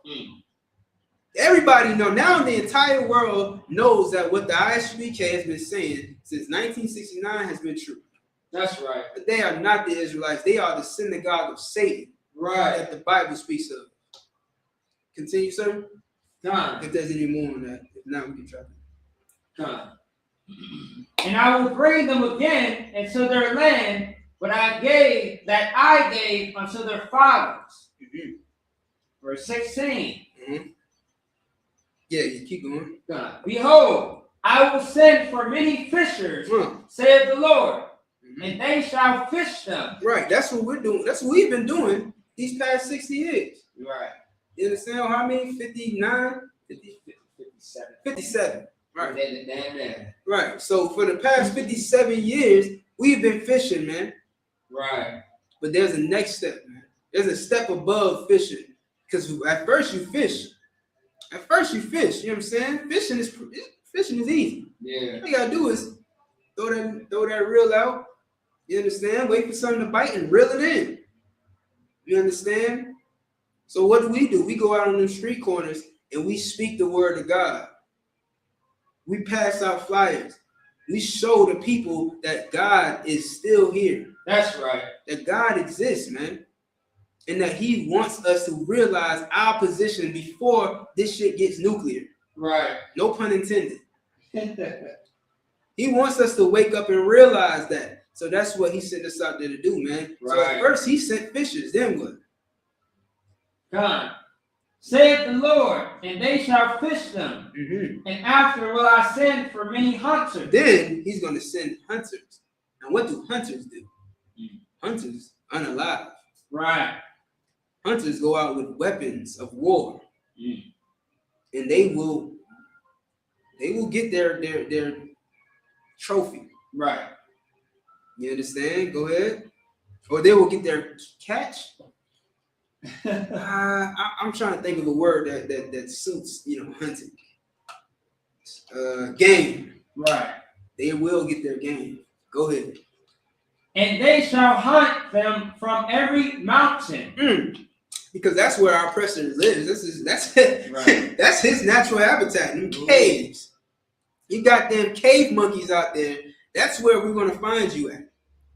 Speaker 4: Everybody know now. The entire world knows that what the ISUPK has been saying since 1969 has been true.
Speaker 5: That's right.
Speaker 4: But they are not the Israelites. They are the synagogue of Satan.
Speaker 5: Right.
Speaker 4: That the Bible speaks of. Continue, sir.
Speaker 5: Time.
Speaker 4: If there's any more on that. If not, we can try.
Speaker 5: Time. And I will bring them again into their land, but I gave unto their fathers. Verse 16.
Speaker 4: Yeah, you keep going.
Speaker 5: Behold, I will send for many fishers, saith the Lord, and they shall fish them. Right,
Speaker 4: that's what we're doing. That's what we've been doing these past 60 years.
Speaker 5: Right.
Speaker 4: You understand how many? 59?
Speaker 5: 57.
Speaker 4: 57. Right.
Speaker 5: Damn.
Speaker 4: Right. So for the past 57 years, we've been fishing, man.
Speaker 5: Right.
Speaker 4: But there's a next step, man. There's a step above fishing. Because at first you fish. At first you fish, you know what I'm saying? Fishing is easy.
Speaker 5: Yeah.
Speaker 4: All you gotta do is throw that reel out. You understand? Wait for something to bite and reel it in. You understand? So what do? We go out on the street corners and we speak the word of God. We pass out flyers. We show the people that God is still here.
Speaker 5: That's right.
Speaker 4: That God exists, man. And that he wants us to realize our position before this shit gets nuclear.
Speaker 5: Right.
Speaker 4: No pun intended. He wants us to wake up and realize that. So that's what he sent us out there to do, man.
Speaker 5: Right.
Speaker 4: So at first he sent fishers, then what?
Speaker 5: God, saith the Lord, and they shall fish them.
Speaker 4: Mm-hmm.
Speaker 5: And after will I send for many hunters.
Speaker 4: Then he's going to send hunters. And what do hunters do? Hunters unalive.
Speaker 5: Right.
Speaker 4: Hunters go out with weapons of war. And they will get their trophy.
Speaker 5: Right.
Speaker 4: You understand? Go ahead. Or they will get their catch. I'm trying to think of a word that suits, hunting. Game.
Speaker 5: Right.
Speaker 4: They will get their game. Go ahead.
Speaker 5: And they shall hunt them from every mountain.
Speaker 4: Because that's where our oppressor lives. That's
Speaker 5: Right.
Speaker 4: That's his natural habitat. Them caves. You got them cave monkeys out there. That's where we're gonna find you at.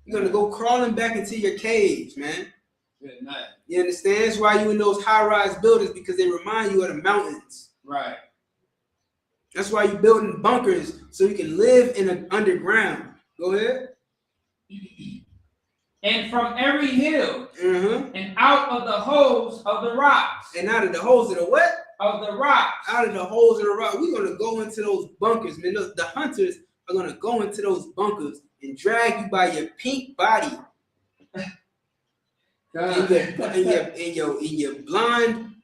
Speaker 4: You're gonna go crawling back into your caves, man.
Speaker 5: Good night.
Speaker 4: You understand? That's why you in those high-rise buildings, because they remind you of the mountains.
Speaker 5: Right.
Speaker 4: That's why you're building bunkers so you can live in the underground. Go ahead.
Speaker 5: And from every hill,
Speaker 4: Mm-hmm.
Speaker 5: and out of the holes of the rocks.
Speaker 4: And out of the holes of the what?
Speaker 5: Of the rocks.
Speaker 4: Out of the holes of the rock. We're gonna go into those bunkers, man. The hunters are gonna go into those bunkers and drag you by your pink body. In your blonde,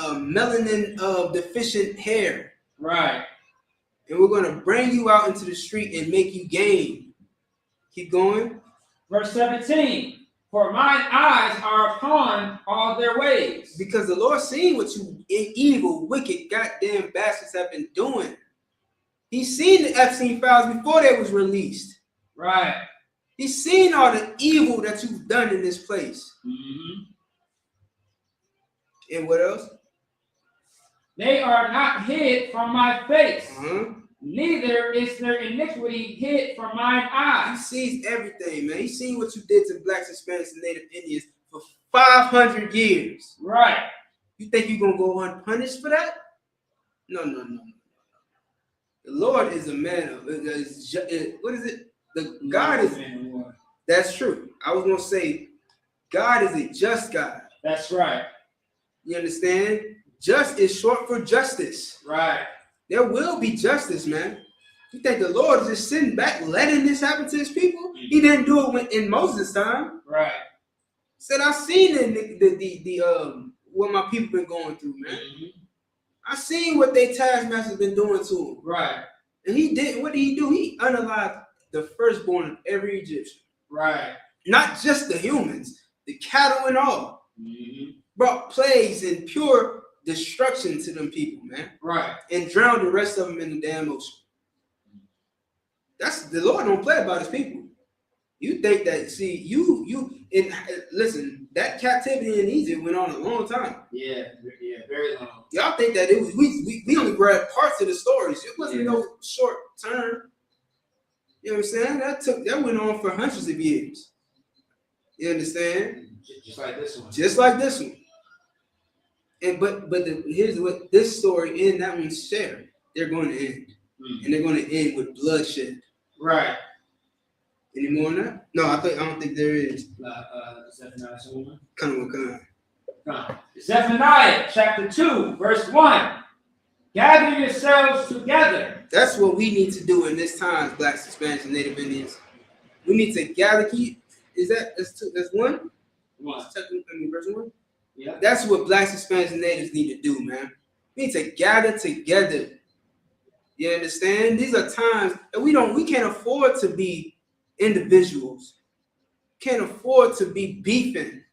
Speaker 4: melanin deficient hair.
Speaker 5: Right.
Speaker 4: And we're gonna bring you out into the street and make you game. Keep going.
Speaker 5: Verse 17. For mine eyes are upon all their ways.
Speaker 4: Because the Lord seen what you evil, wicked, goddamn bastards have been doing. He's seen the Epstein files before they was released.
Speaker 5: Right.
Speaker 4: He's seen all the evil that you've done in this place.
Speaker 5: Mm-hmm.
Speaker 4: And what else?
Speaker 5: They are not hid from my face.
Speaker 4: Uh-huh.
Speaker 5: Neither is their iniquity hid from mine
Speaker 4: He
Speaker 5: eyes.
Speaker 4: sees everything, man. He's seen what you did to blacks, Hispanics, and Native Indians for 500 years.
Speaker 5: Right.
Speaker 4: You think you're going to go unpunished for that? No. The Lord is a man of, what is it? God is, that's true. I was going to say, God is a just God.
Speaker 5: That's right.
Speaker 4: You understand? Just is short for justice.
Speaker 5: Right.
Speaker 4: There will be justice, man. You think the Lord is just sitting back letting this happen to his people? He didn't do it in Moses' time.
Speaker 5: Right.
Speaker 4: Said, I've seen the what my people been going through, man.
Speaker 5: Mm-hmm.
Speaker 4: I seen what they taskmasters been doing to them.
Speaker 5: Right.
Speaker 4: And he did, what did he do? He unalived the firstborn of every Egyptian.
Speaker 5: Right.
Speaker 4: Not just the humans, the cattle and all.
Speaker 5: Mm-hmm.
Speaker 4: Brought plagues and pure destruction to them people, man.
Speaker 5: Right.
Speaker 4: And drowned the rest of them in the damn ocean. That's the Lord don't play about his people. You think that, see, and listen, that captivity in Egypt went on a long time.
Speaker 5: Yeah, very long.
Speaker 4: Y'all think that it was we only grabbed parts of the stories. It wasn't no short term. You know what I'm saying? That went on for hundreds of years. You understand?
Speaker 5: Just like this one.
Speaker 4: Just like this one. And here's what this story and that one share. They're going to end. And they're going to end with bloodshed.
Speaker 5: Right.
Speaker 4: Any more on that? No, I don't think there is.
Speaker 5: Zephaniah, someone?
Speaker 4: Kind.
Speaker 5: Zephaniah chapter 2, verse 1. Gather yourselves together.
Speaker 4: That's what we need to do in this time, blacks, Hispanics, and Native Indians. We need to gather. That's one?
Speaker 5: One.
Speaker 4: Verse 1?
Speaker 5: Yeah.
Speaker 4: That's what blacks, Hispanics, and Natives need to do, man. We need to gather together. You understand? These are times that we can't afford to be individuals. Can't afford to be beefing.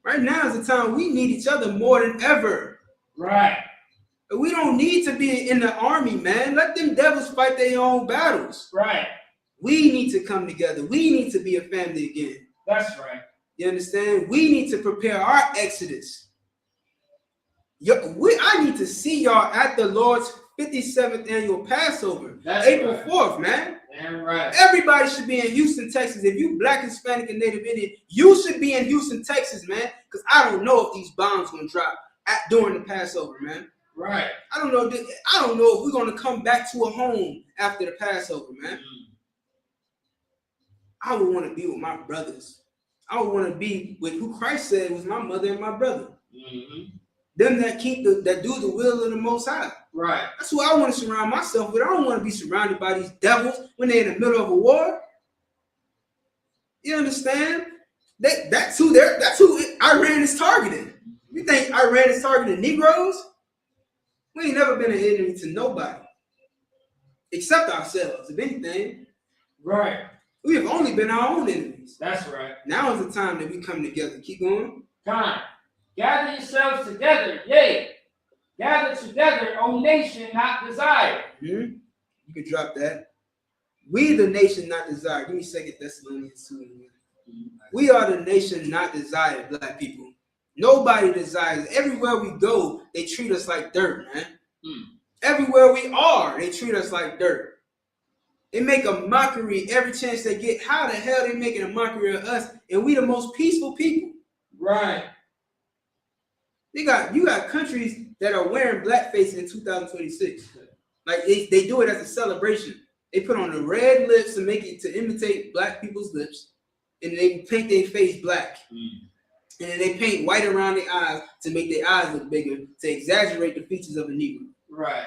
Speaker 4: Right now is the time we need each other more than ever.
Speaker 5: Right.
Speaker 4: We don't need to be in the army, man. Let them devils fight their own battles.
Speaker 5: Right.
Speaker 4: We need to come together. We need to be a family again.
Speaker 5: That's right.
Speaker 4: You understand? We need to prepare our exodus. I need to see y'all at the Lord's 57th annual Passover.
Speaker 5: That's
Speaker 4: April
Speaker 5: right.
Speaker 4: 4th, man.
Speaker 5: Damn right.
Speaker 4: Everybody should be in Houston, Texas. If you Black, Hispanic, and Native Indian, you should be in Houston, Texas, man. Because I don't know if these bombs gonna drop during the Passover, man.
Speaker 5: Right.
Speaker 4: I don't know if we're gonna come back to a home after the Passover, man. I would want to be with my brothers. I would want to be with who Christ said was my mother and my brother.
Speaker 5: Mm-hmm.
Speaker 4: Them that that do the will of the Most High.
Speaker 5: Right.
Speaker 4: That's who I want to surround myself with. I don't want to be surrounded by these devils when they're in the middle of a war. You understand? That's who Iran is targeting. You think Iran is targeting Negroes? We ain't never been an enemy to nobody. Except ourselves, if anything.
Speaker 5: Right.
Speaker 4: We have only been our own enemies.
Speaker 5: That's right.
Speaker 4: Now is the time that we come together. Keep going.
Speaker 5: Time. Gather yourselves together, yea. Gather together, O nation not desired.
Speaker 4: You can drop that. We the nation not desired. Give me 2 Thessalonians 2. We are the nation not desired, Black people. Nobody desires. Everywhere we go, they treat us like dirt, man. Everywhere we are, they treat us like dirt. They make a mockery every chance they get. How the hell they making a mockery of us? And we the most peaceful people.
Speaker 5: Right.
Speaker 4: You got countries that are wearing blackface in 2026. Like they do it as a celebration. They put on the red lips to imitate Black people's lips, and they paint their face black. And then they paint white around their eyes to make their eyes look bigger, to exaggerate the features of a Negro.
Speaker 5: Right.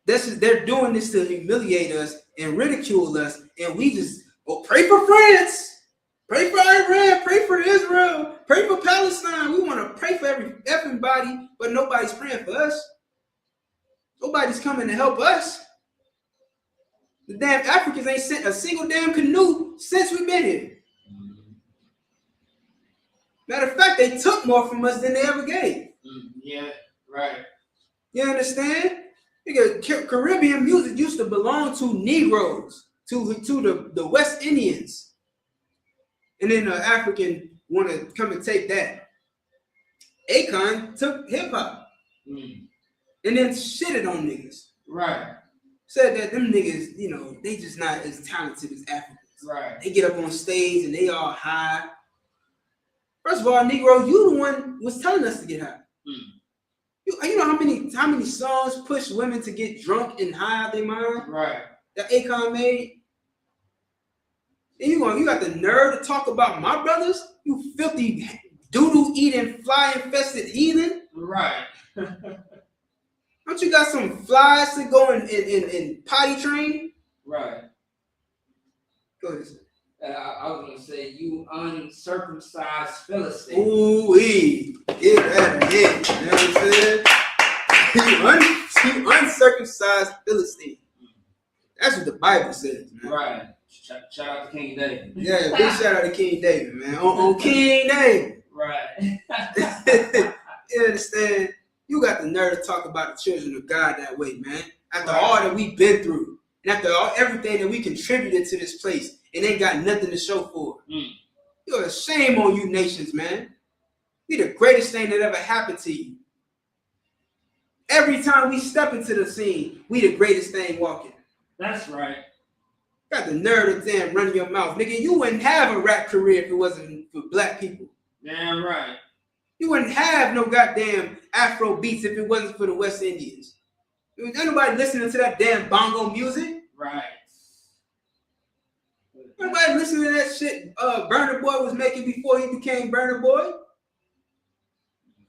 Speaker 4: They're doing this to humiliate us and ridicule us, and we just pray for France, pray for Iran, pray for Israel, pray for Palestine. We want to pray for everybody, but nobody's praying for us. Nobody's coming to help us. The damn Africans ain't sent a single damn canoe since we've been here. Matter of fact, they took more from us than they ever gave.
Speaker 5: Yeah, right.
Speaker 4: You understand? Because Caribbean music used to belong to Negroes, to the West Indians. And then the African want to come and take that. Akon took hip-hop. And then shitted on niggas.
Speaker 5: Right.
Speaker 4: Said that them niggas, they just not as talented as Africans.
Speaker 5: Right.
Speaker 4: They get up on stage and they all high. First of all, Negro, you the one was telling us to get high. You know how many songs push women to get drunk and high out their mind?
Speaker 5: Right.
Speaker 4: That Akon made? And you got the nerve to talk about my brothers? You filthy doodle eating fly infested heathen?
Speaker 5: Right.
Speaker 4: Don't you got some flies to go and potty train?
Speaker 5: Right.
Speaker 4: Go ahead.
Speaker 5: I was gonna say, you uncircumcised Philistine.
Speaker 4: Ooh-wee. Get that again. You know what I'm saying? You uncircumcised Philistine. That's what the Bible says, man.
Speaker 5: Right. Shout out to King David.
Speaker 4: Yeah, big shout out to King David, man. On King David.
Speaker 5: Right.
Speaker 4: You understand? You got the nerve to talk about the children of God that way, man. After all that we've been through, and after everything that we contributed to this place, and ain't got nothing to show for it. You're a shame on you nations, man. Be the greatest thing that ever happened to you. Every time we step into the scene, we the greatest thing walking.
Speaker 5: That's right.
Speaker 4: Got the nerve to damn run your mouth. Nigga, you wouldn't have a rap career if it wasn't for Black people.
Speaker 5: Damn right.
Speaker 4: You wouldn't have no goddamn Afro beats if it wasn't for the West Indians. Ain't nobody listening to that damn bongo music.
Speaker 5: Right.
Speaker 4: Nobody listening to that shit Burna Boy was making before he became Burna Boy.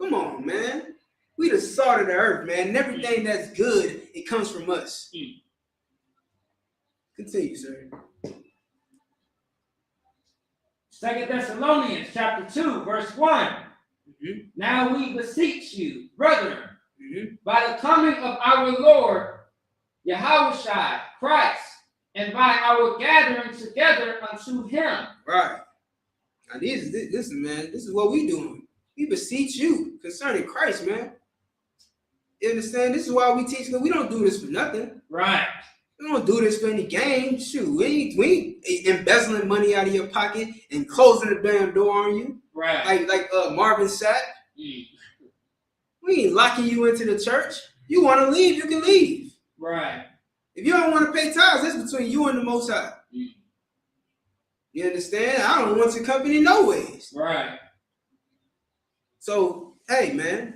Speaker 4: Come on, man. We the salt of the earth, man. And everything that's good, it comes from us. Continue, sir.
Speaker 5: 2 Thessalonians chapter 2, verse 1. Now we beseech you, brethren, by the coming of our Lord, Yahushua Christ, and by our gathering together unto him.
Speaker 4: Right. Now, listen, man, this is what we doing. We beseech you concerning Christ, man. You understand? This is why we teach, because we don't do this for nothing.
Speaker 5: Right.
Speaker 4: We don't do this for any gain. Shoot, we ain't embezzling money out of your pocket and closing the damn door on you.
Speaker 5: Right.
Speaker 4: Like Marvin Sapp.
Speaker 5: Mm.
Speaker 4: We ain't locking you into the church. You want to leave, you can leave.
Speaker 5: Right.
Speaker 4: If you don't want to pay tithes, that's between you and the Most High.
Speaker 5: Mm.
Speaker 4: You understand? I don't want your company no ways.
Speaker 5: Right.
Speaker 4: So, hey, man,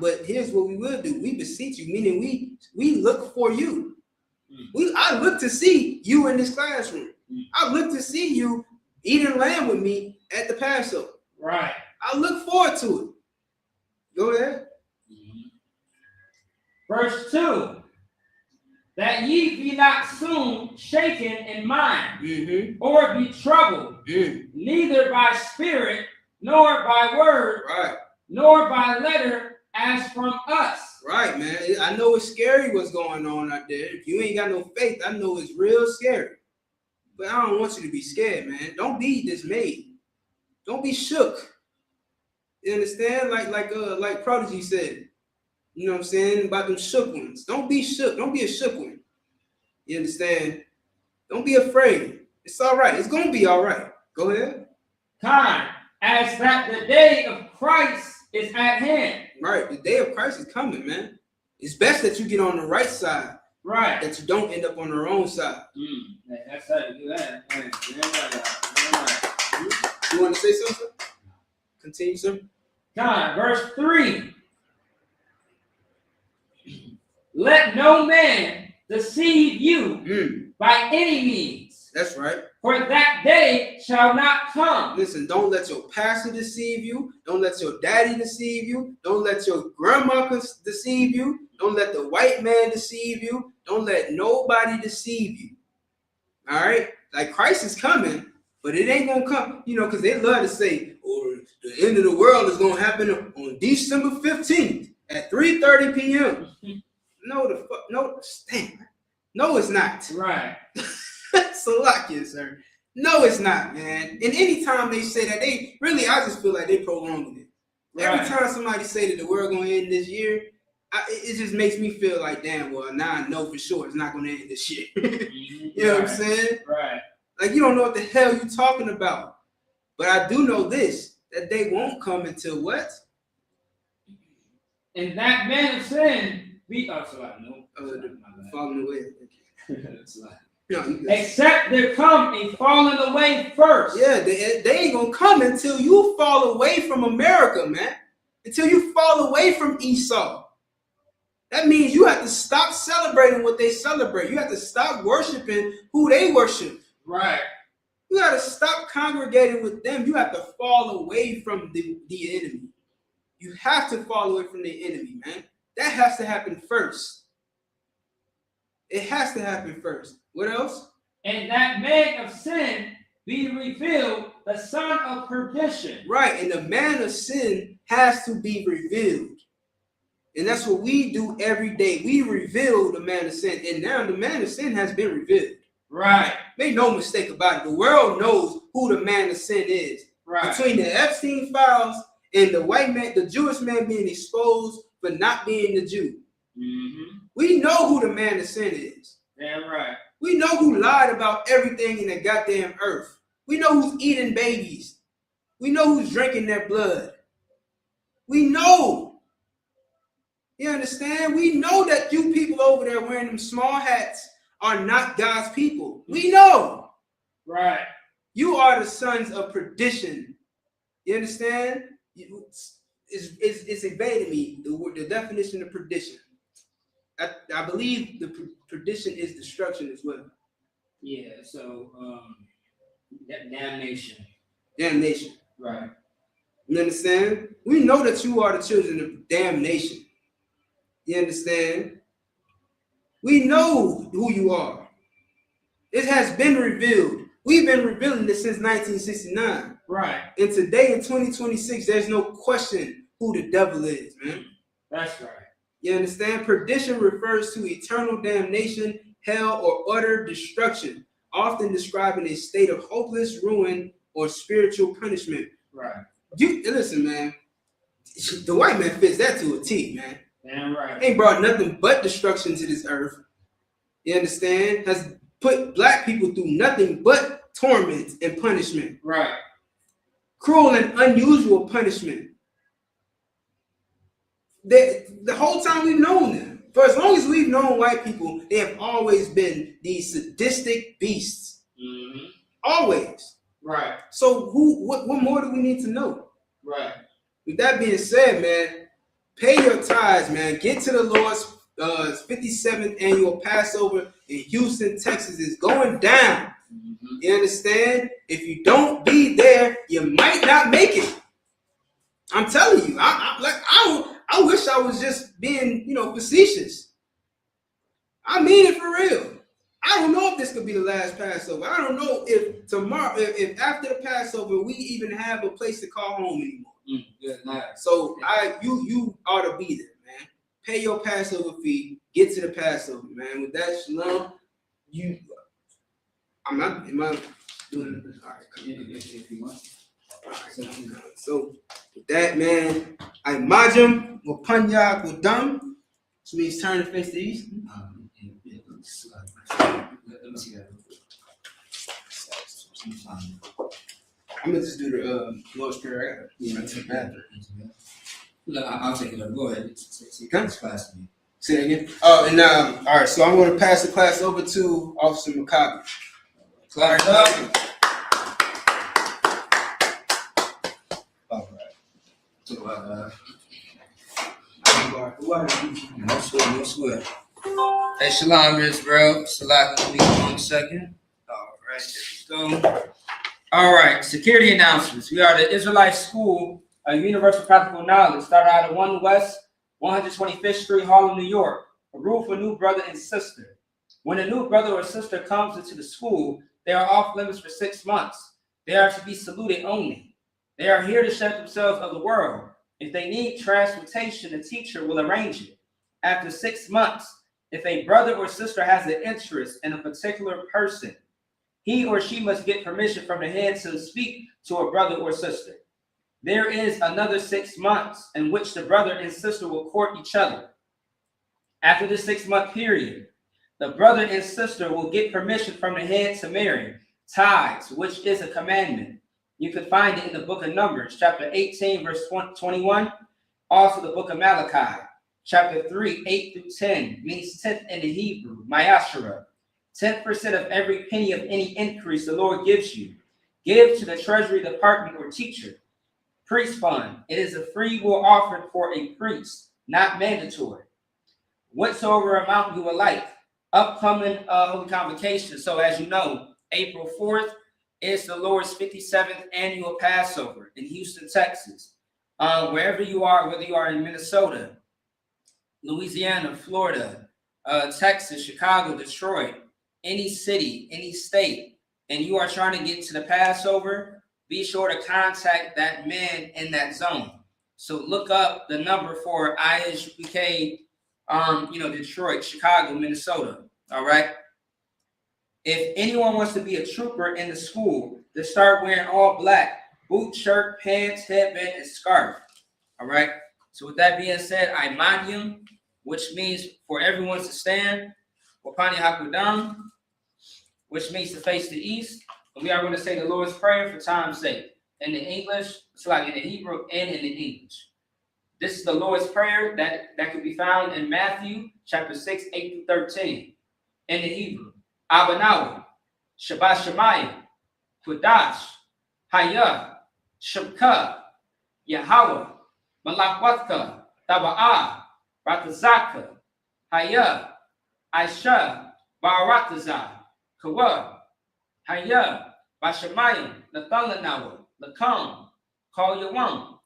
Speaker 4: but here's what we will do. We beseech you, meaning we look for you. I look to see you in this classroom. I look to see you eating lamb with me at the Passover.
Speaker 5: Right.
Speaker 4: I look forward to it. Go ahead.
Speaker 5: Verse 2. That ye be not soon shaken in mind, or be troubled, neither by spirit, nor by word,
Speaker 4: Right.
Speaker 5: nor by letter, as from us.
Speaker 4: Right, man. I know it's scary what's going on out there. If you ain't got no faith, I know it's real scary. But I don't want you to be scared, man. Don't be dismayed. Don't be shook. You understand? Like Prodigy said. You know what I'm saying? About them shook ones. Don't be shook. Don't be a shook one. You understand? Don't be afraid. It's all right. It's going to be all right. Go ahead.
Speaker 5: Time, as that the day of Christ is at hand.
Speaker 4: Right. The day of Christ is coming, man. It's best that you get on the right side.
Speaker 5: Right.
Speaker 4: That you don't end up on the wrong side.
Speaker 5: That's how you do that.
Speaker 4: You want to say something? Continue, sir.
Speaker 5: Time, verse 3. Let no man deceive you by any means.
Speaker 4: That's right.
Speaker 5: For that day shall not come.
Speaker 4: Listen, don't let your pastor deceive you. Don't let your daddy deceive you. Don't let your grandma deceive you. Don't let the white man deceive you. Don't let nobody deceive you. All right? Like Christ is coming, but it ain't going to come, because they love to say, the end of the world is going to happen on December 15th at 3:30 p.m. No, it's not.
Speaker 5: Right.
Speaker 4: Salakia, sir. No, it's not, man. And anytime they say that, I just feel like they prolonging it. Right. Every time somebody say that the world going to end this year, it just makes me feel like, damn, well, now I know for sure it's not going to end this year. You know what I'm saying?
Speaker 5: Right.
Speaker 4: Like, you don't know what the hell you're talking about. But I do know this, that they won't come until what?
Speaker 5: And that man of sin be
Speaker 4: falling away.
Speaker 5: Except there come a falling away first.
Speaker 4: Yeah, they ain't gonna come until you fall away from America, man. Until you fall away from Esau. That means you have to stop celebrating what they celebrate. You have to stop worshiping who they worship.
Speaker 5: Right.
Speaker 4: You got to stop congregating with them. You have to fall away from the enemy. You have to fall away from the enemy, man. That has to happen first. It has to happen first. What else?
Speaker 5: And that man of sin be revealed, the son of perdition.
Speaker 4: Right, and the man of sin has to be revealed. And that's what we do every day. We reveal the man of sin. And now the man of sin has been revealed.
Speaker 5: Right.
Speaker 4: Make no mistake about it. The world knows who the man of sin is.
Speaker 5: Right.
Speaker 4: Between the Epstein files and the white man, the Jewish man being exposed for not being the Jew. We know who the man of sin is.
Speaker 5: Damn right.
Speaker 4: We know who lied about everything in the goddamn earth. We know who's eating babies. We know who's drinking their blood. We know. You understand? We know that you people over there wearing them small hats are not God's people. We know.
Speaker 5: Right.
Speaker 4: You are the sons of perdition. You understand? It's evading me, the definition of perdition. I believe the perdition is destruction as well.
Speaker 5: Yeah, so damnation.
Speaker 4: Damnation.
Speaker 5: Right.
Speaker 4: You understand? We know that you are the children of damnation. You understand? We know who you are. It has been revealed. We've been revealing this since 1969.
Speaker 5: Right. And
Speaker 4: today in 2026, there's no question who the devil is, man.
Speaker 5: That's right.
Speaker 4: You understand? Perdition refers to eternal damnation, hell, or utter destruction, often describing a state of hopeless ruin or spiritual punishment.
Speaker 5: Right.
Speaker 4: Listen, man. The white man fits that to a T, man.
Speaker 5: Damn right.
Speaker 4: Ain't brought nothing but destruction to this earth. You understand? Has put black people through nothing but torment and punishment.
Speaker 5: Right.
Speaker 4: Cruel and unusual punishment. The whole time we've known them. For as long as we've known white people, they have always been these sadistic beasts.
Speaker 5: Mm-hmm.
Speaker 4: Always.
Speaker 5: Right.
Speaker 4: So what more do we need to know?
Speaker 5: Right.
Speaker 4: With that being said, man, pay your tithes, man. Get to the Lord's 57th annual Passover in Houston, Texas. Is going down.
Speaker 5: Mm-hmm.
Speaker 4: You understand? If you don't be there, you might not make it. I'm telling you. I wish I was just being, facetious. I mean it for real. I don't know if this could be the last Passover. I don't know if tomorrow, if after the Passover, we even have a place to call home anymore.
Speaker 5: Good night.
Speaker 4: So you ought to be there, man. Pay your Passover fee. Get to the Passover, man. With that, shalom. Am I doing it? All right.
Speaker 5: If you want.
Speaker 4: All right. So with that, man, I majum wapanya kudam, which means turn to face the east.
Speaker 5: Let me see that.
Speaker 4: I'm gonna just do the Lord's Prayer. I gotta take that.
Speaker 5: Look, I'll take it up. Go ahead.
Speaker 4: Okay.
Speaker 5: It's class to me.
Speaker 4: Say that again. Oh, and all right. So I'm gonna pass the class over to Officer McCobb.
Speaker 5: Class up. All right. So, no sweat. Hey, shalom, Miss Bro. Salat, give me 1 second. All right, there we go. All right, security announcements. We are the Israelite School of Universal Practical Knowledge, started out of 1 West 125th Street, Harlem, New York. A rule for new brother and sister. When a new brother or sister comes into the school, they are off limits for 6 months. They are to be saluted only. They are here to shut themselves of the world. If they need transportation, the teacher will arrange it. After 6 months, if a brother or sister has an interest in a particular person, he or she must get permission from the head to speak to a brother or sister. There is another 6 months in which the brother and sister will court each other. After the 6-month period, the brother and sister will get permission from the head to marry, tithes, which is a commandment. You can find it in the book of Numbers, chapter 18, verse 21. Also the book of Malachi, chapter 3, 8 through 10, means 10th in the Hebrew, Mayashara. 10% of every penny of any increase the Lord gives you. Give to the treasury department or teacher. Priest fund. It is a free will offered for a priest, not mandatory. Whatsoever amount you would like. Upcoming Holy Convocation. So as you know, April 4th is the Lord's 57th annual Passover in Houston, Texas. Wherever you are, whether you are in Minnesota, Louisiana, Florida, Texas, Chicago, Detroit, any city, any state, and you are trying to get to the Passover, be sure to contact that man in that zone. So look up the number for ISUPK, Detroit, Chicago, Minnesota. All right. If anyone wants to be a trooper in the school, to start wearing all black, boot, shirt, pants, headband, and scarf. All right. So with that being said, Imanium, which means for everyone to stand, Wapani Hakudam, which means to face the east. And we are going to say the Lord's Prayer for time's sake. In the English, it's like in the Hebrew and in the English. This is the Lord's Prayer that can be found in Matthew chapter 6, 8 through 13. In the Hebrew, Abanawa, Shabbat Shemayim, Kudash, Hayah, Shabka, Yahweh, Malakwatka, Taba'ah, Ratazaka, Hayah, Aisha, Baratazah, Kawa, Hayah, Bashamayim, Nathalanawa, Lakam, Call Yawam,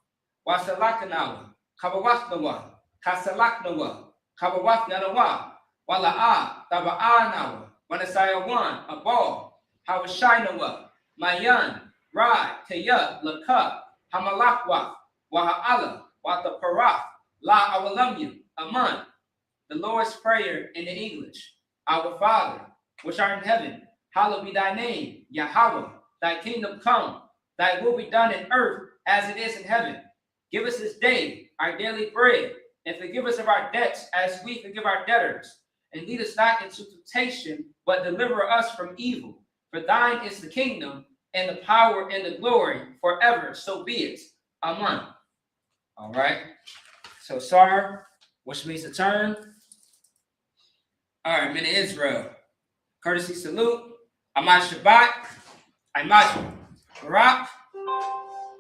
Speaker 5: Wasalakanawa, Kabawasnawa, Kasalaknawa, Kabawasnanawa, Wala'a, Taba'anawa, Manasayawan, Abal, Hawashainawa, Mayan, Rai, Kaya, Laka, Hamalakwa, Waha'ala, Wataparaf, La Awalamyu, Aman. The Lord's Prayer in the English. Our Father, which art in heaven, hallowed be thy name, Yahweh. Thy kingdom come, thy will be done in earth as it is in heaven. Give us this day our daily bread, and forgive us of our debts as we forgive our debtors. And lead us not into temptation, but deliver us from evil. For thine is the kingdom, and the power, and the glory forever. So be it. Amen. All right. So Sar, which means to turn. All right, men of Israel. Courtesy salute. Ahmad Shabbat. Ahmad Barak.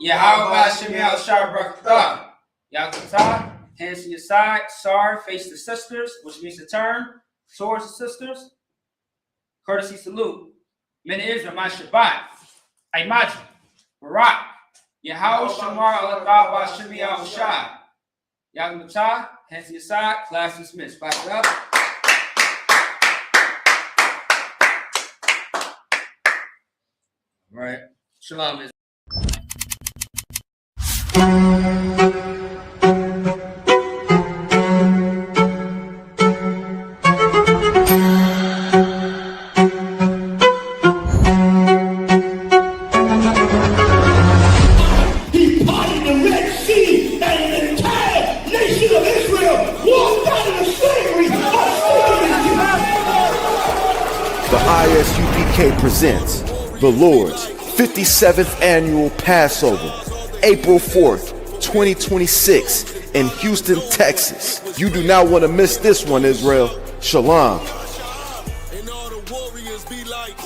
Speaker 5: Yahweh Shemiel Shar Barakatah. Yakuta. Hands to your side. Sar, face the sisters, which means to turn. Swords to sisters. Courtesy salute. Men of Israel, my Shabbat. Ahmad Barak. Yahweh Shamar Allah Ba Shemi Al Shah. Yakuta. Hands to your side. Class dismissed. Clap it up. All right. Shalom.
Speaker 1: The ISUPK presents the Lord's 57th Annual Passover, April 4th, 2026 in Houston, Texas. You do not want to miss this one, Israel. Shalom.
Speaker 2: And all the warriors be like,